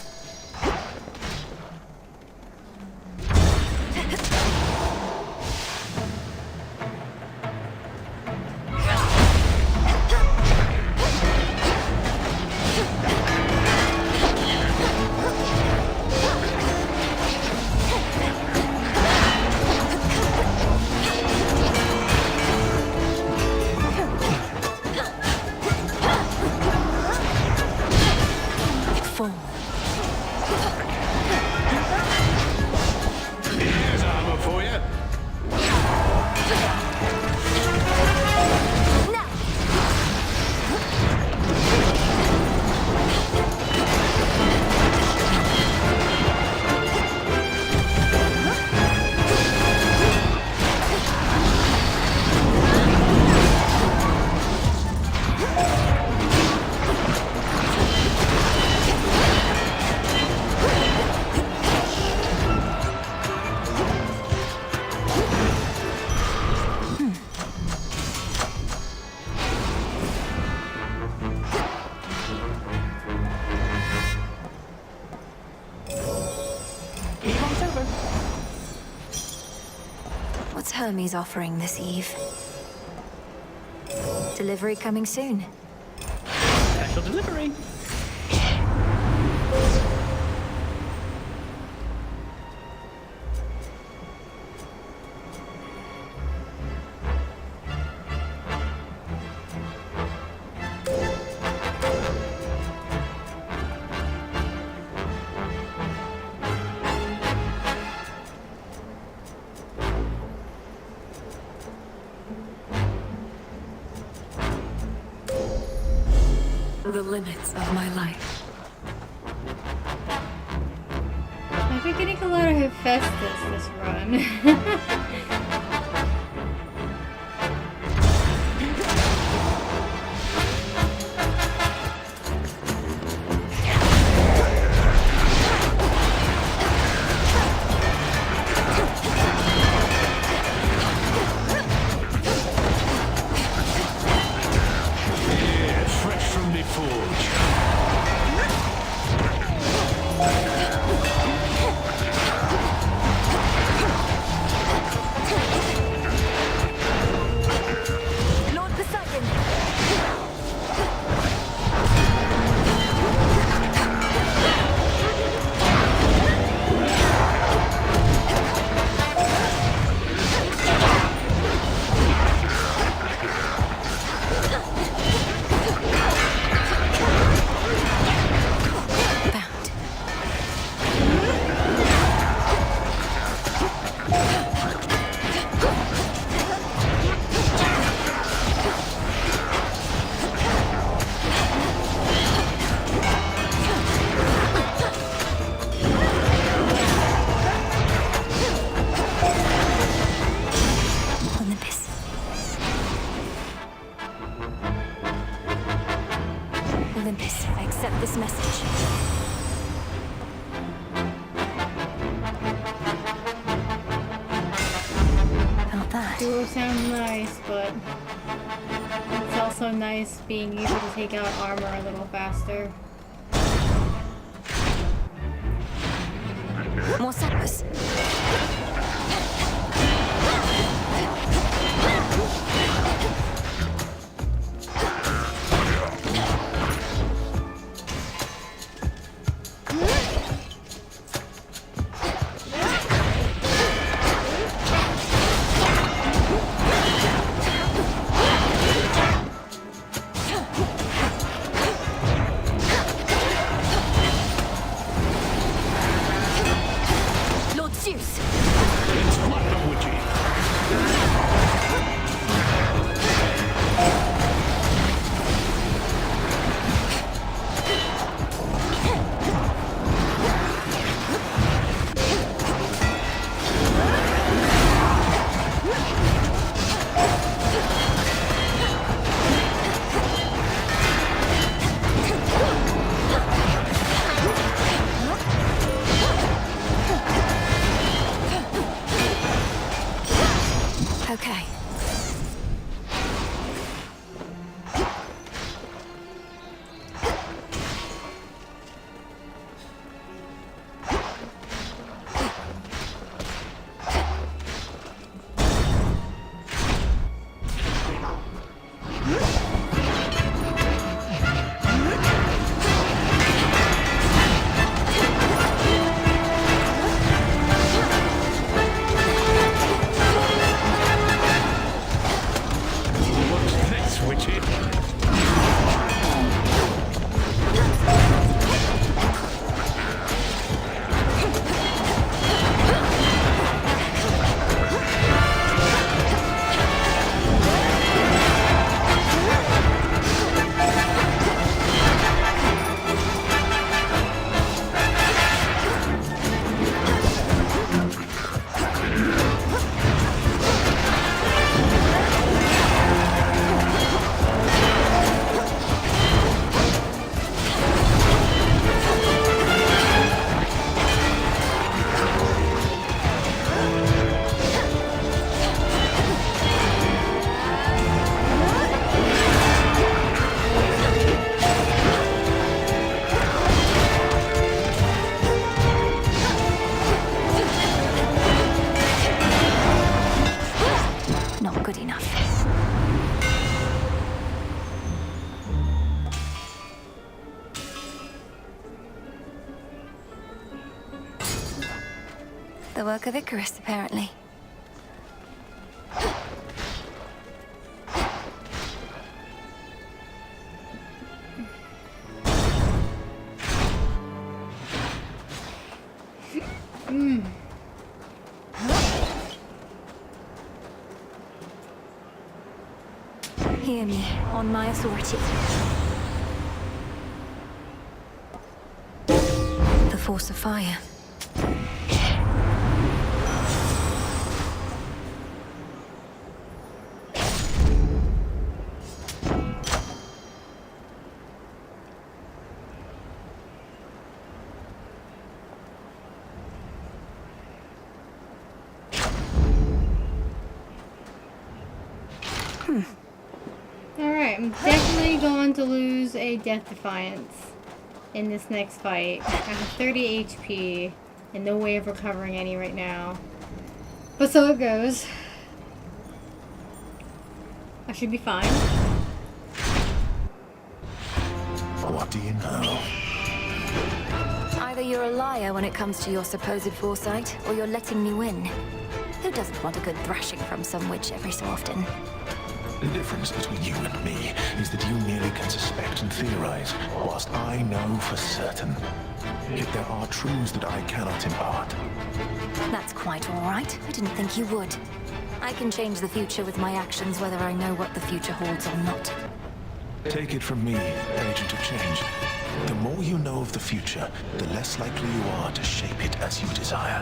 Hermes offering this eve? Delivery coming soon. Special delivery. The limits of my life. I've been getting a lot of Hephaestus this run. Sounds nice, but it's also nice being able to take out armor a little faster. More settlers. Zeus! The work of Icarus, apparently. Hear me, on my authority. The force of fire. Alright, I'm definitely going to lose a Death Defiance in this next fight. I have 30 HP and no way of recovering any right now. But so it goes. I should be fine. What do you know? Either you're a liar when it comes to your supposed foresight, or you're letting me win. Who doesn't want a good thrashing from some witch every so often? The difference between you and me is that you merely can suspect and theorize, whilst I know for certain. Yet there are truths that I cannot impart. That's quite all right. I didn't think you would. I can change the future with my actions, whether I know what the future holds or not. Take it from me, agent of change. The more you know of the future, the less likely you are to shape it as you desire.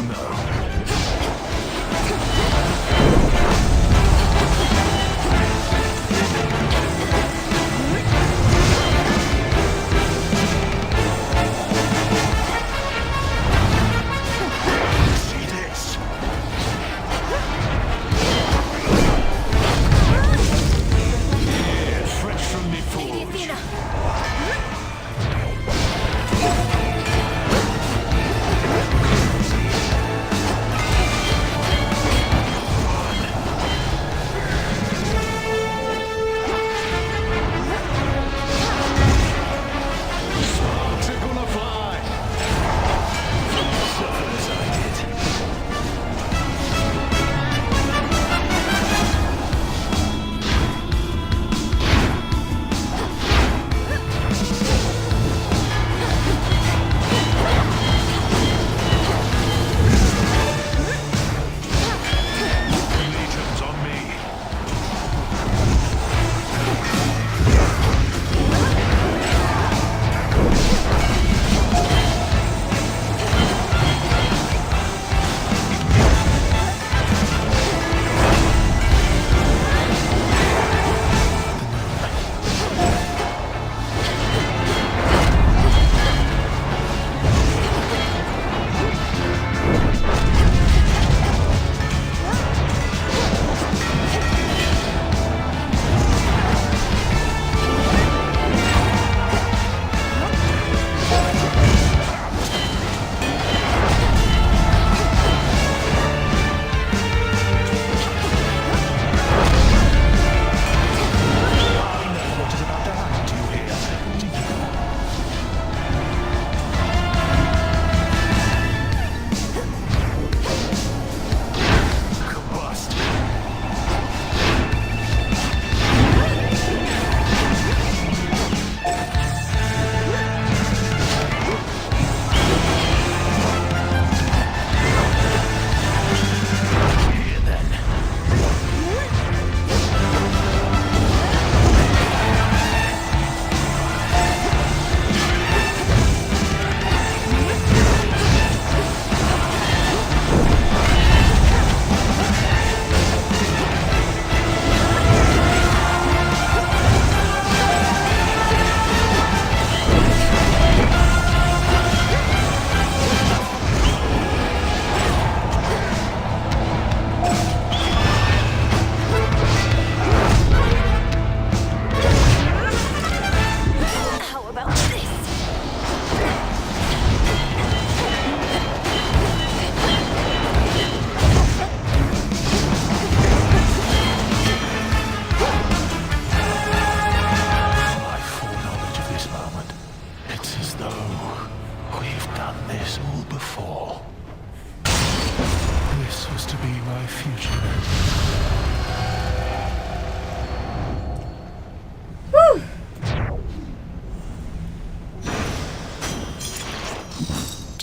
No.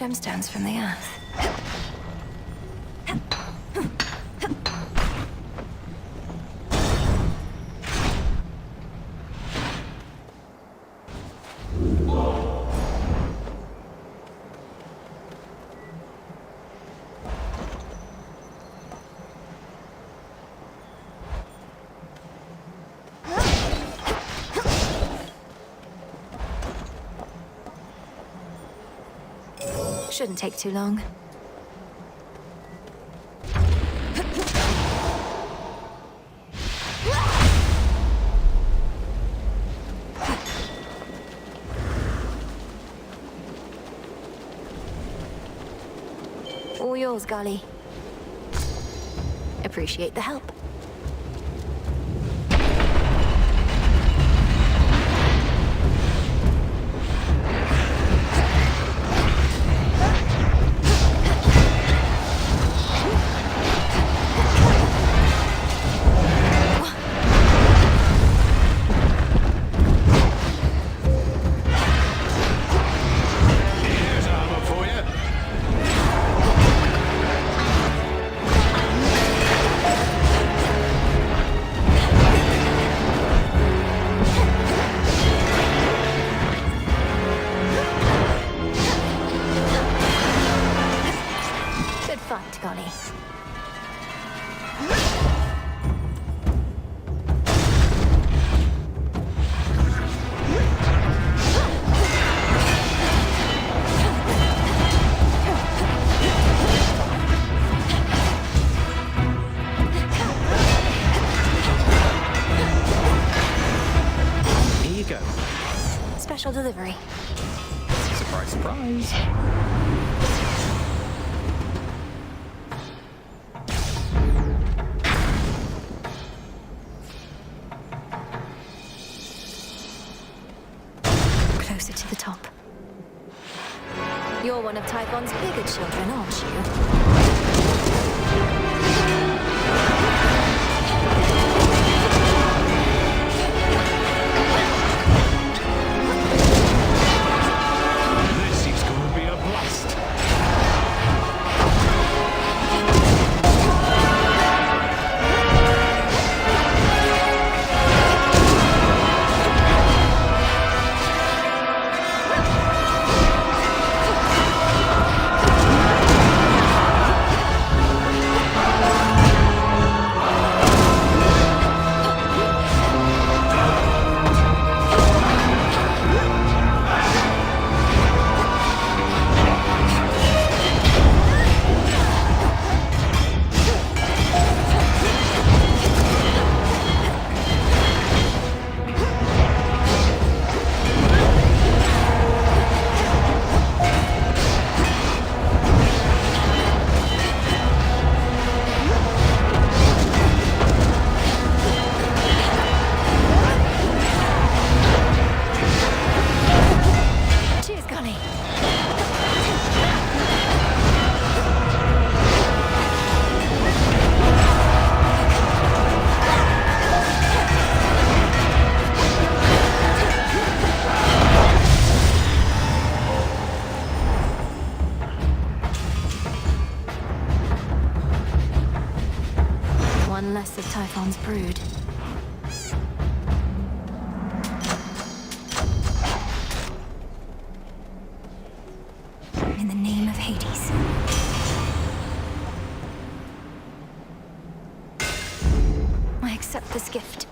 gemstones from the earth. Shouldn't take too long. All yours, Golly. Appreciate the help. Special delivery. Surprise, surprise. Closer to the top. You're one of Typhon's bigger children, aren't you? One less of Typhon's brood. In the name of Hades. I accept this gift.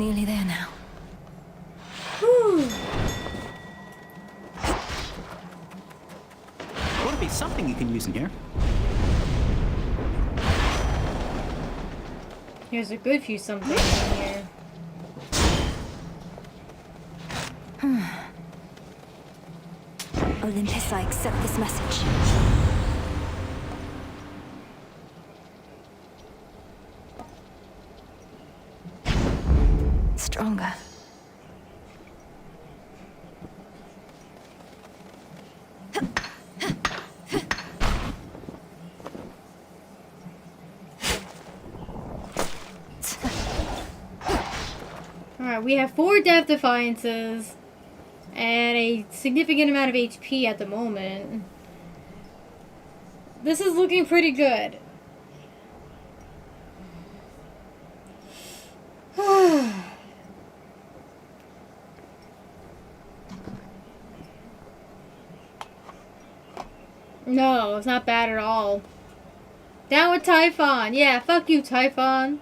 nearly there now. Whew. Ought to be something you can use in here. Here's a good few something in here. Olympus, I accept this message. Stronger. Alright, we have 4 Death Defiances and a significant amount of HP at the moment. This is looking pretty good. No, it's not bad at all. Down with Typhon. Yeah, fuck you, Typhon.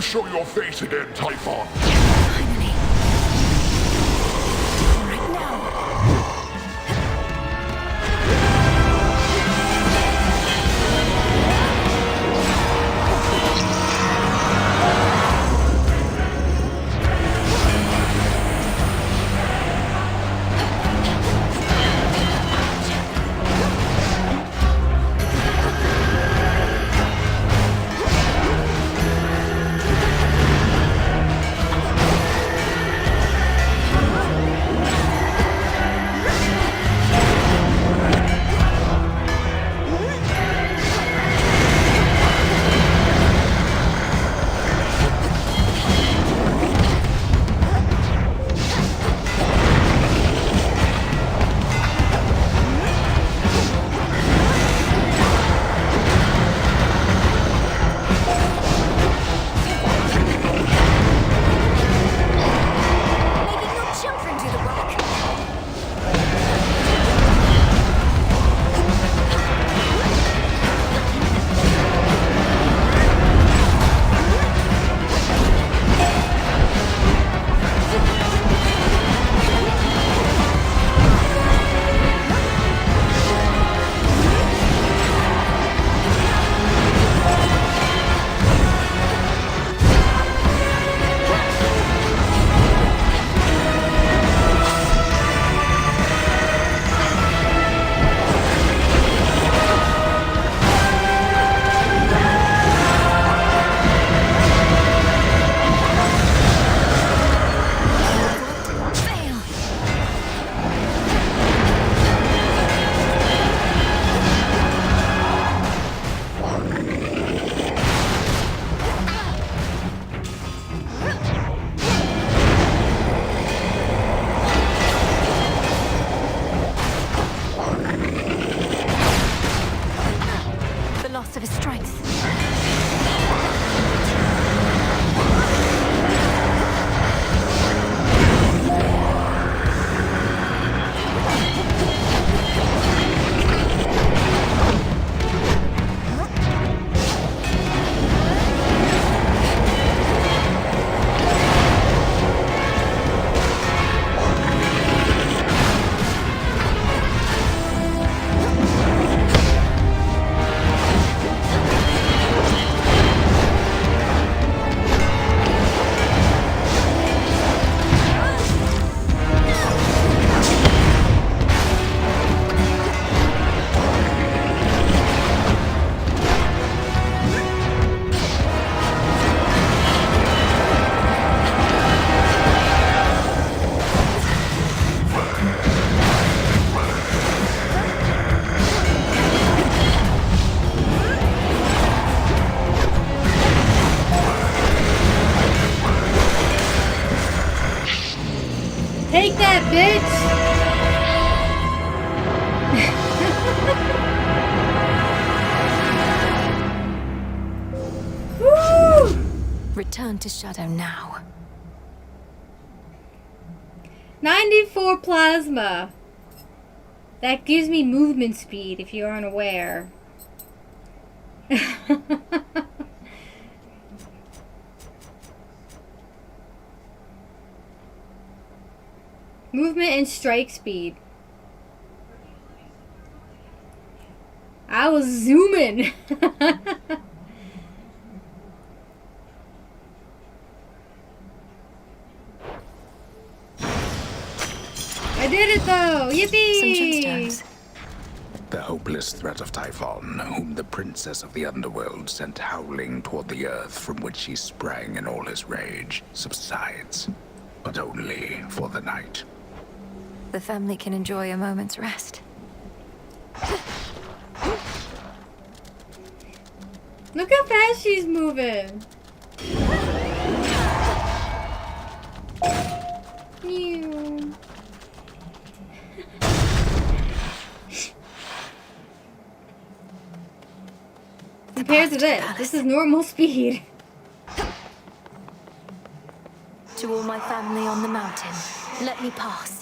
Show your face again, Typhon! Finally. Right now. Take that, bitch! Woo! Return to Shadow now. 94 plasma. That gives me movement speed, if you aren't aware. Movement and strike speed. I was zooming. I did it though! Yippee! The hopeless threat of Typhon, whom the princess of the underworld sent howling toward the earth from which he sprang in all his rage, subsides, but only for the night. The family can enjoy a moment's rest. Look how fast she's moving. Mew. Compared to this is normal speed. To all my family on the mountain, let me pass.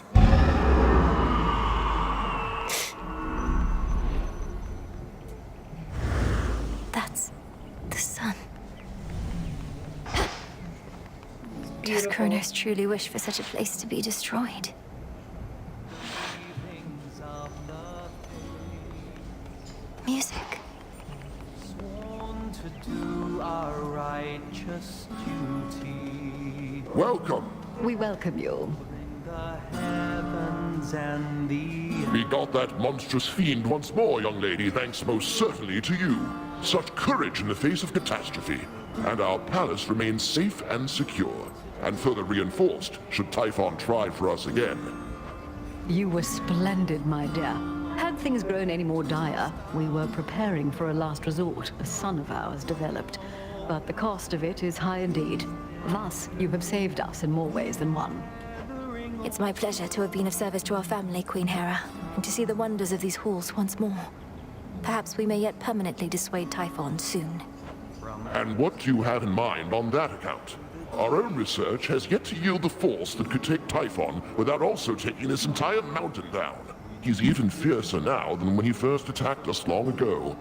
That's the sun. Does Chronos truly wish for such a place to be destroyed? Music. Welcome. We welcome you. We got that monstrous fiend once more, young lady, thanks most certainly to you. Such courage in the face of catastrophe. And our palace remains safe and secure, and further reinforced should Typhon try for us again. You were splendid, my dear. Had things grown any more dire, we were preparing for a last resort a son of ours developed. But the cost of it is high indeed. Thus, you have saved us in more ways than one. It's my pleasure to have been of service to our family, Queen Hera, and to see the wonders of these halls once more. Perhaps we may yet permanently dissuade Typhon soon. And what do you have in mind on that account? Our own research has yet to yield the force that could take Typhon without also taking this entire mountain down. He's even fiercer now than when he first attacked us long ago.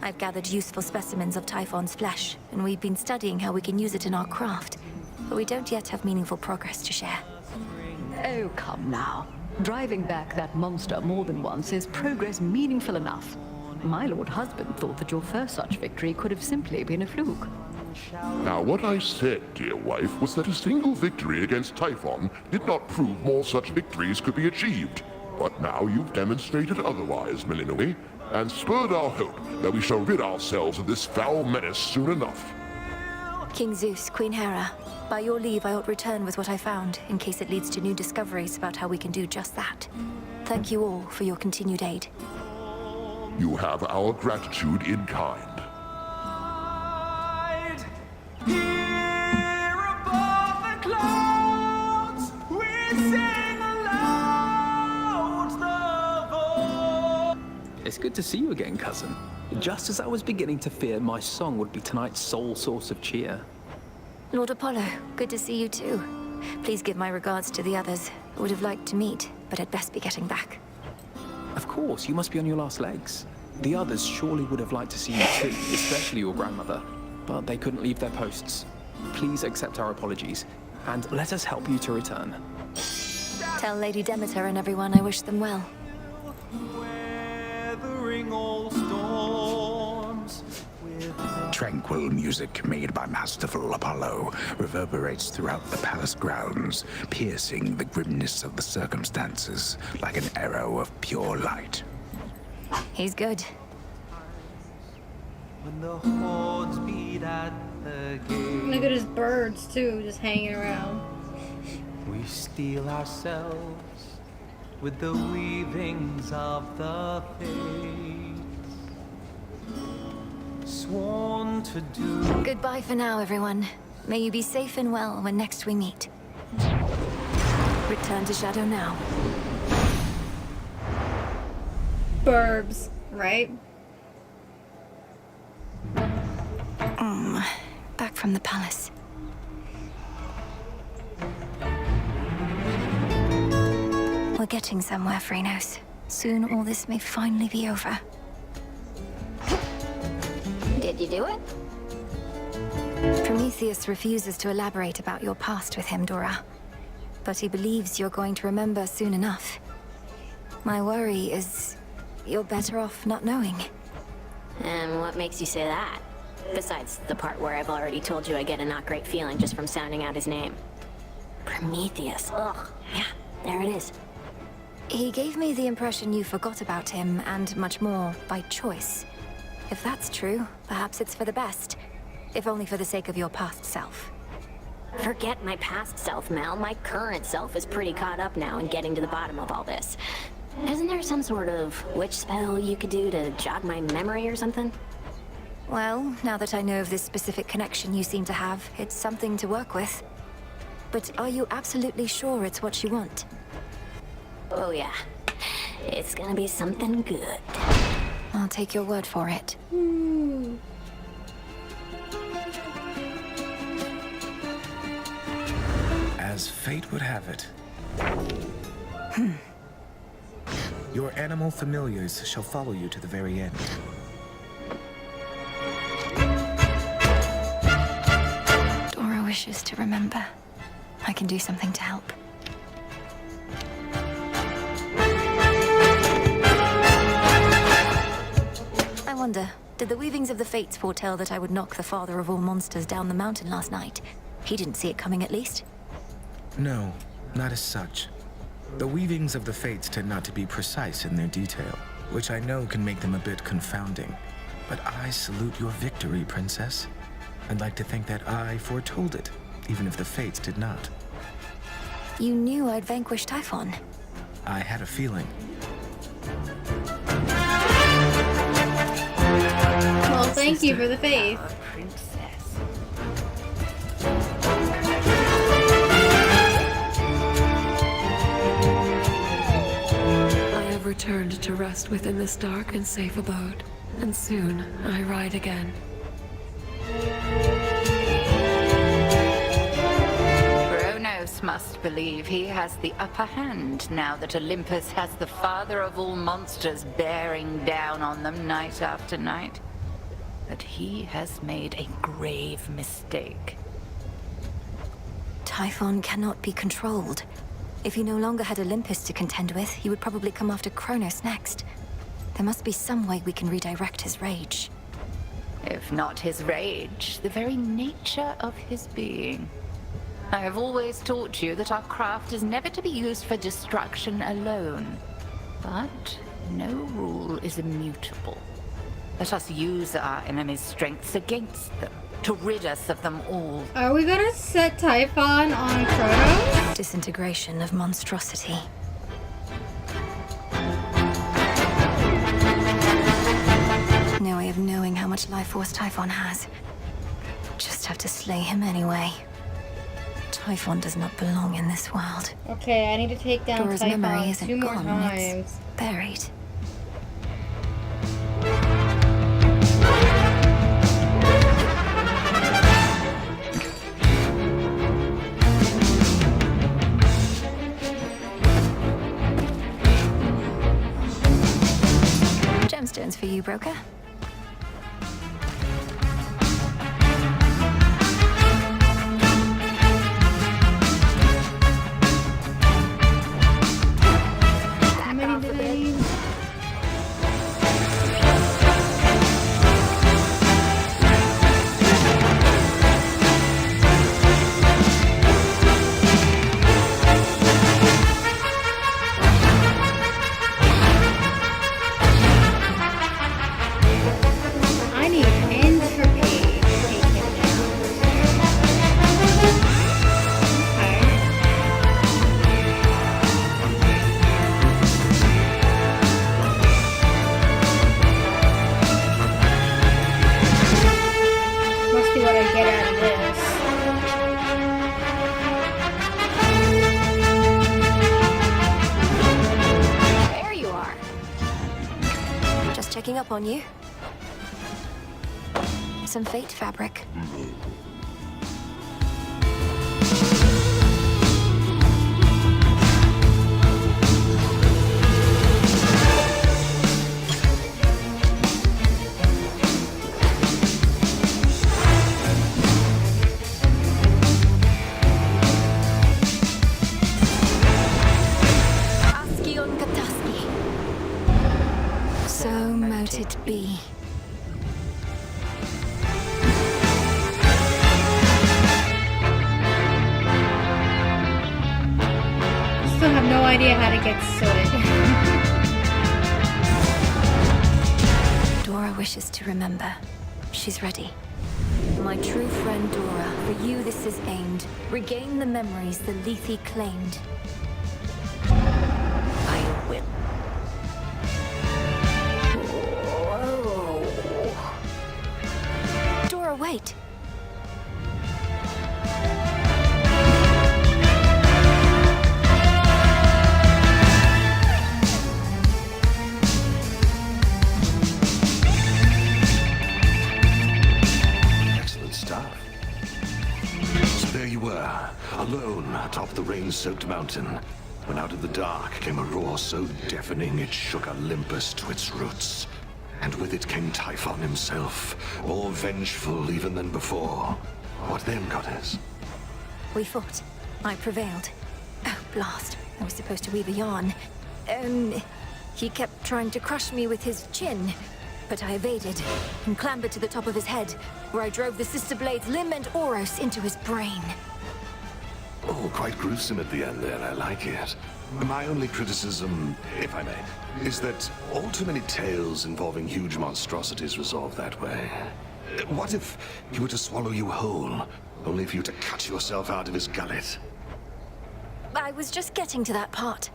I've gathered useful specimens of Typhon's flesh, and we've been studying how we can use it in our craft. But we don't yet have meaningful progress to share. Oh, come now. Driving back that monster more than once is progress meaningful enough. My lord husband thought that your first such victory could have simply been a fluke. Now, what I said, dear wife, was that a single victory against Typhon did not prove more such victories could be achieved. But now you've demonstrated otherwise, Melinoi, and spurred our hope that we shall rid ourselves of this foul menace soon enough. King Zeus, Queen Hera, by your leave I ought return with what I found, in case it leads to new discoveries about how we can do just that. Thank you all for your continued aid. You have our gratitude in kind. It's good to see you again, cousin. Just as I was beginning to fear my song would be tonight's sole source of cheer. Lord Apollo, good to see you too. Please give my regards to the others. I would have liked to meet, but I'd best be getting back. Of course, you must be on your last legs. The others surely would have liked to see you too, especially your grandmother. But they couldn't leave their posts. Please accept our apologies, and let us help you to return. Tell Lady Demeter and everyone I wish them well. Tranquil music made by masterful Apollo reverberates throughout the palace grounds, piercing the grimness of the circumstances like an arrow of pure light. He's good. When the hordes beat at the gate. Look at his birds too, just hanging around. We steel ourselves with the weavings of the fates. Sworn to do. Goodbye for now, everyone. May you be safe and well when next we meet. Return to Shadow now. Burbs, right? Back from the palace. We're getting somewhere, Chronos. Soon all this may finally be over. Did you do it? Prometheus refuses to elaborate about your past with him, Dora. But he believes you're going to remember soon enough. My worry is you're better off not knowing. And what makes you say that? Besides the part where I've already told you I get a not great feeling just from sounding out his name. Prometheus. Ugh. Yeah, there it is. He gave me the impression you forgot about him and much more by choice. If that's true, perhaps it's for the best. If only for the sake of your past self. Forget my past self, Mel. My current self is pretty caught up now in getting to the bottom of all this. Isn't there some sort of witch spell you could do to jog my memory or something? Well, now that I know of this specific connection you seem to have, it's something to work with. But are you absolutely sure it's what you want? Oh yeah. It's gonna be something good. I'll take your word for it. As fate would have it. Your animal familiars shall follow you to the very end. Dora wishes to remember. I can do something to help. I wonder, did the weavings of the fates foretell that I would knock the father of all monsters down the mountain last night? He didn't see it coming, at least. No, not as such. The weavings of the fates tend not to be precise in their detail, which I know can make them a bit confounding. But I salute your victory, Princess. I'd like to think that I foretold it, even if the fates did not. You knew I'd vanquish Typhon. I had a feeling. Well, thank you for the faith. I have returned to rest within this dark and safe abode, and soon I ride again. Chronos must believe he has the upper hand now that Olympus has the father of all monsters bearing down on them night after night. But he has made a grave mistake. Typhon cannot be controlled. If he no longer had Olympus to contend with, he would probably come after Chronos next. There must be some way we can redirect his rage. If not his rage, the very nature of his being. I have always taught you that our craft is never to be used for destruction alone. But no rule is immutable. Let us use our enemy's strengths against them, to rid us of them all. Are we gonna set Typhon on Chronos? Disintegration of monstrosity. No way of knowing how much life force Typhon has. Just have to slay him anyway. Typhon does not belong in this world. Okay, I need to take down Dora's memory Typhon isn't 2 more gone, times. it's buried. Gemstones for you, broker. How many did I need? up on you. Some fate fabric. So mote it be. Still have no idea how to get sorted. Dora wishes to remember. She's ready. My true friend Dora, for you this is aimed. Regain the memories the Lethe claimed. I will. Dora, wait. Excellent stuff. So there you were, alone atop the rain-soaked mountain, when out of the dark came a roar so deafening it shook Olympus to its roots. And with it came Typhon himself, more vengeful even than before. What then, goddess? We fought. I prevailed. Oh, blast. I was supposed to weave a yarn. He kept trying to crush me with his chin, but I evaded and clambered to the top of his head, where I drove the Sister Blade's limb and Oros into his brain. Oh, quite gruesome at the end there, I like it. My only criticism, if I may, is that all too many tales involving huge monstrosities resolve that way. What if he were to swallow you whole, only for you to cut yourself out of his gullet? I was just getting to that part.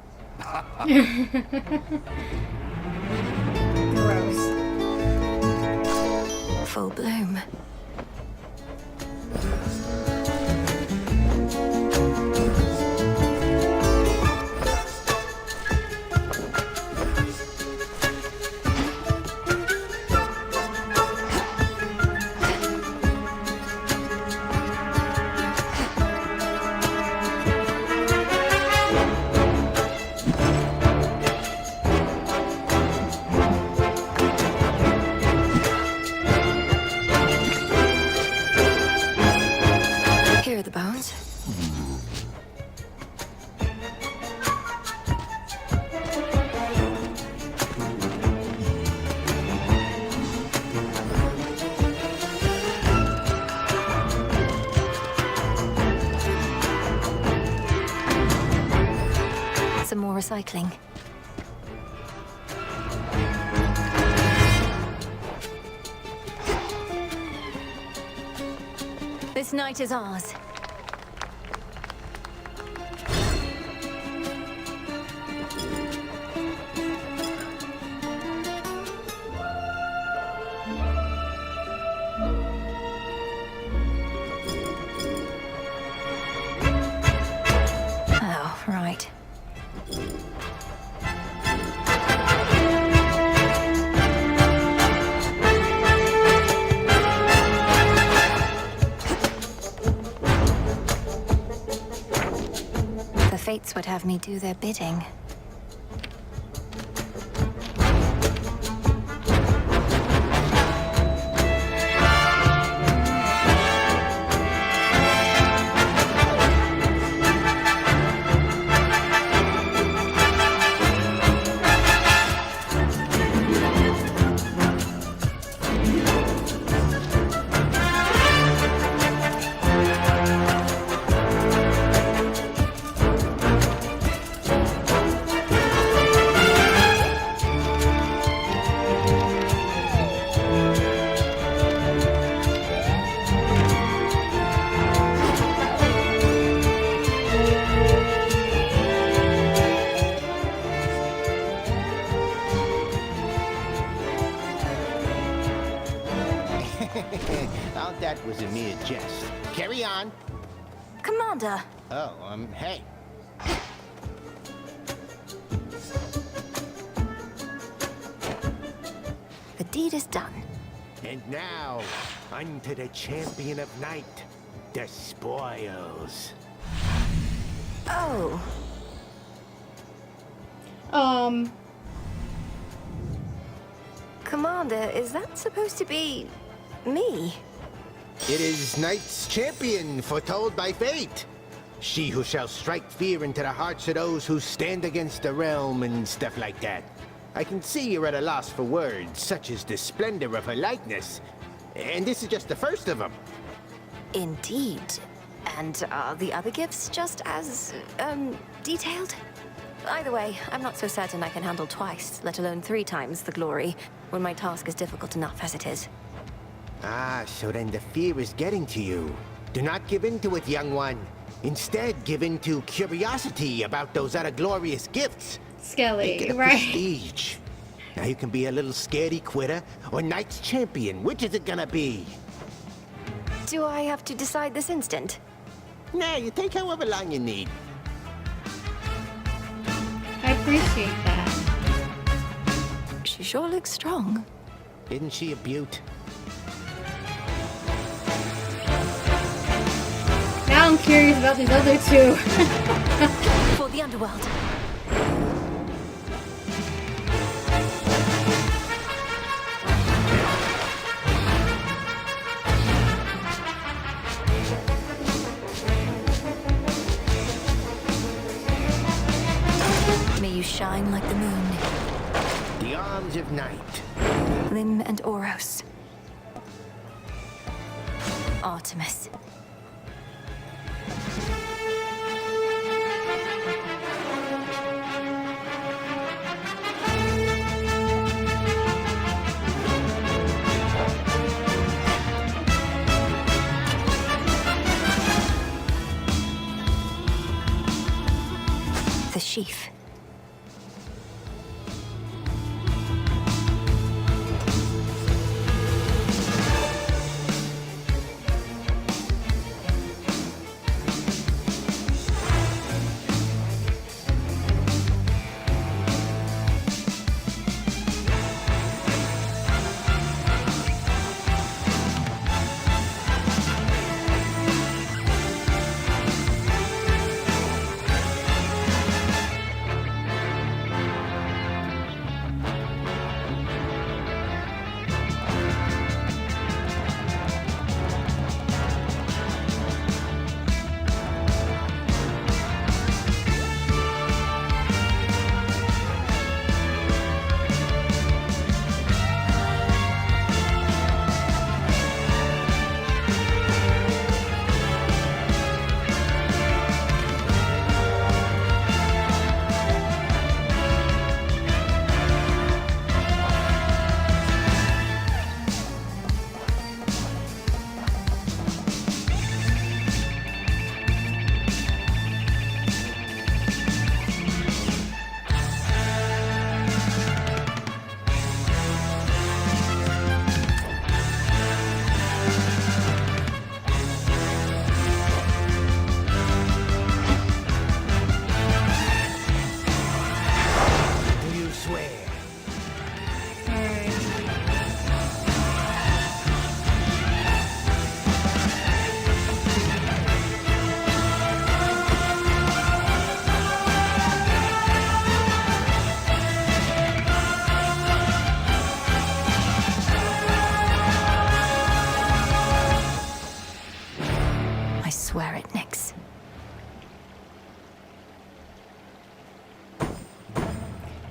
Gross. Full bloom. Here are the bones. Some more recycling. This night is ours. Oh, right. The fates would have me do their bidding. Oh, that was a mere jest. Carry on. Commander! Oh, hey. The deed is done. And now, unto the champion of night, the spoils. Oh. Commander, is that supposed to be me? It is Knight's champion, foretold by fate. She who shall strike fear into the hearts of those who stand against the realm and stuff like that. I can see you're at a loss for words, such as the splendor of her likeness. And this is just the first of them. Indeed. And are the other gifts just as, detailed? Either way, I'm not so certain I can handle twice, let alone 3 times the glory, when my task is difficult enough as it is. Ah, so then the fear is getting to you. Do not give in to it, young one. Instead, give in to curiosity about those other glorious gifts. Skelly, right? Prestige. Now you can be a little scaredy quitter or Knight's champion. Which is it gonna be? Do I have to decide this instant? Nah, you take however long you need. I appreciate that. She sure looks strong. Isn't she a beaut? Now I'm curious about these other 2. For the underworld. May you shine like the moon. The arms of night. Lim and Oros. Artemis. The sheaf.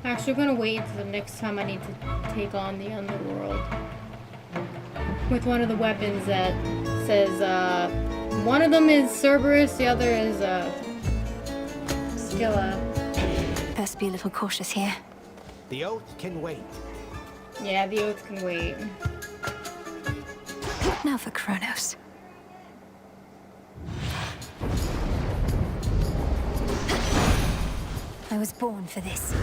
Actually, I'm gonna wait until the next time I need to take on the underworld with one of the weapons that says, one of them is Cerberus, the other is, Scylla. Best be a little cautious here. The oath can wait. Yeah, the oath can wait. Now for Chronos. I was born for this.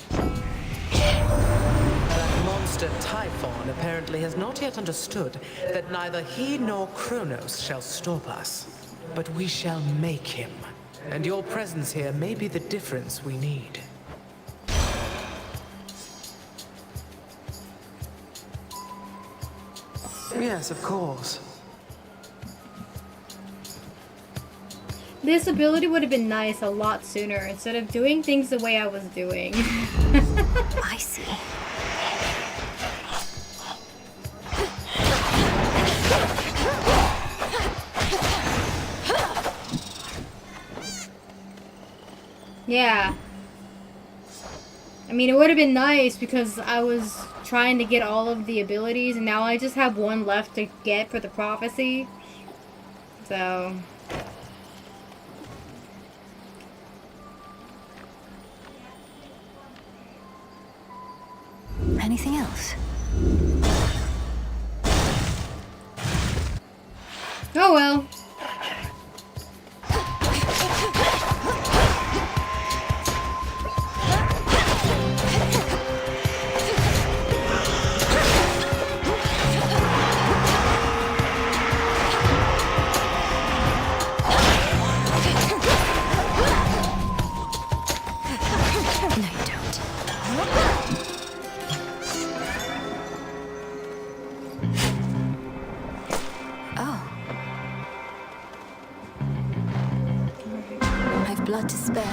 That monster Typhon apparently has not yet understood that neither he nor Chronos shall stop us. But we shall make him. And your presence here may be the difference we need. Yes, of course. This ability would have been nice a lot sooner instead of doing things the way I was doing. I see. Yeah. I mean, it would have been nice because I was trying to get all of the abilities and now I just have one left to get for the prophecy. So... Anything else? Oh well. Blood to spare.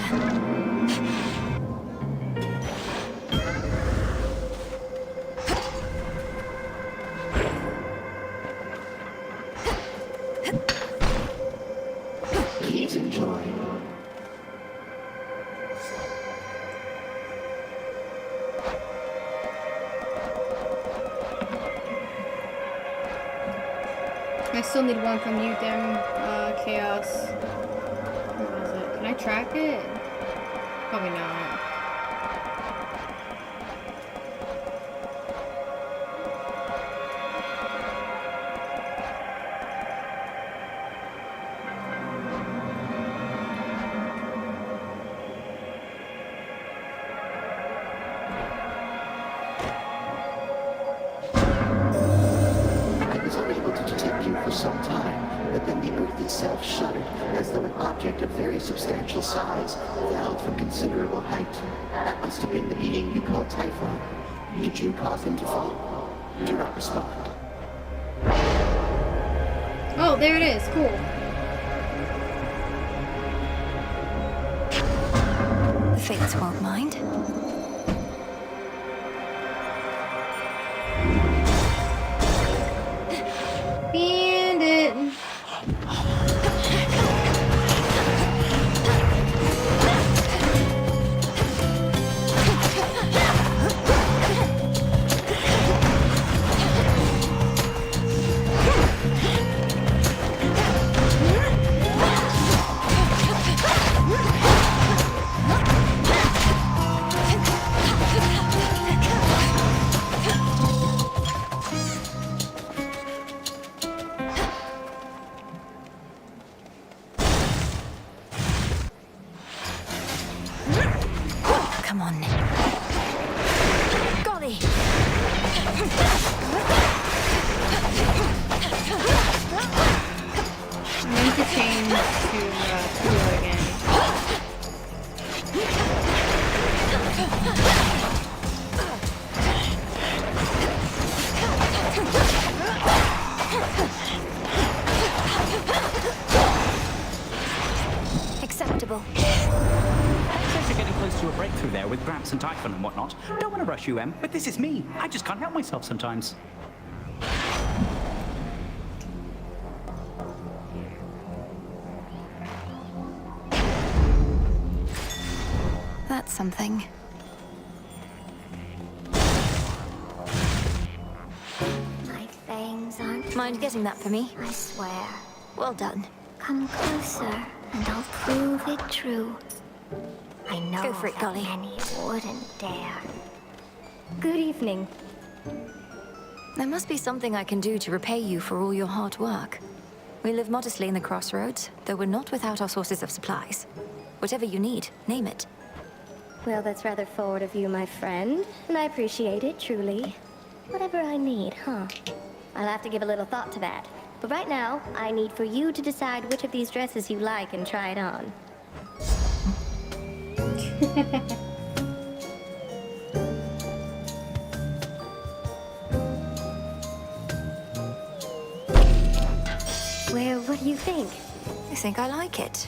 Please enjoy. I still need one from you, damn Chaos. Where was it? Can I track it? Probably not. I was unable to detect you for some time, but then the Earth itself shuddered, as though an object of very substantial size fell from considerable height. That must have been the being you call Typhon. Did you cause him to fall? Do not respond. Oh, there it is. Cool. The Fates won't mind. Bandit. Come on. Golly! I need to change to Kula again. Acceptable. Says you're getting close to a breakthrough there with Gramps and Typhon and whatnot. Don't want to rush you, Em, but this is me. I just can't help myself sometimes. That's something. My fangs aren't... Mind getting that for me? I swear. Well done. Come closer, and I'll prove it true. I know Go for it, that Golly. many wouldn't dare. Good evening. There must be something I can do to repay you for all your hard work. We live modestly in the crossroads, though we're not without our sources of supplies. Whatever you need, name it. Well, that's rather forward of you, my friend, and I appreciate it, truly. Whatever I need, huh? I'll have to give a little thought to that. But right now, I need for you to decide which of these dresses you like and try it on. What do you think? I think I like it.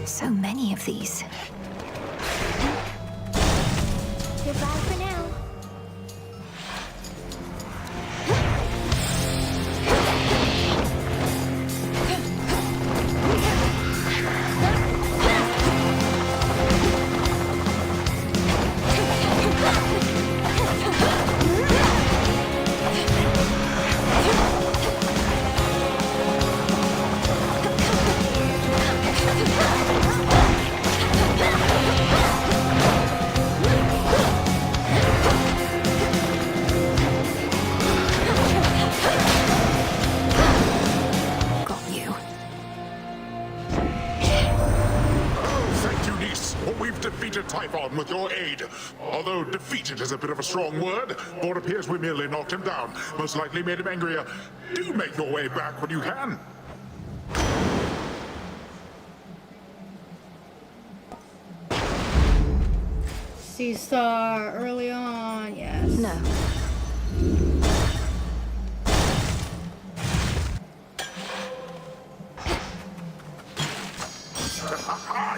So many of these. Goodbye for now. Typhon with your aid. Although defeated is a bit of a strong word, for it appears we merely knocked him down. Most likely made him angrier. Do make your way back when you can. Sea Star early on, yes. No.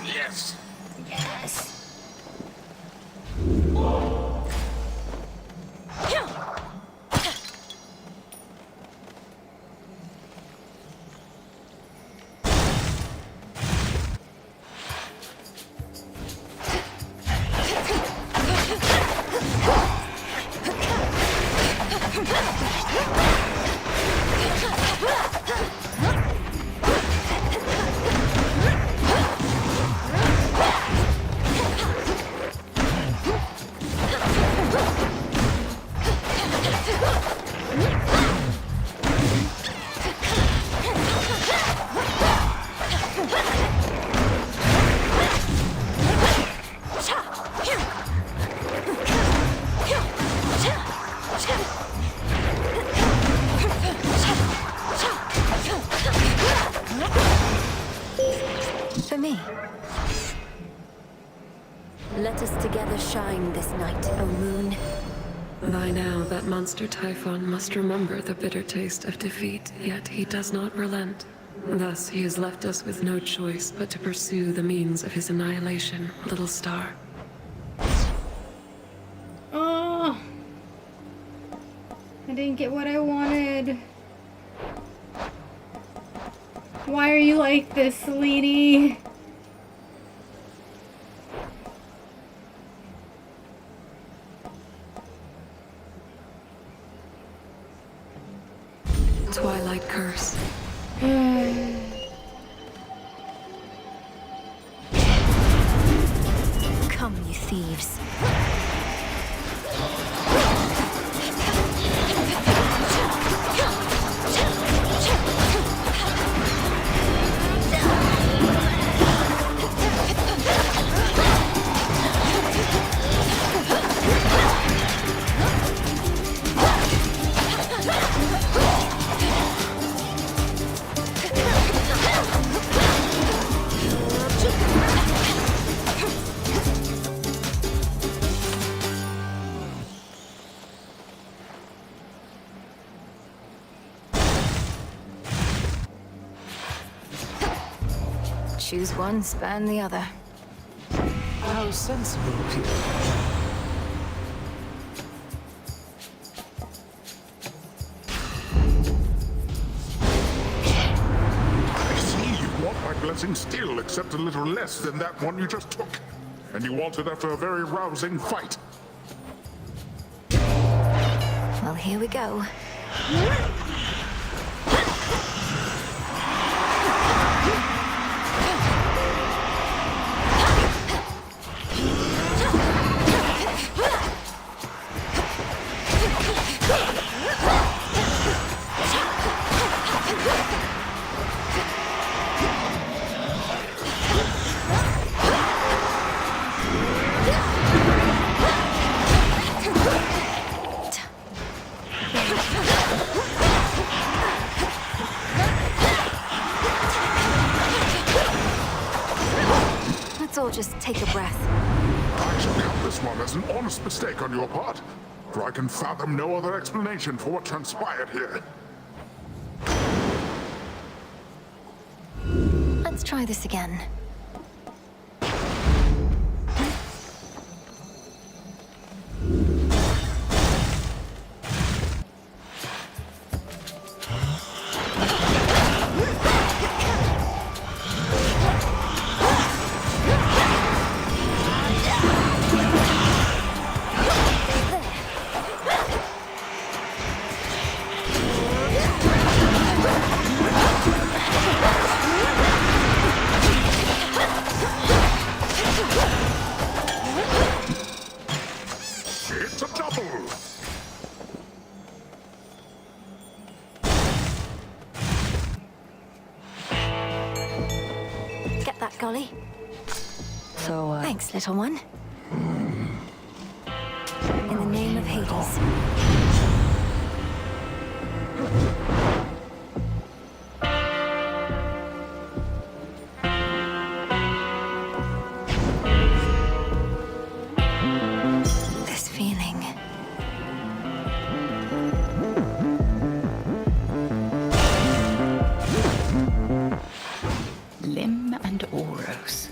Yes. Yes. For me. Let us together shine this night, O moon. By now, that monster Typhon must remember the bitter taste of defeat, yet he does not relent. Thus, he has left us with no choice but to pursue the means of his annihilation, little star. Oh, I didn't get what I wanted. Why are you like this, Selene? Twilight Curse. Come, you thieves. Choose one, span the other. How sensible of you. I see you want my blessing still, except a little less than that one you just took. And you want it after a very rousing fight. Well, here we go. just take a breath. I shall count this one as an honest mistake on your part, for I can fathom no other explanation for what transpired here. Let's try this again. It's a double! Get that, Golly? So, Thanks, little one. In the name of Hades. This feeling. Lim and Oros.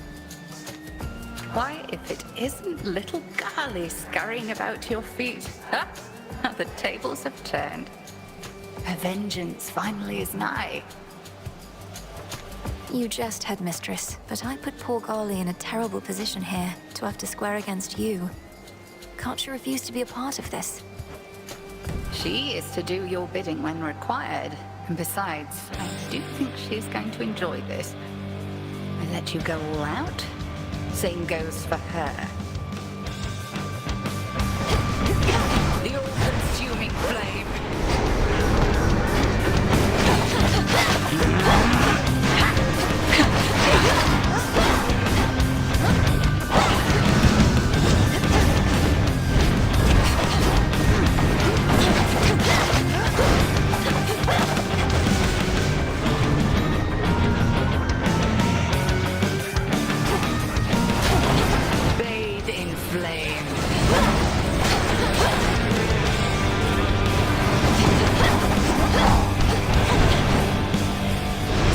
Why, if it isn't little Garly scurrying about your feet, ha! How the tables have turned. Her vengeance finally is nigh. You jest, headmistress, but I put poor Golly in a terrible position here to have to square against you. Can't you refuse to be a part of this? She is to do your bidding when required. And besides, I do think she's going to enjoy this. I let you go all out. Same goes for her. The all-consuming flame. Bathe in flame.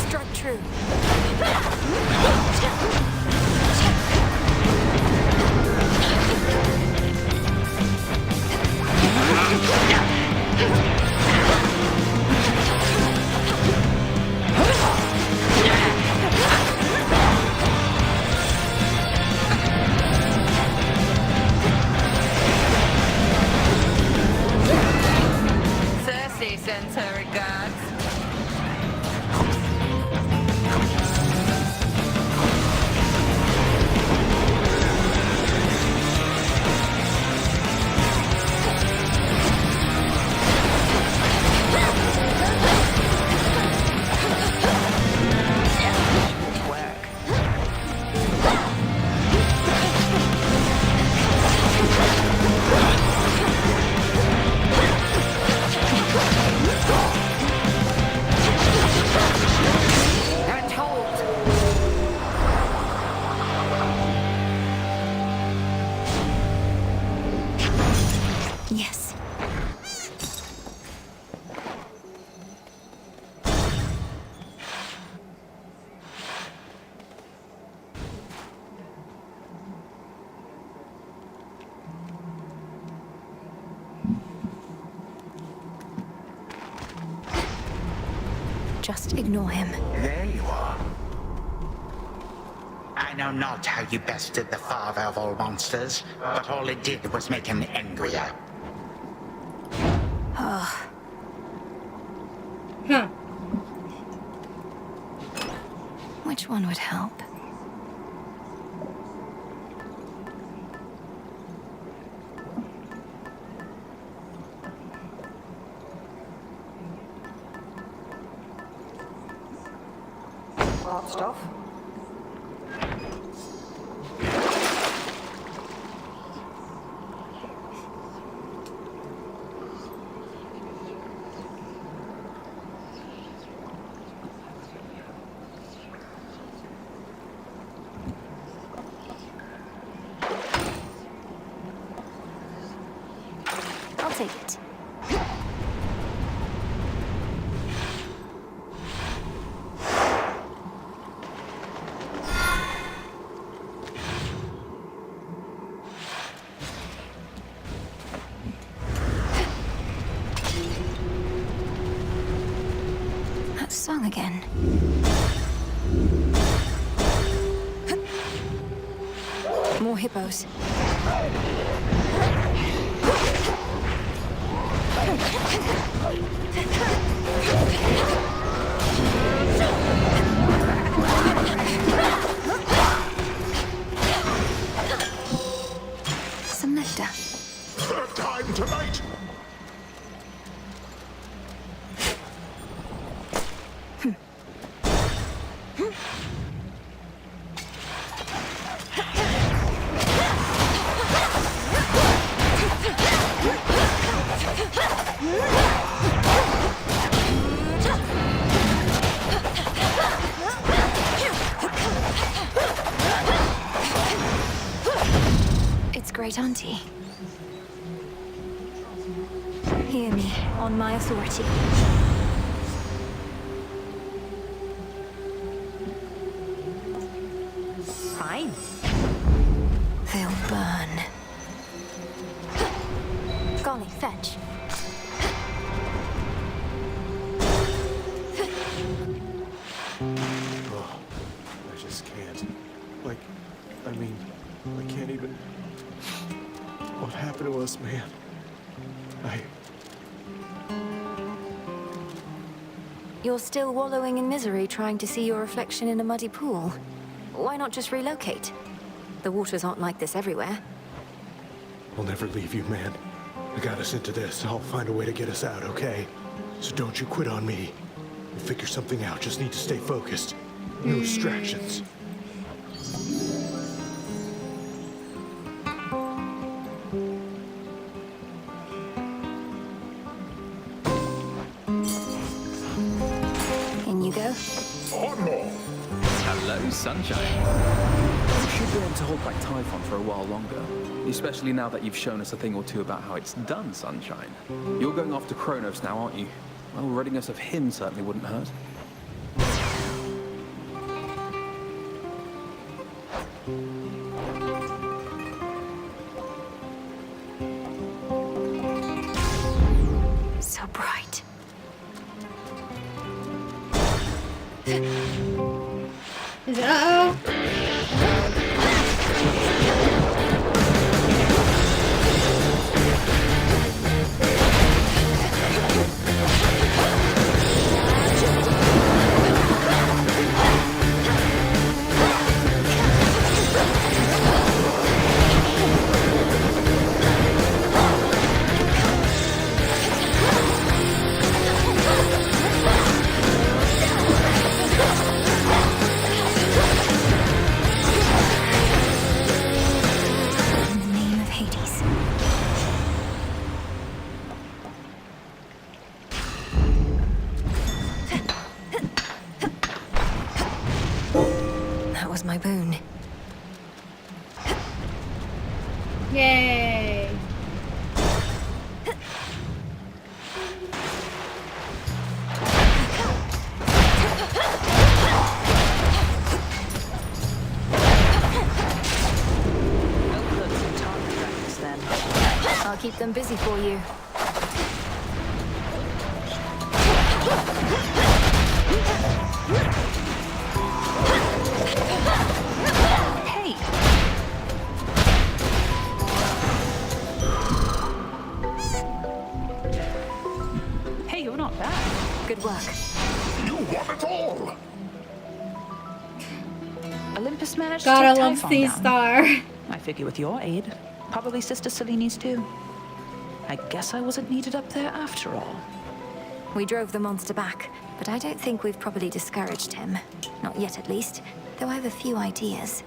Strike true. Cersei sends her regards. And hold. Yes. Just ignore him. There you are. I know not how you bested the father of all monsters, but all it did was make him angrier. Oh. Huh. Which one would help? Hot stuff. take it. That song again. More hippos. Some nectar. Third time tonight! It's Great Auntie. Hear me, on my authority. Fine. They'll burn. Golly, fetch. Oh, I just can't. Like, I mean, I can't even... What happened to us, man? You're still wallowing in misery trying to see your reflection in a muddy pool. Why not just relocate? The waters aren't like this everywhere. I'll never leave you, man. I got us into this. I'll find a way to get us out, okay? So don't you quit on me. We'll figure something out. Just need to stay focused. No distractions. In you go. Hello, sunshine. You should be able to hold back Typhon for a while longer. Especially now that you've shown us a thing or two about how it's done, sunshine. You're going after Chronos now, aren't you? Well, ridding us of him certainly wouldn't hurt. So bright. Is it? Uh-oh. My boon. Yay! I'll keep them busy for you. Hey! Hey, you're not bad. Good work. You want it all! Olympus managed Gotta to take love Typhon Sea down. Star. I figure with your aid, probably Sister Seleni's too. I guess I wasn't needed up there after all. We drove the monster back, but I don't think we've properly discouraged him. Not yet, at least. Though I have a few ideas.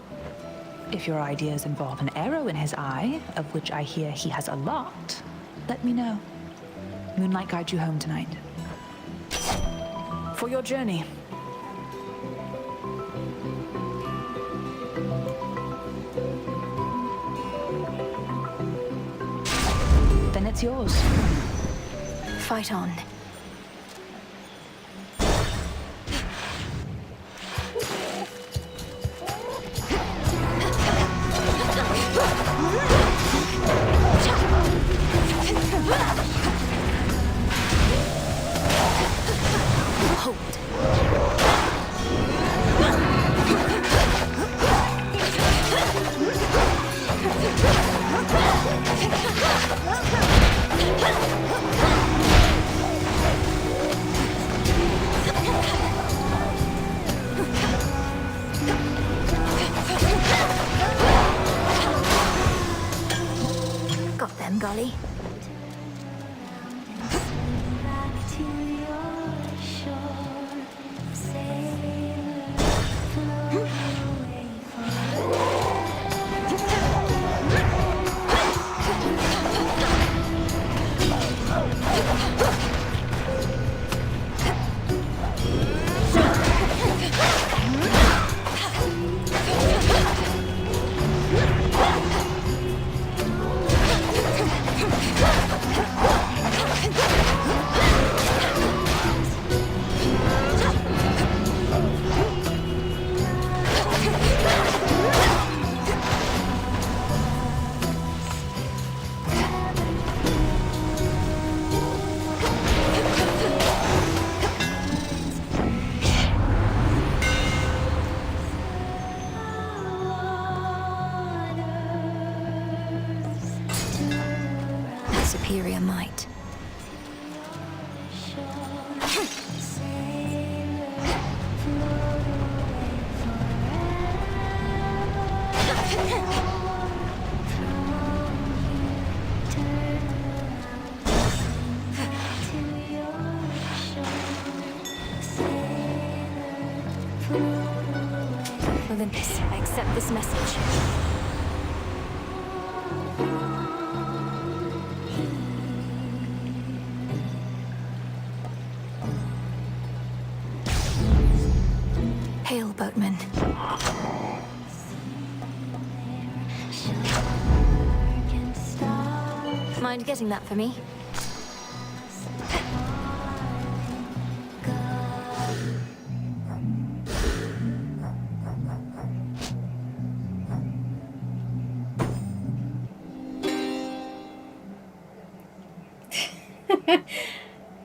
If your ideas involve an arrow in his eye, of which I hear he has a lot, let me know. Moonlight guide you home tonight. For your journey. What's yours? Fight on. Got them, Golly. Superior might. Olympus, I accept this message. Hail, boatman. Mind getting that for me?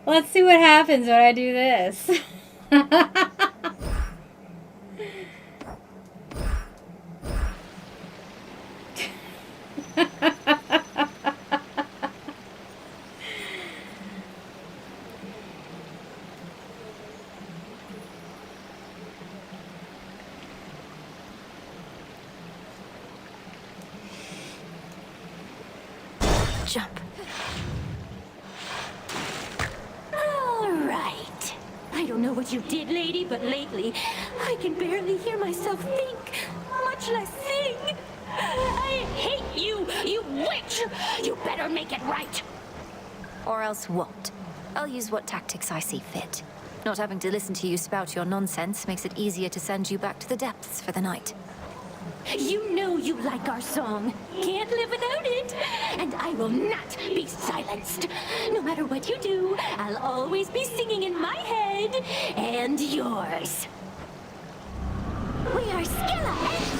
Let's see what happens when I do this. Jump. All right. I don't know what you did, lady, but lately I can barely hear myself think, much less sing. I hate you, you witch! You better make it right. Or else what? I'll use what tactics I see fit. Not having to listen to you spout your nonsense makes it easier to send you back to the depths for the night. You know you like our song. Can't live without it. And I will not be silenced. No matter what you do, I'll always be singing in my head and yours. We are Skilla.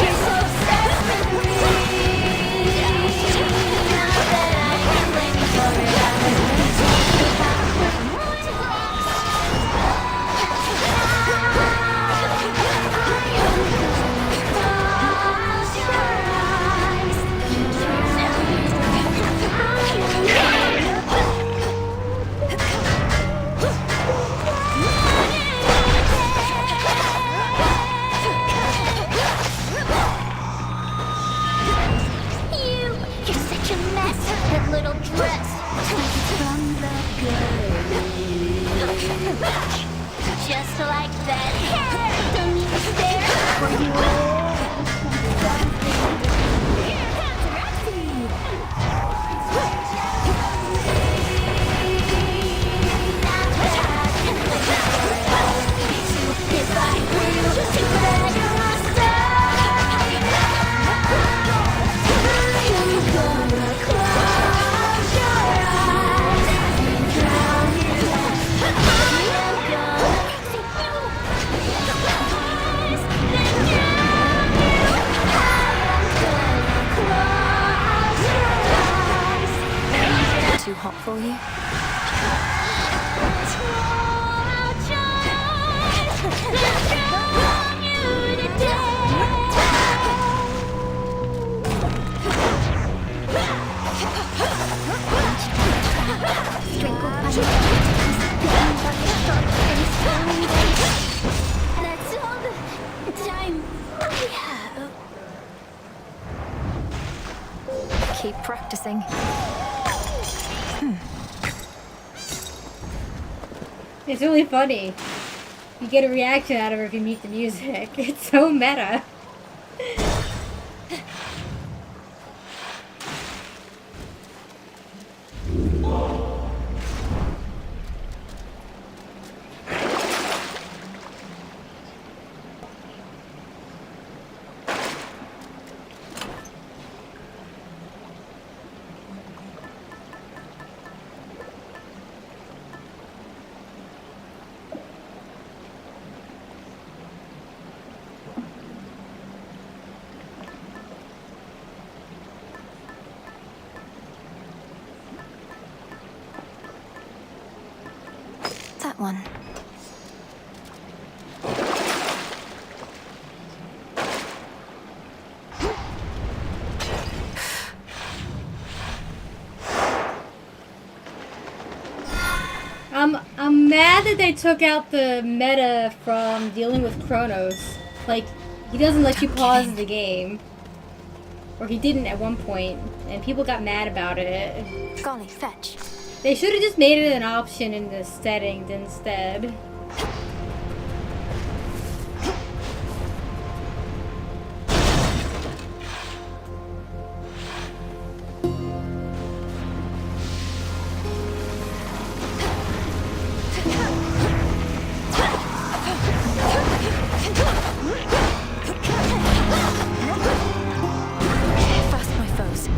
You're so obsessed with me. just like that hair. Don't need to stare for you. Here comes If I were you, just let your monster. You're gonna close your eyes and drown you. I'm gonna Too hot for you? That's all the time we have. Keep practicing. It's really funny. You get a reaction out of her if you mute the music. It's so meta. That one. I'm mad that they took out the meta from dealing with Chronos. Like, he doesn't let you pause the game. Or he didn't at one point, and people got mad about it. Golly, fetch. They should have just made it an option in the settings instead. Fast, my foes.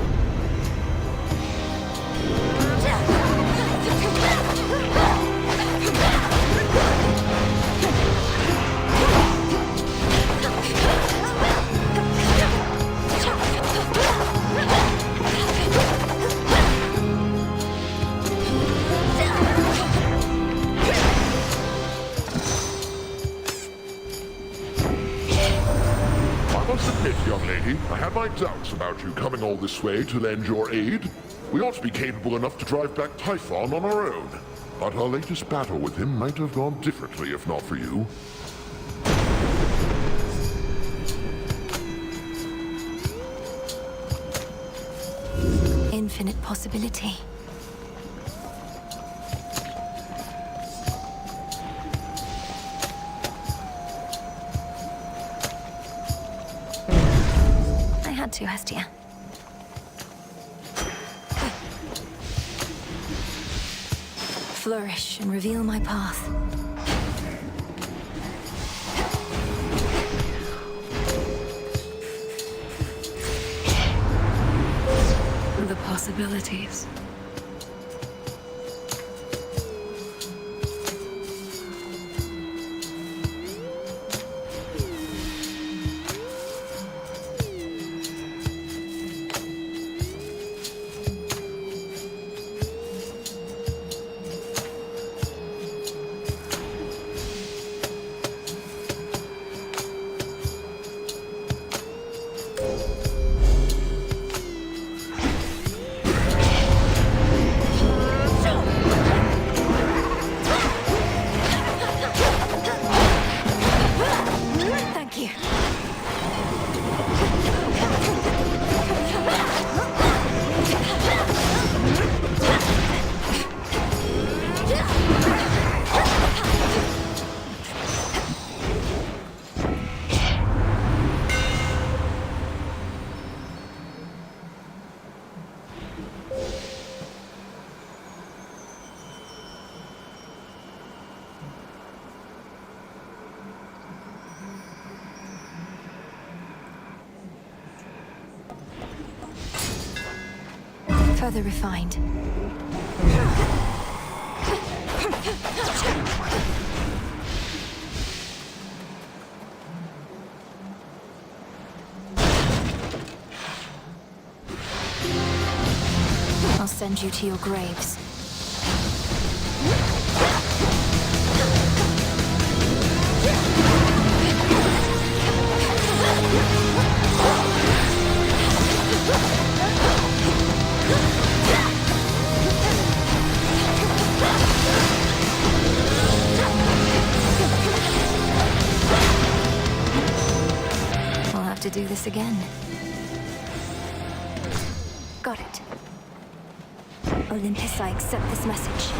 I must admit, young lady, I had my doubts about you coming all this way to lend your aid. We ought to be capable enough to drive back Typhon on our own. But our latest battle with him might have gone differently if not for you. Infinite possibility. I had to, Hestia. Flourish and reveal my path. The possibilities. further refined. I'll send you to your graves. I'll have to do this again. Got it. Olympus, I accept this message.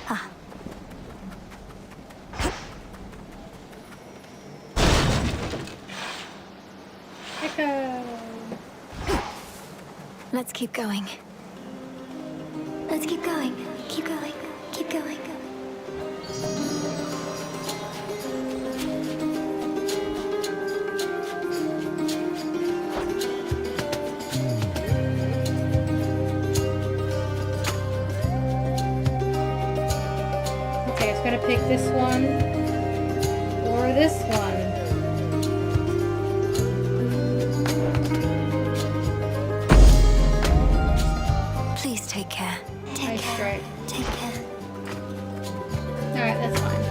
Ah. Echo. Let's keep going. Let's keep going. Keep going. Keep going. Okay, I was gonna pick this one or this one. Please take care. Nice strike. Take care. Alright, that's fine.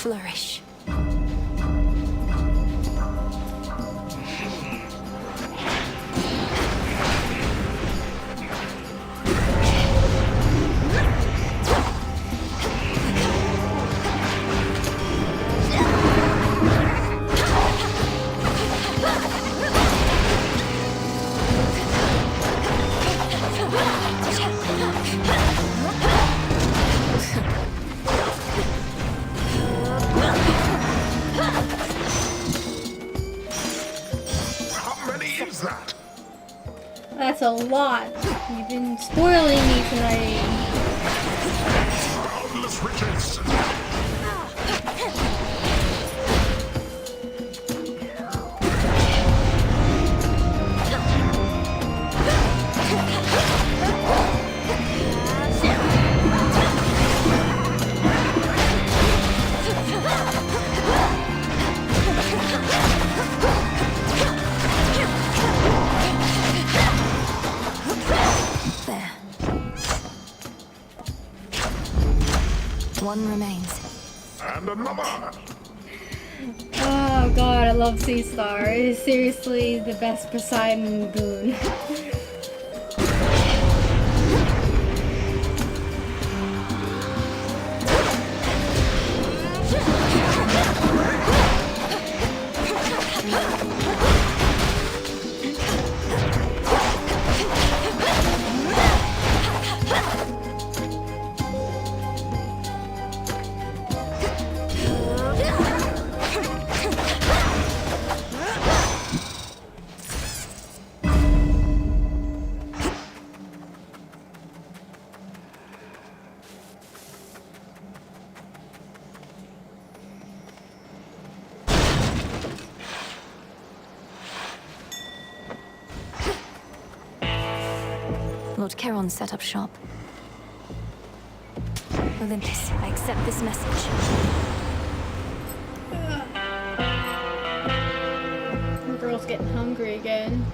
Flourish. That's a lot. You've been spoiling me tonight. Boundless riches! One remains. And another! Oh god, I love Sea Star. It is seriously the best Poseidon boon. Lord Charon set up shop. Olympus, I accept this message. The girl's getting hungry again.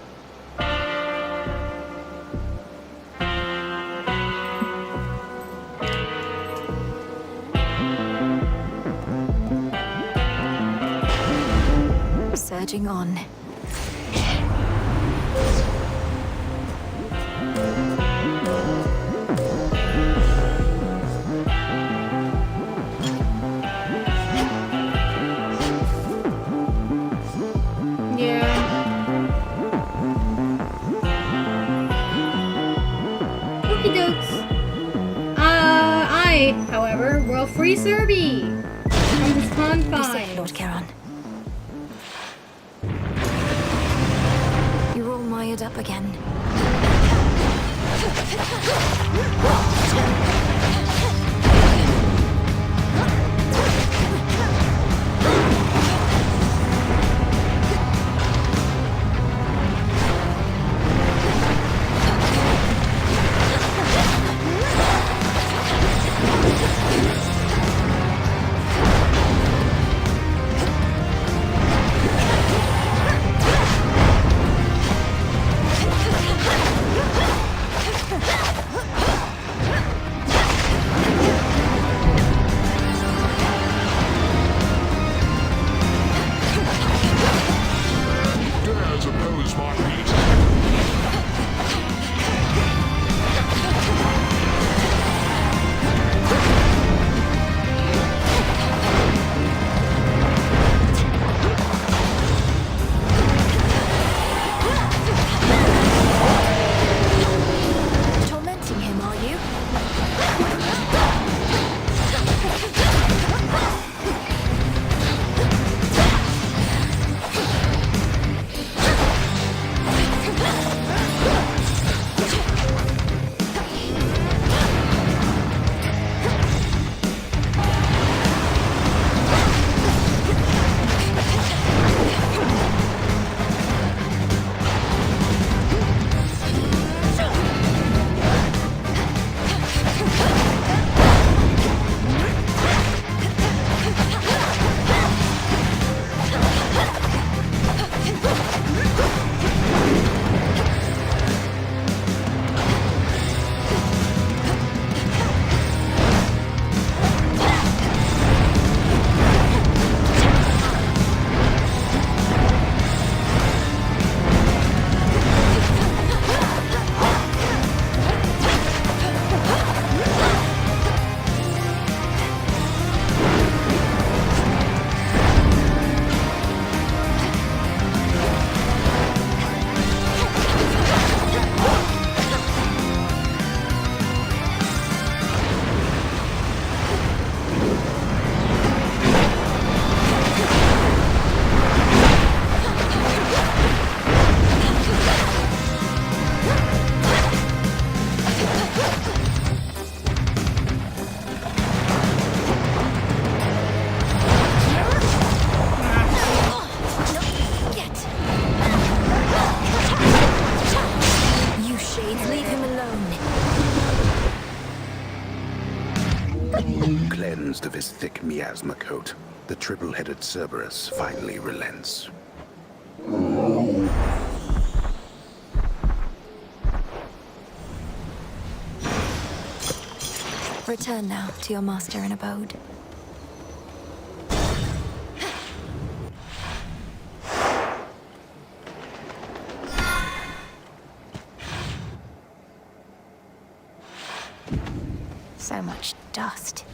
Surging on. Okey dokes. free Serby from his confines. Lord Charon. You're all mired up again. Cleansed of his thick miasma coat, the triple-headed Cerberus finally relents. Return now to your master and abode. So much dust.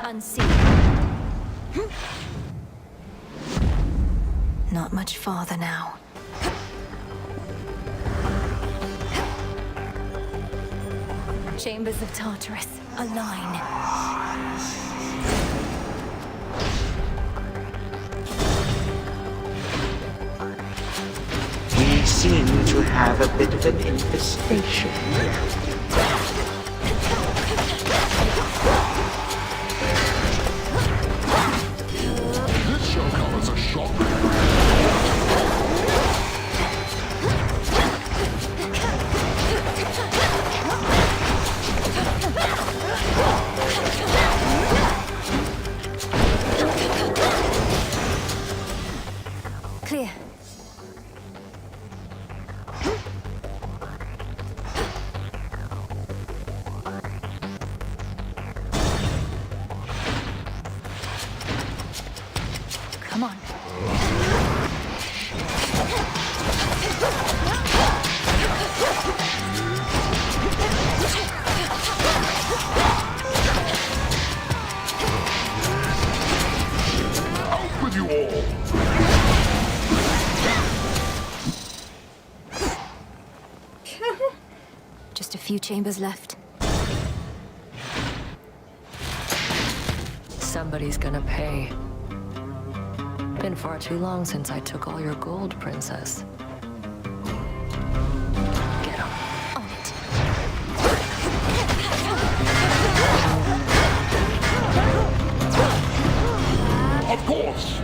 Unseen. Not much farther now. Chambers of Tartarus, align. We seem to have a bit of an infestation. This shall come as a shock. Come on. Out with you all! Just a few chambers left. Somebody's gonna pay. Been far too long since I took all your gold, Princess. Get on. On it. Of course!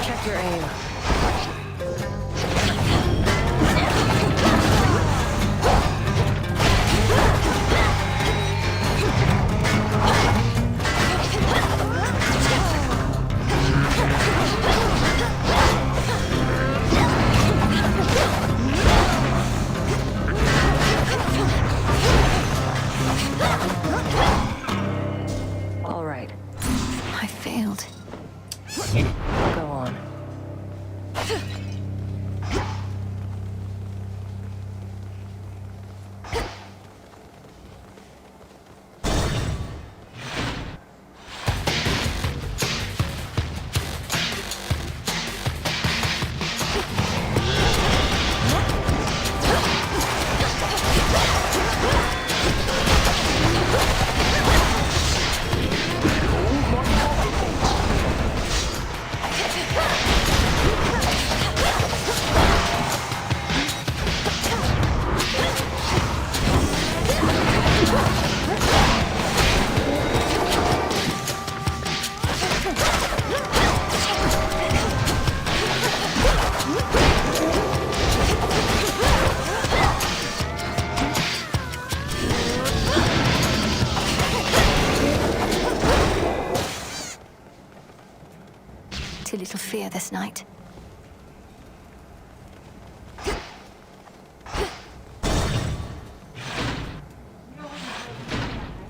Check your aim. All right. I failed. Go on. Too little fear this night.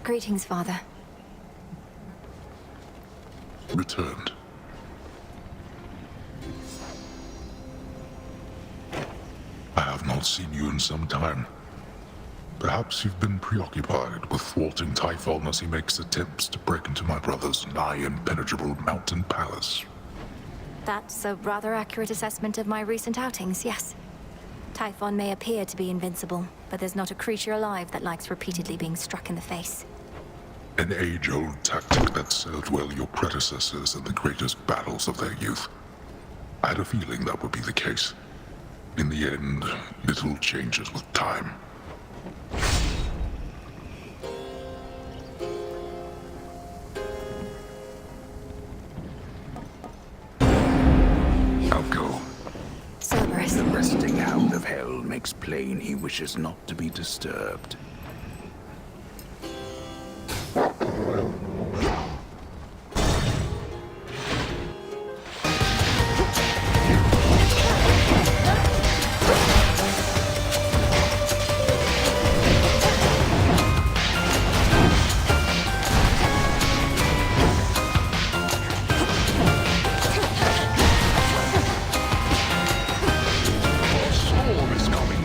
Greetings, Father. Returned. I have not seen you in some time. Perhaps you've been preoccupied with thwarting Typhon as he makes attempts to break into my brother's nigh impenetrable mountain palace. That's a rather accurate assessment of my recent outings, yes. Typhon may appear to be invincible, but there's not a creature alive that likes repeatedly being struck in the face. An age-old tactic that served well your predecessors in the greatest battles of their youth. I had a feeling that would be the case. In the end, little changes with time. I'll go. Cerberus. The resting hound of hell makes plain he wishes not to be disturbed. A storm is coming.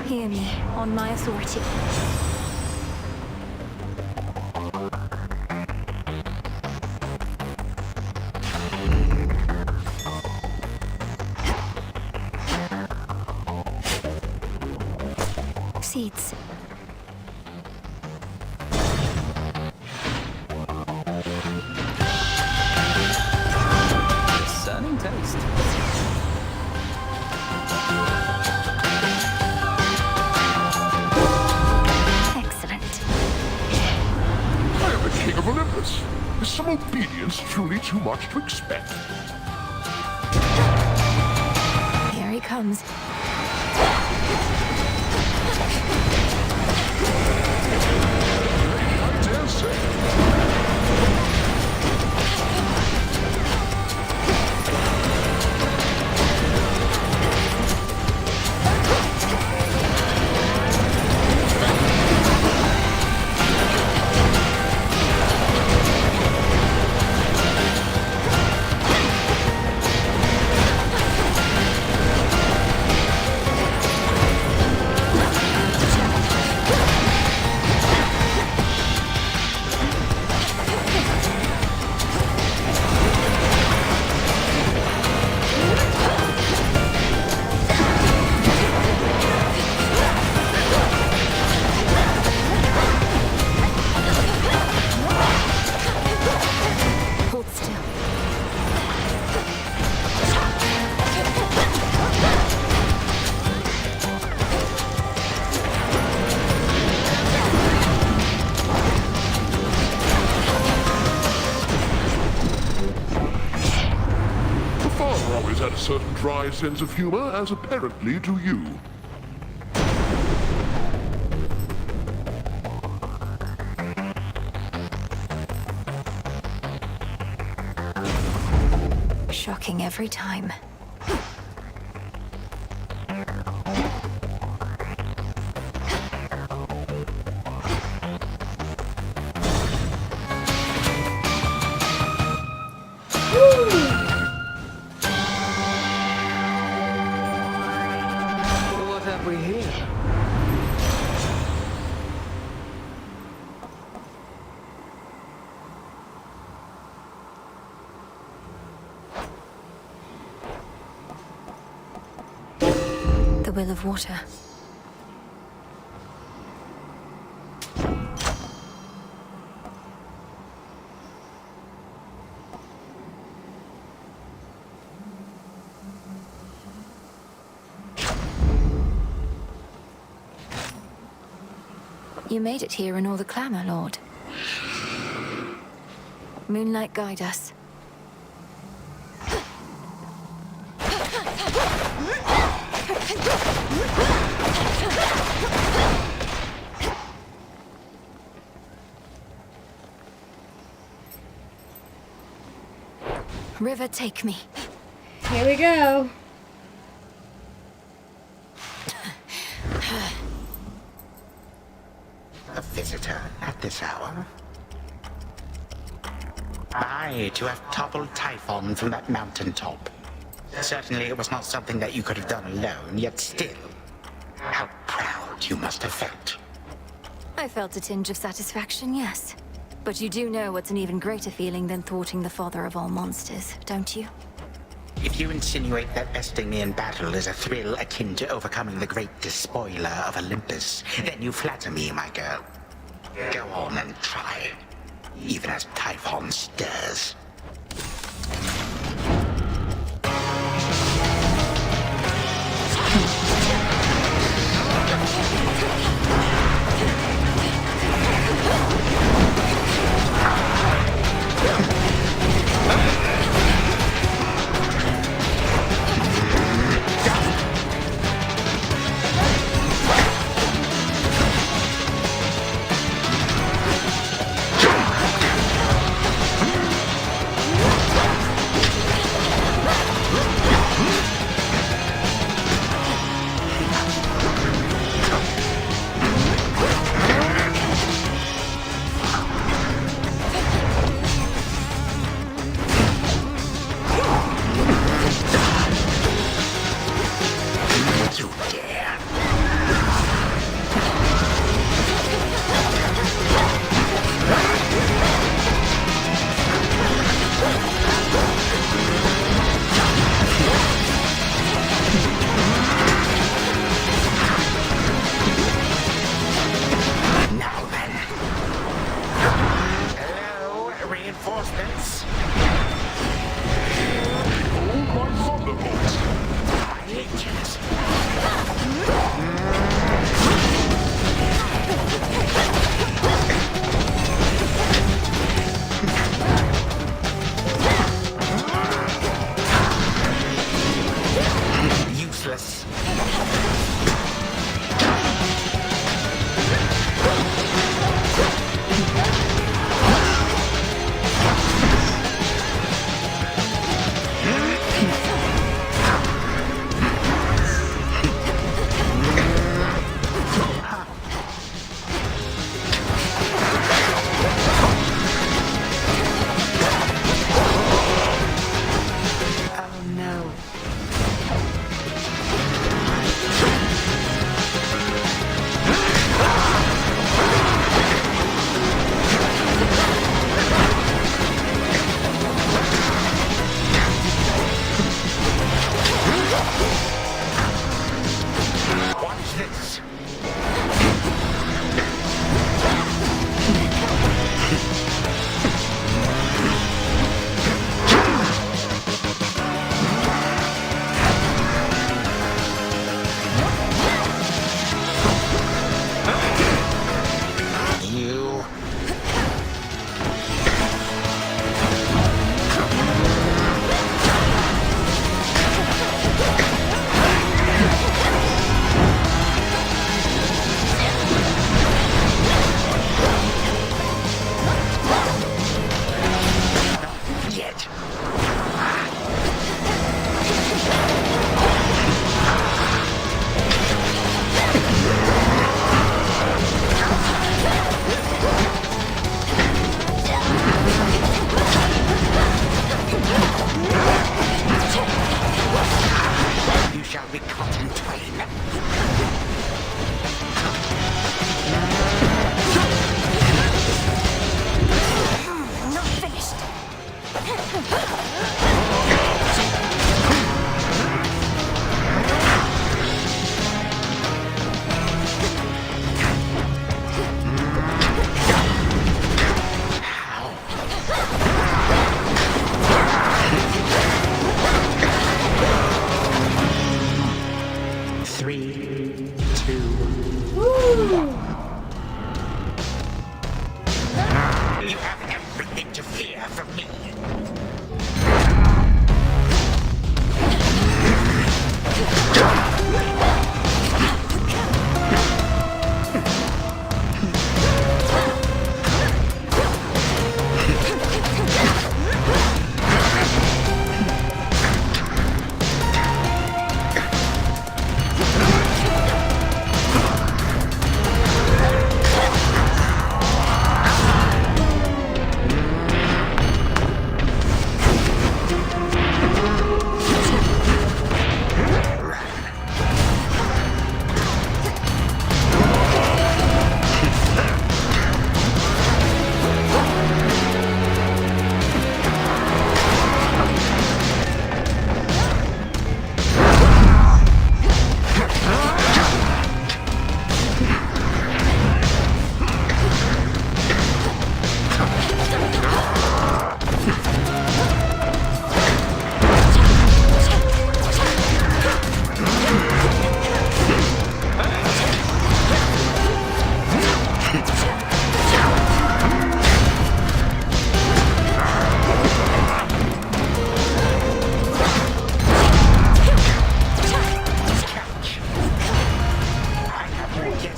Hear me, on my authority. Seeds. Discerning taste. Excellent. I am the King of Olympus. Is some obedience truly too much to expect? Here he comes. I dare say. Hold still. The father always had a certain dry sense of humor, as apparently do you. Shocking every time. What have we here? The will of water. You made it here in all the clamor, Lord. Moonlight, guide us. River, take me. Here we go. A visitor at this hour? Aye, to have toppled Typhon from that mountaintop. Certainly it was not something that you could have done alone, yet still. How proud you must have felt. I felt a tinge of satisfaction, yes. But you do know what's an even greater feeling than thwarting the father of all monsters, don't you? If you insinuate that besting me in battle is a thrill akin to overcoming the great despoiler of Olympus, then you flatter me, my girl. Go on and try, even as Typhon stirs.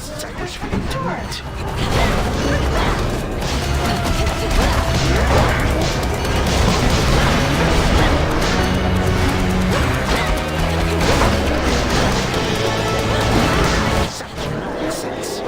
guests I was willing to meet. Such nonsense.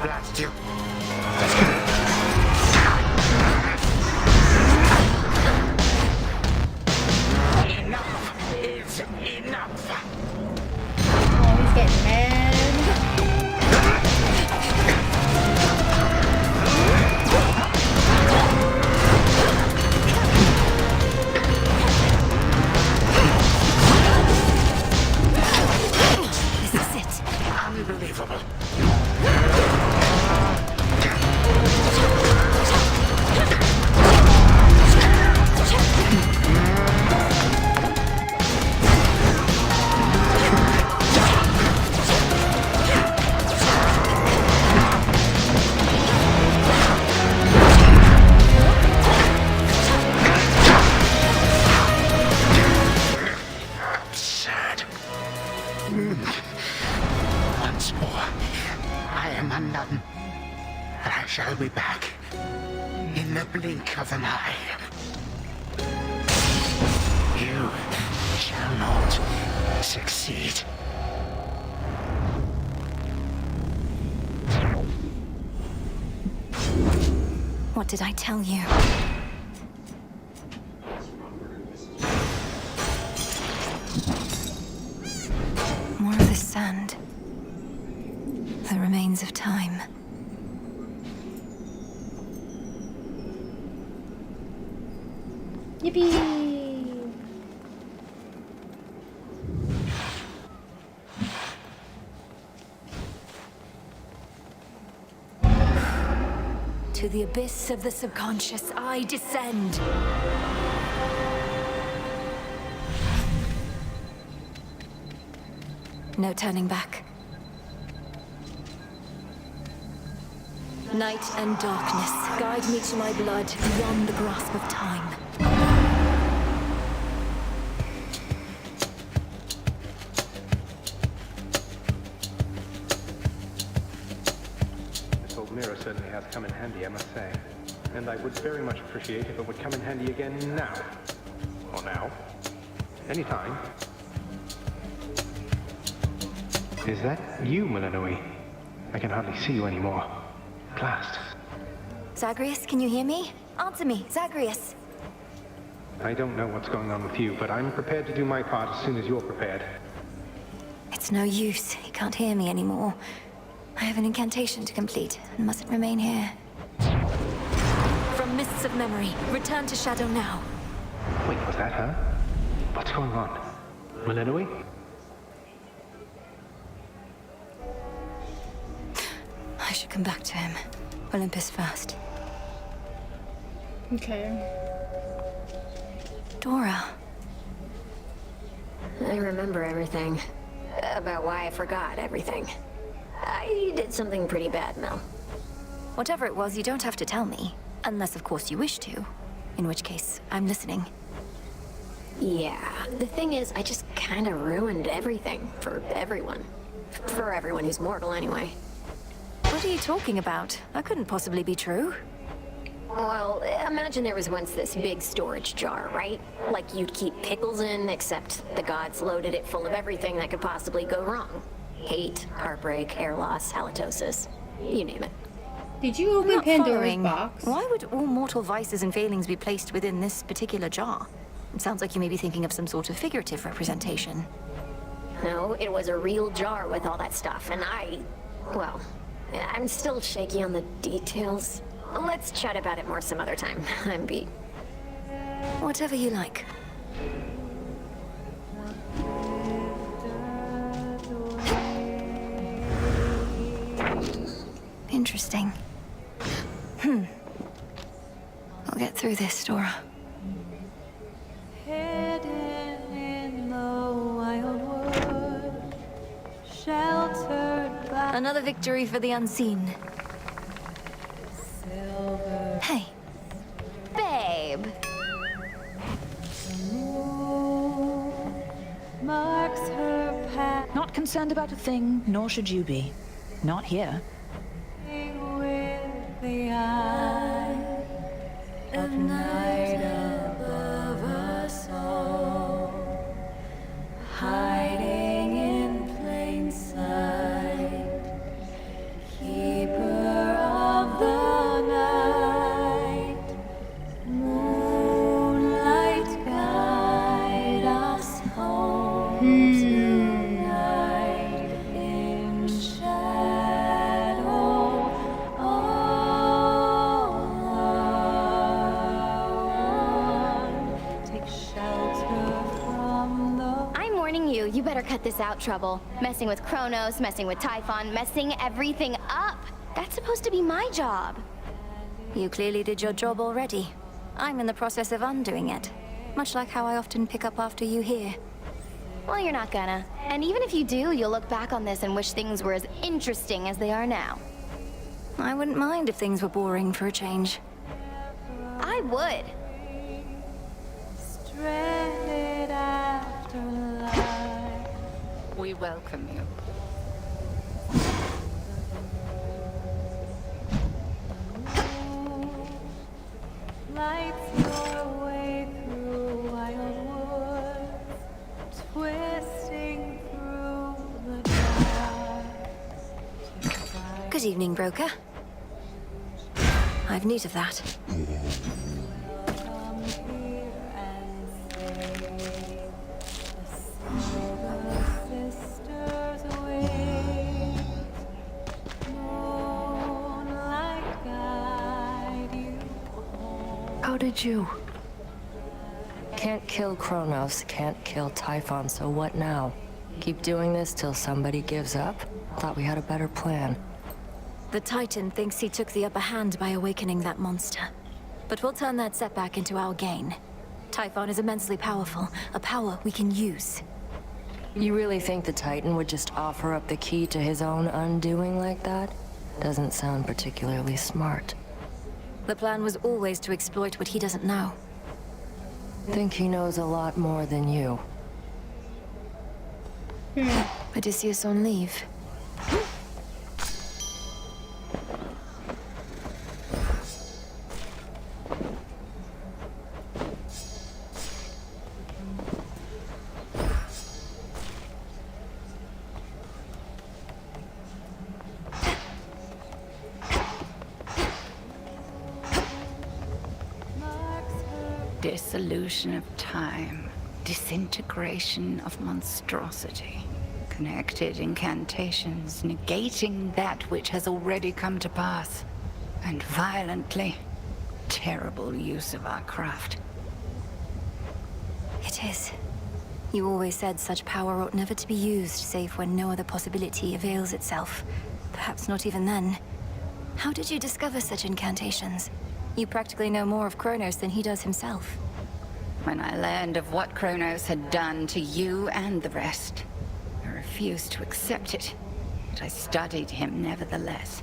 Blast you. Enough is enough. Oh, he's getting mad. This is it. Unbelievable. Absurd. Once more, I am undone. But I shall be back in the blink of an eye. You shall not succeed. What did I tell you? More of this sand. The remains of time. Yippee! To the abyss of the subconscious, I descend. No turning back. Night and darkness, guide me to my blood beyond the grasp of time. This old mirror certainly has come in handy, I must say. And I would very much appreciate if it would come in handy again now. Or now. Anytime. Is that you, Milanoi? I can hardly see you anymore. At last. Zagreus, can you hear me? Answer me, Zagreus. I don't know what's going on with you, but I'm prepared to do my part as soon as you're prepared. It's no use. He can't hear me anymore. I have an incantation to complete and mustn't remain here. From mists of memory, return to shadow now. Wait, was that her? What's going on? Milanoi? I should come back to him. Olympus first. Okay. Dora. I remember everything. About why I forgot everything. I did something pretty bad, Mel. Whatever it was, you don't have to tell me. Unless, of course, you wish to. In which case, I'm listening. Yeah, the thing is, I just kind of ruined everything for everyone. For everyone who's mortal, anyway. What are you talking about? That couldn't possibly be true. Well, imagine there was once this big storage jar, right? Like you'd keep pickles in, except the gods loaded it full of everything that could possibly go wrong. Hate, heartbreak, hair loss, halitosis. You name it. Did you open Not Pandora's following. box? Why would all mortal vices and failings be placed within this particular jar? It sounds like you may be thinking of some sort of figurative representation. No, it was a real jar with all that stuff, and well, I'm still shaky on the details. Let's chat about it more some other time. I'm beat. Whatever you like. Interesting. I'll get through this, Dora. Hidden in the wildwood, sheltered by Another victory for the unseen. silver. Hey. Babe. Marks her path Not concerned about a thing, nor should you be. Not here. with the eye of night above us all, hiding in plain sight, keeper of the night, moonlight guide us home tonight in shadow all alone. Take shelter from the I'm warning you, you better cut this out, Trouble. Messing with Chronos, messing with Typhon, messing everything up. That's supposed to be my job. You clearly did your job already. I'm in the process of undoing it. Much like how I often pick up after you here. Well, you're not gonna. And even if you do, you'll look back on this and wish things were as interesting as they are now. I wouldn't mind if things were boring for a change. I would. stranded afterlife. We welcome you. Lights your way through wild woods, twisting through the dark. Good evening, broker. I've need of that. Come here and save the silver sisters away. Moonlight guide you home. How did you? Can't kill Chronos, can't kill Typhon, so what now? Keep doing this till somebody gives up? Thought we had a better plan. The Titan thinks he took the upper hand by awakening that monster. But we'll turn that setback into our gain. Typhon is immensely powerful, a power we can use. You really think the Titan would just offer up the key to his own undoing like that? Doesn't sound particularly smart. The plan was always to exploit what he doesn't know. Think he knows a lot more than you. Odysseus on leave. Dissolution of time, disintegration of monstrosity, connected incantations, negating that which has already come to pass, and violently terrible use of our craft. It is. You always said such power ought never to be used save when no other possibility avails itself. Perhaps not even then. How did you discover such incantations? You practically know more of Chronos than he does himself. When I learned of what Chronos had done to you and the rest, I refused to accept it, but I studied him nevertheless.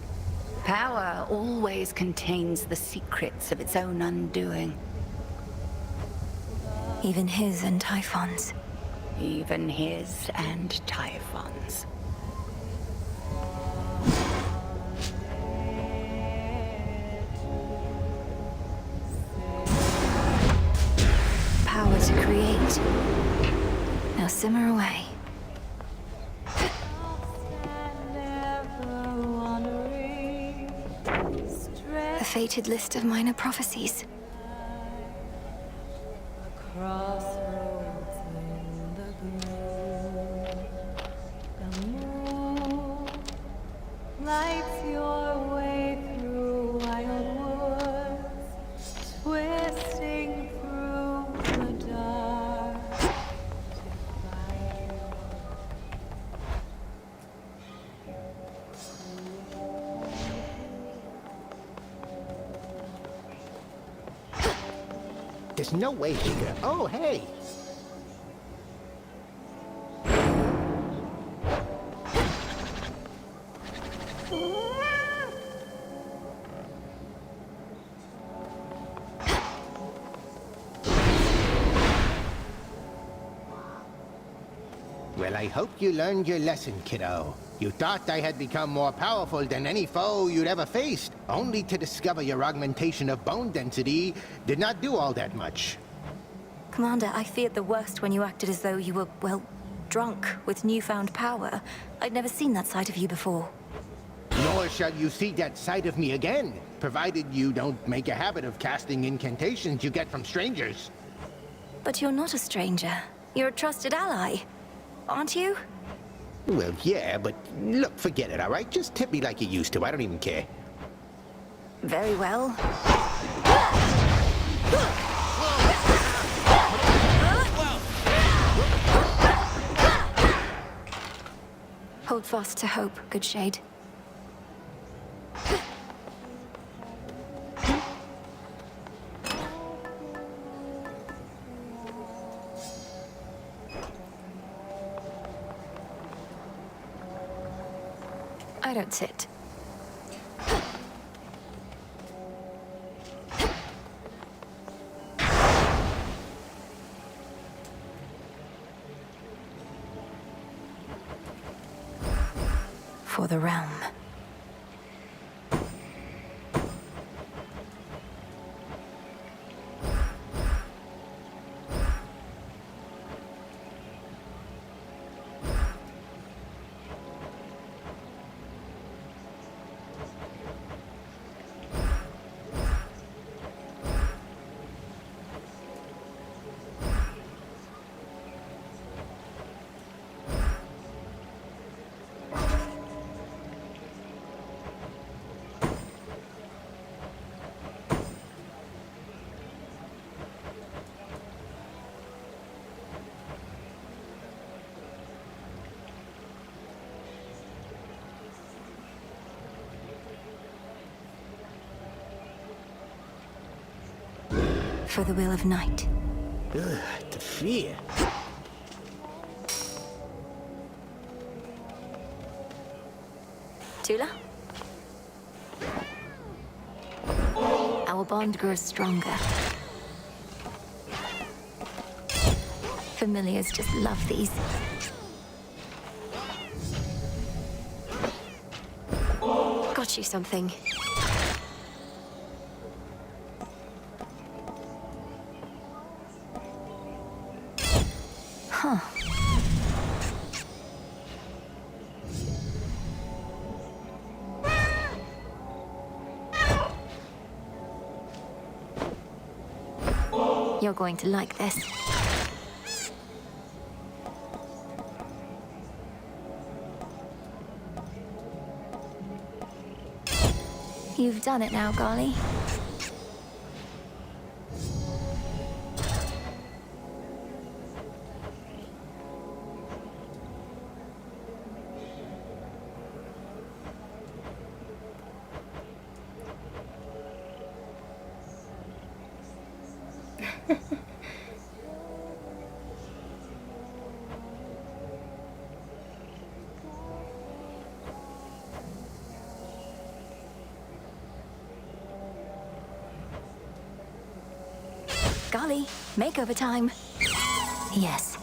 Power always contains the secrets of its own undoing. Even his and Typhon's. Even his and Typhon's. Power to create. Now simmer away. A fated list of minor prophecies. Crossroads in the gloom. The moon lights your way through wild woods, twisting through the dark to find There's no way he could. Oh, hey. Well, I hope you learned your lesson, kiddo. You thought I had become more powerful than any foe you'd ever faced, only to discover your augmentation of bone density did not do all that much. Commander, I feared the worst when you acted as though you were, well, drunk with newfound power. I'd never seen that side of you before. Nor shall you see that side of me again, provided you don't make a habit of casting incantations you get from strangers. But you're not a stranger. You're a trusted ally, aren't you? Well, yeah, but look, forget it, all right? Just tip me like you used to. I don't even care. Very well. Hold fast to hope, good shade. I don't sit. For the realm. For the will of night. Ugh, the fear. Tula? Our bond grows stronger. Familiars just love these. Got you something. Huh. You're going to like this. You've done it now, Golly. Golly, makeover time. Yes.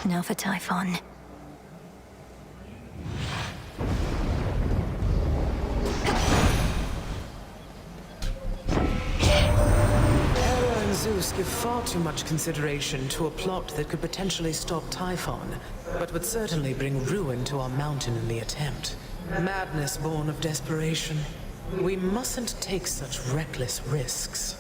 Now for Typhon. Hera and Zeus give far too much consideration to a plot that could potentially stop Typhon, but would certainly bring ruin to our mountain in the attempt. Madness born of desperation. We mustn't take such reckless risks.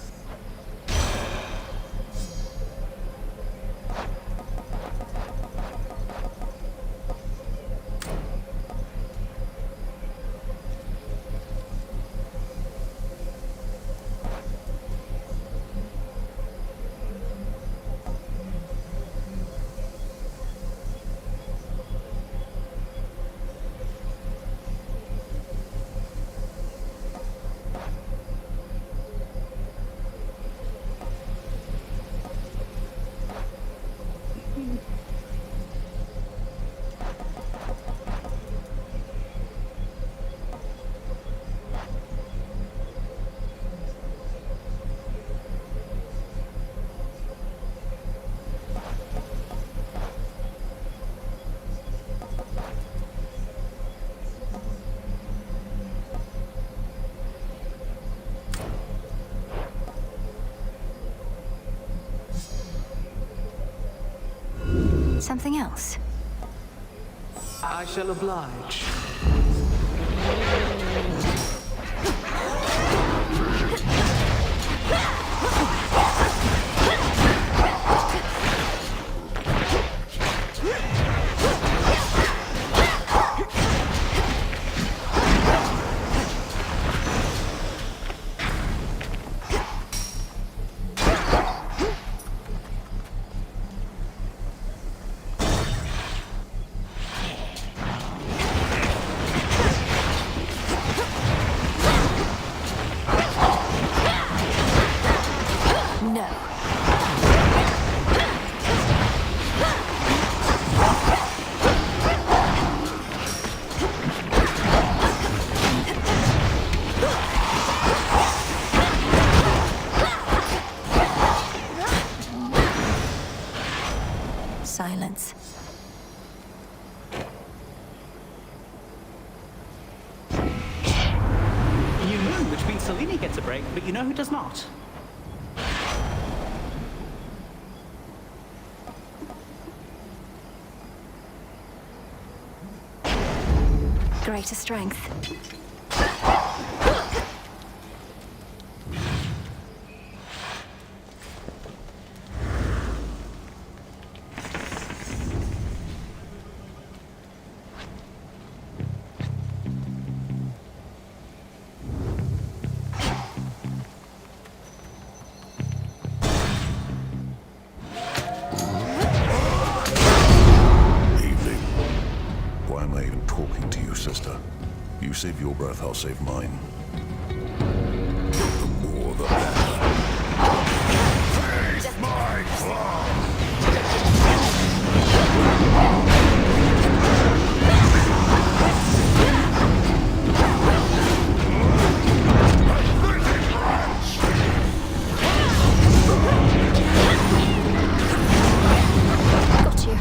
Something else? I shall oblige. Silence. New moon, which means Selene gets a break, but you know who does not? Greater strength. You save your breath, I'll save mine. The more the better. Face my claw! Got you.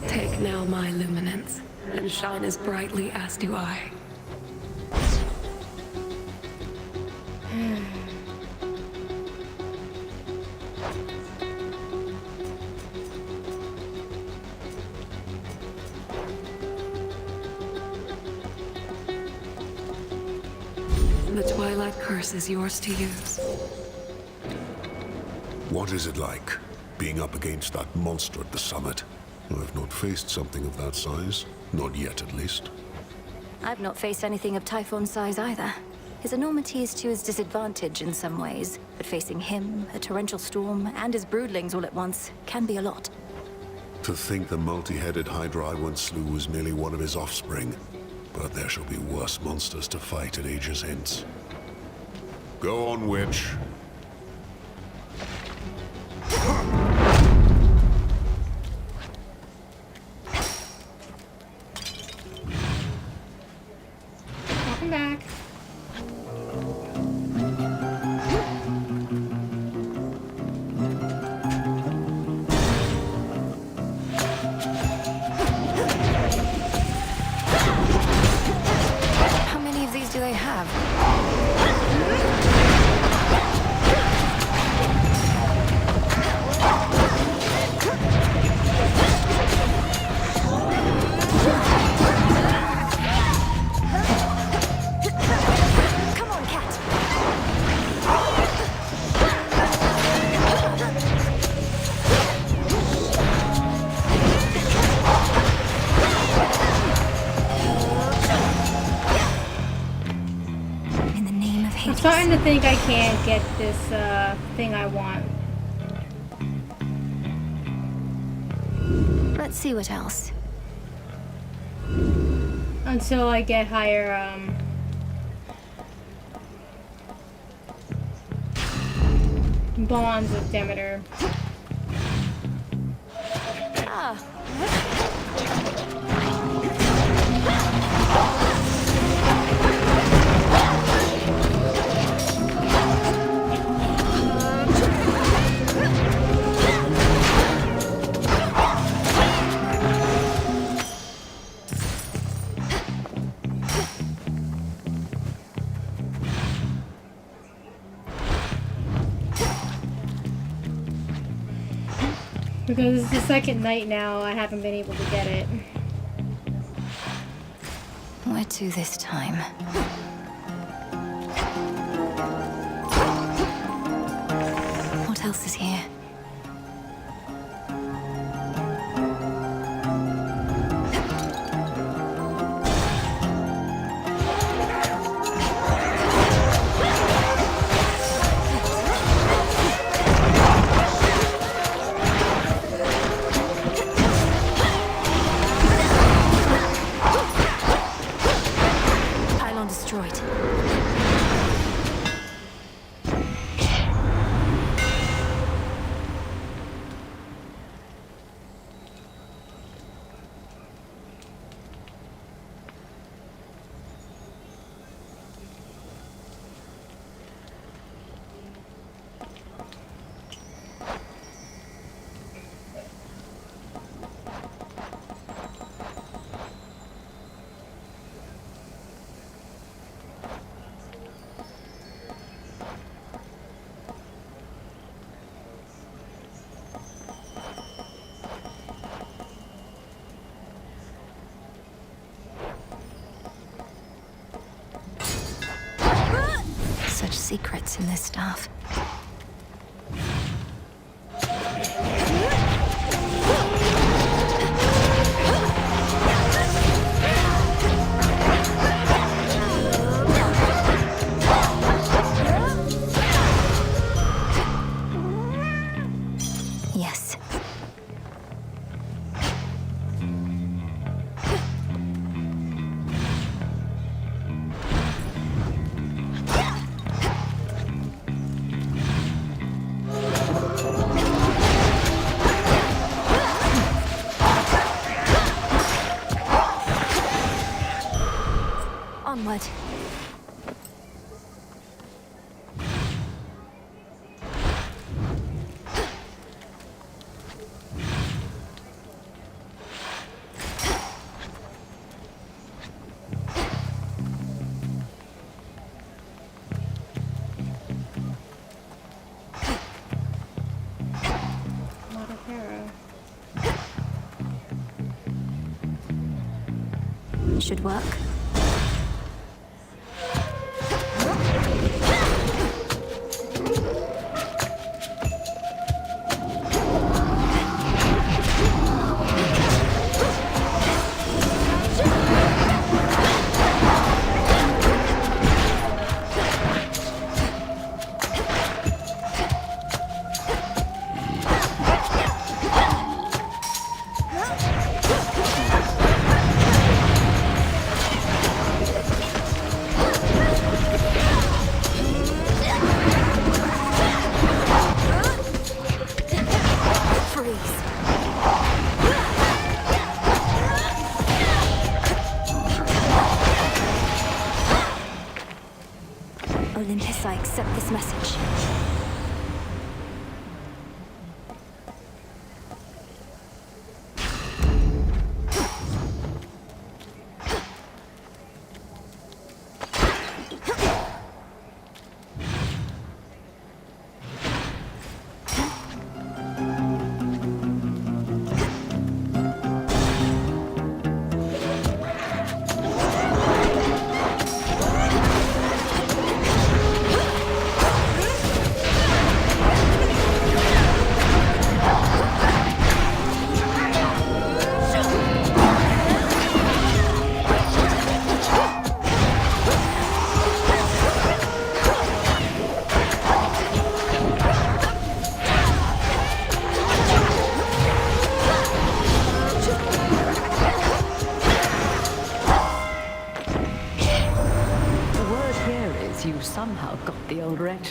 Take now my luminance, and shine as brightly as do I. The Twilight Curse is yours to use. What is it like, being up against that monster at the summit? I've not faced something of that size. Not yet, at least. I've not faced anything of Typhon's size either. His enormity is to his disadvantage in some ways, but facing him, a torrential storm, and his broodlings all at once can be a lot. To think the multi-headed Hydra I once slew was merely one of his offspring. But there shall be worse monsters to fight at ages hence. Go on, witch. Welcome back. How many of these do they have? I'm starting to think I can't get this thing I want. Let's see what else. Until I get higher, bonds with Demeter. Ah. Because it's the second night now, I haven't been able to get it. Where to this time? What else is here? Such secrets in this stuff. Yes. Onward. Should work.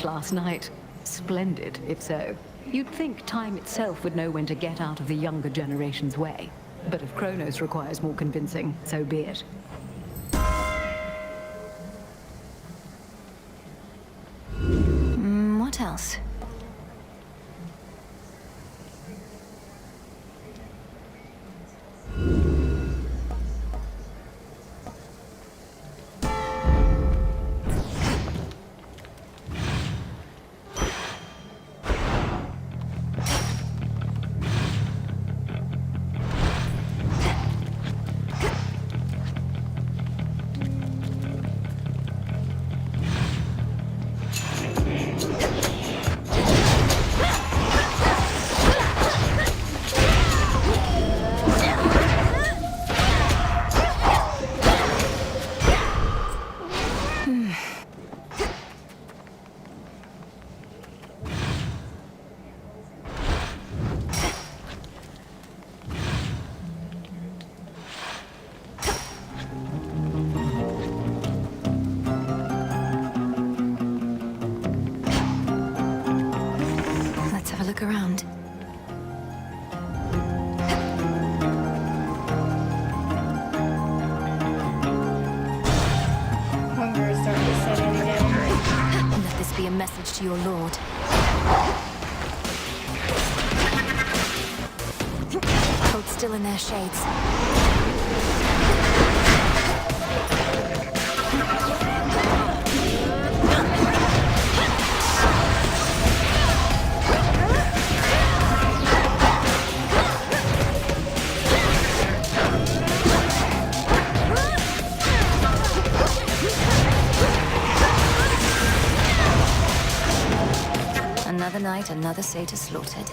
last night. Splendid, if so. You'd think time itself would know when to get out of the younger generation's way. But if Chronos requires more convincing, so be it. What else? Around. Hunger is starting to set in again. Let this be a message to your lord. Hold still in their shades. Another night, another satyr slaughtered.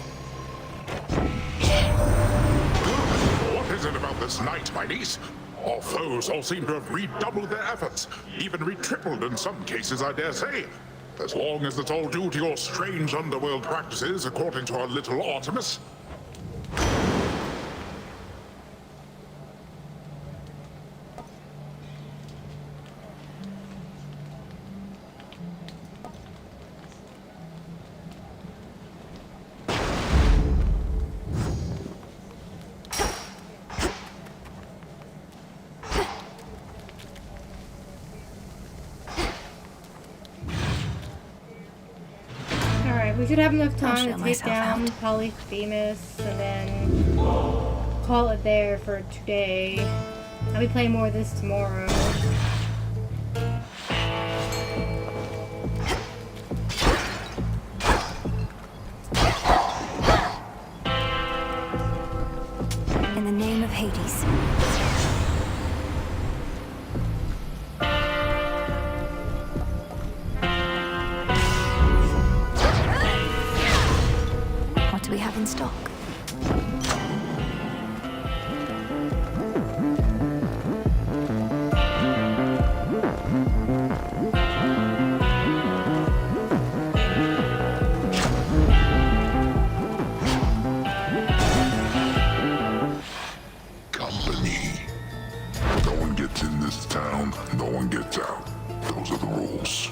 What is it about this night, my niece? Our foes all seem to have redoubled their efforts, even retripled in some cases, I dare say. As long as it's all due to your strange underworld practices, according to our little Artemis. We should have enough time to take down Polyphemus and then call it there for today. I'll be playing more of this tomorrow. In the name of Hades. We have in stock. Company. No one gets in this town, no one gets out. Those are the rules.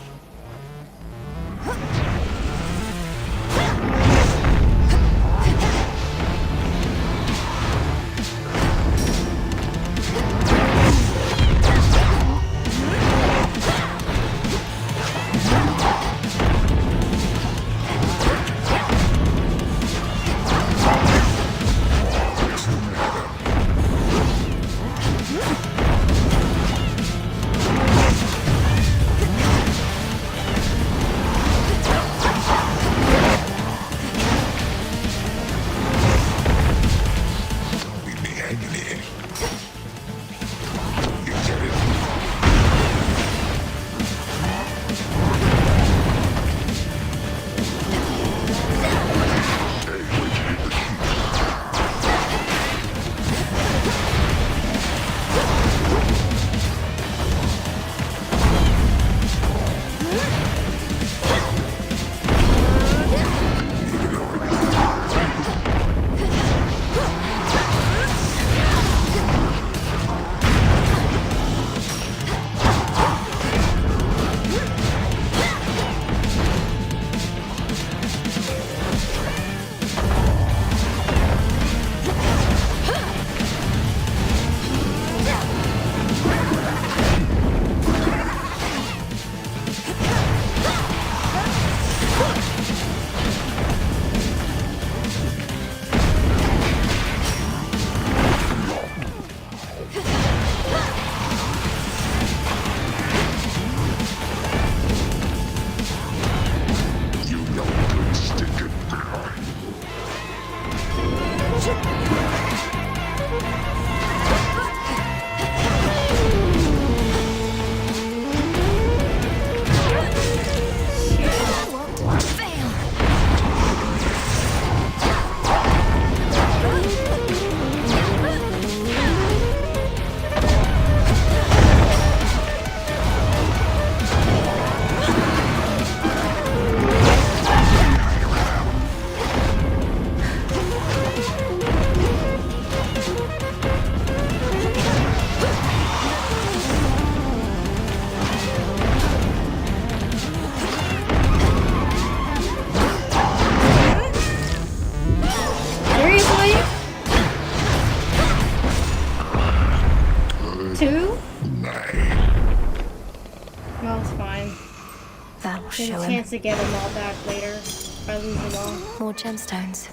show There's a him. chance to get them all back later if I lose them all. More gemstones.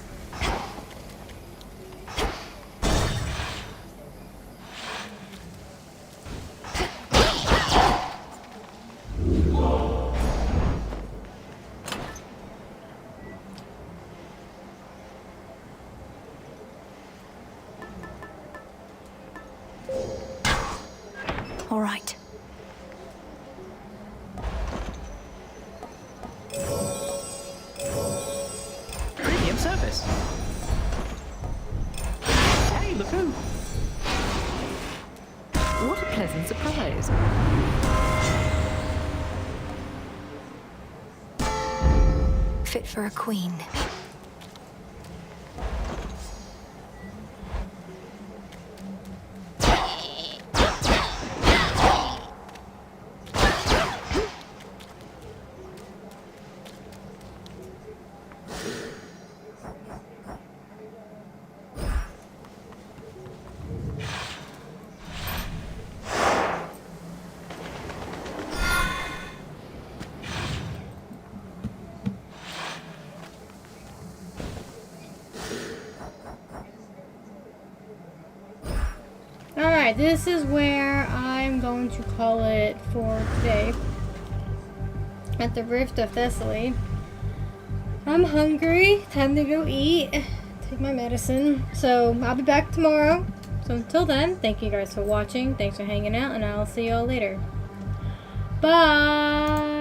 All right. Premium service. Hey, look who. What a pleasant surprise. Fit for a queen. Alright, this is where I'm going to call it for today. At the Rift of Thessaly. I'm hungry. Time to go eat. Take my medicine. So, I'll be back tomorrow. So, until then, thank you guys for watching. Thanks for hanging out, and I'll see you all later. Bye!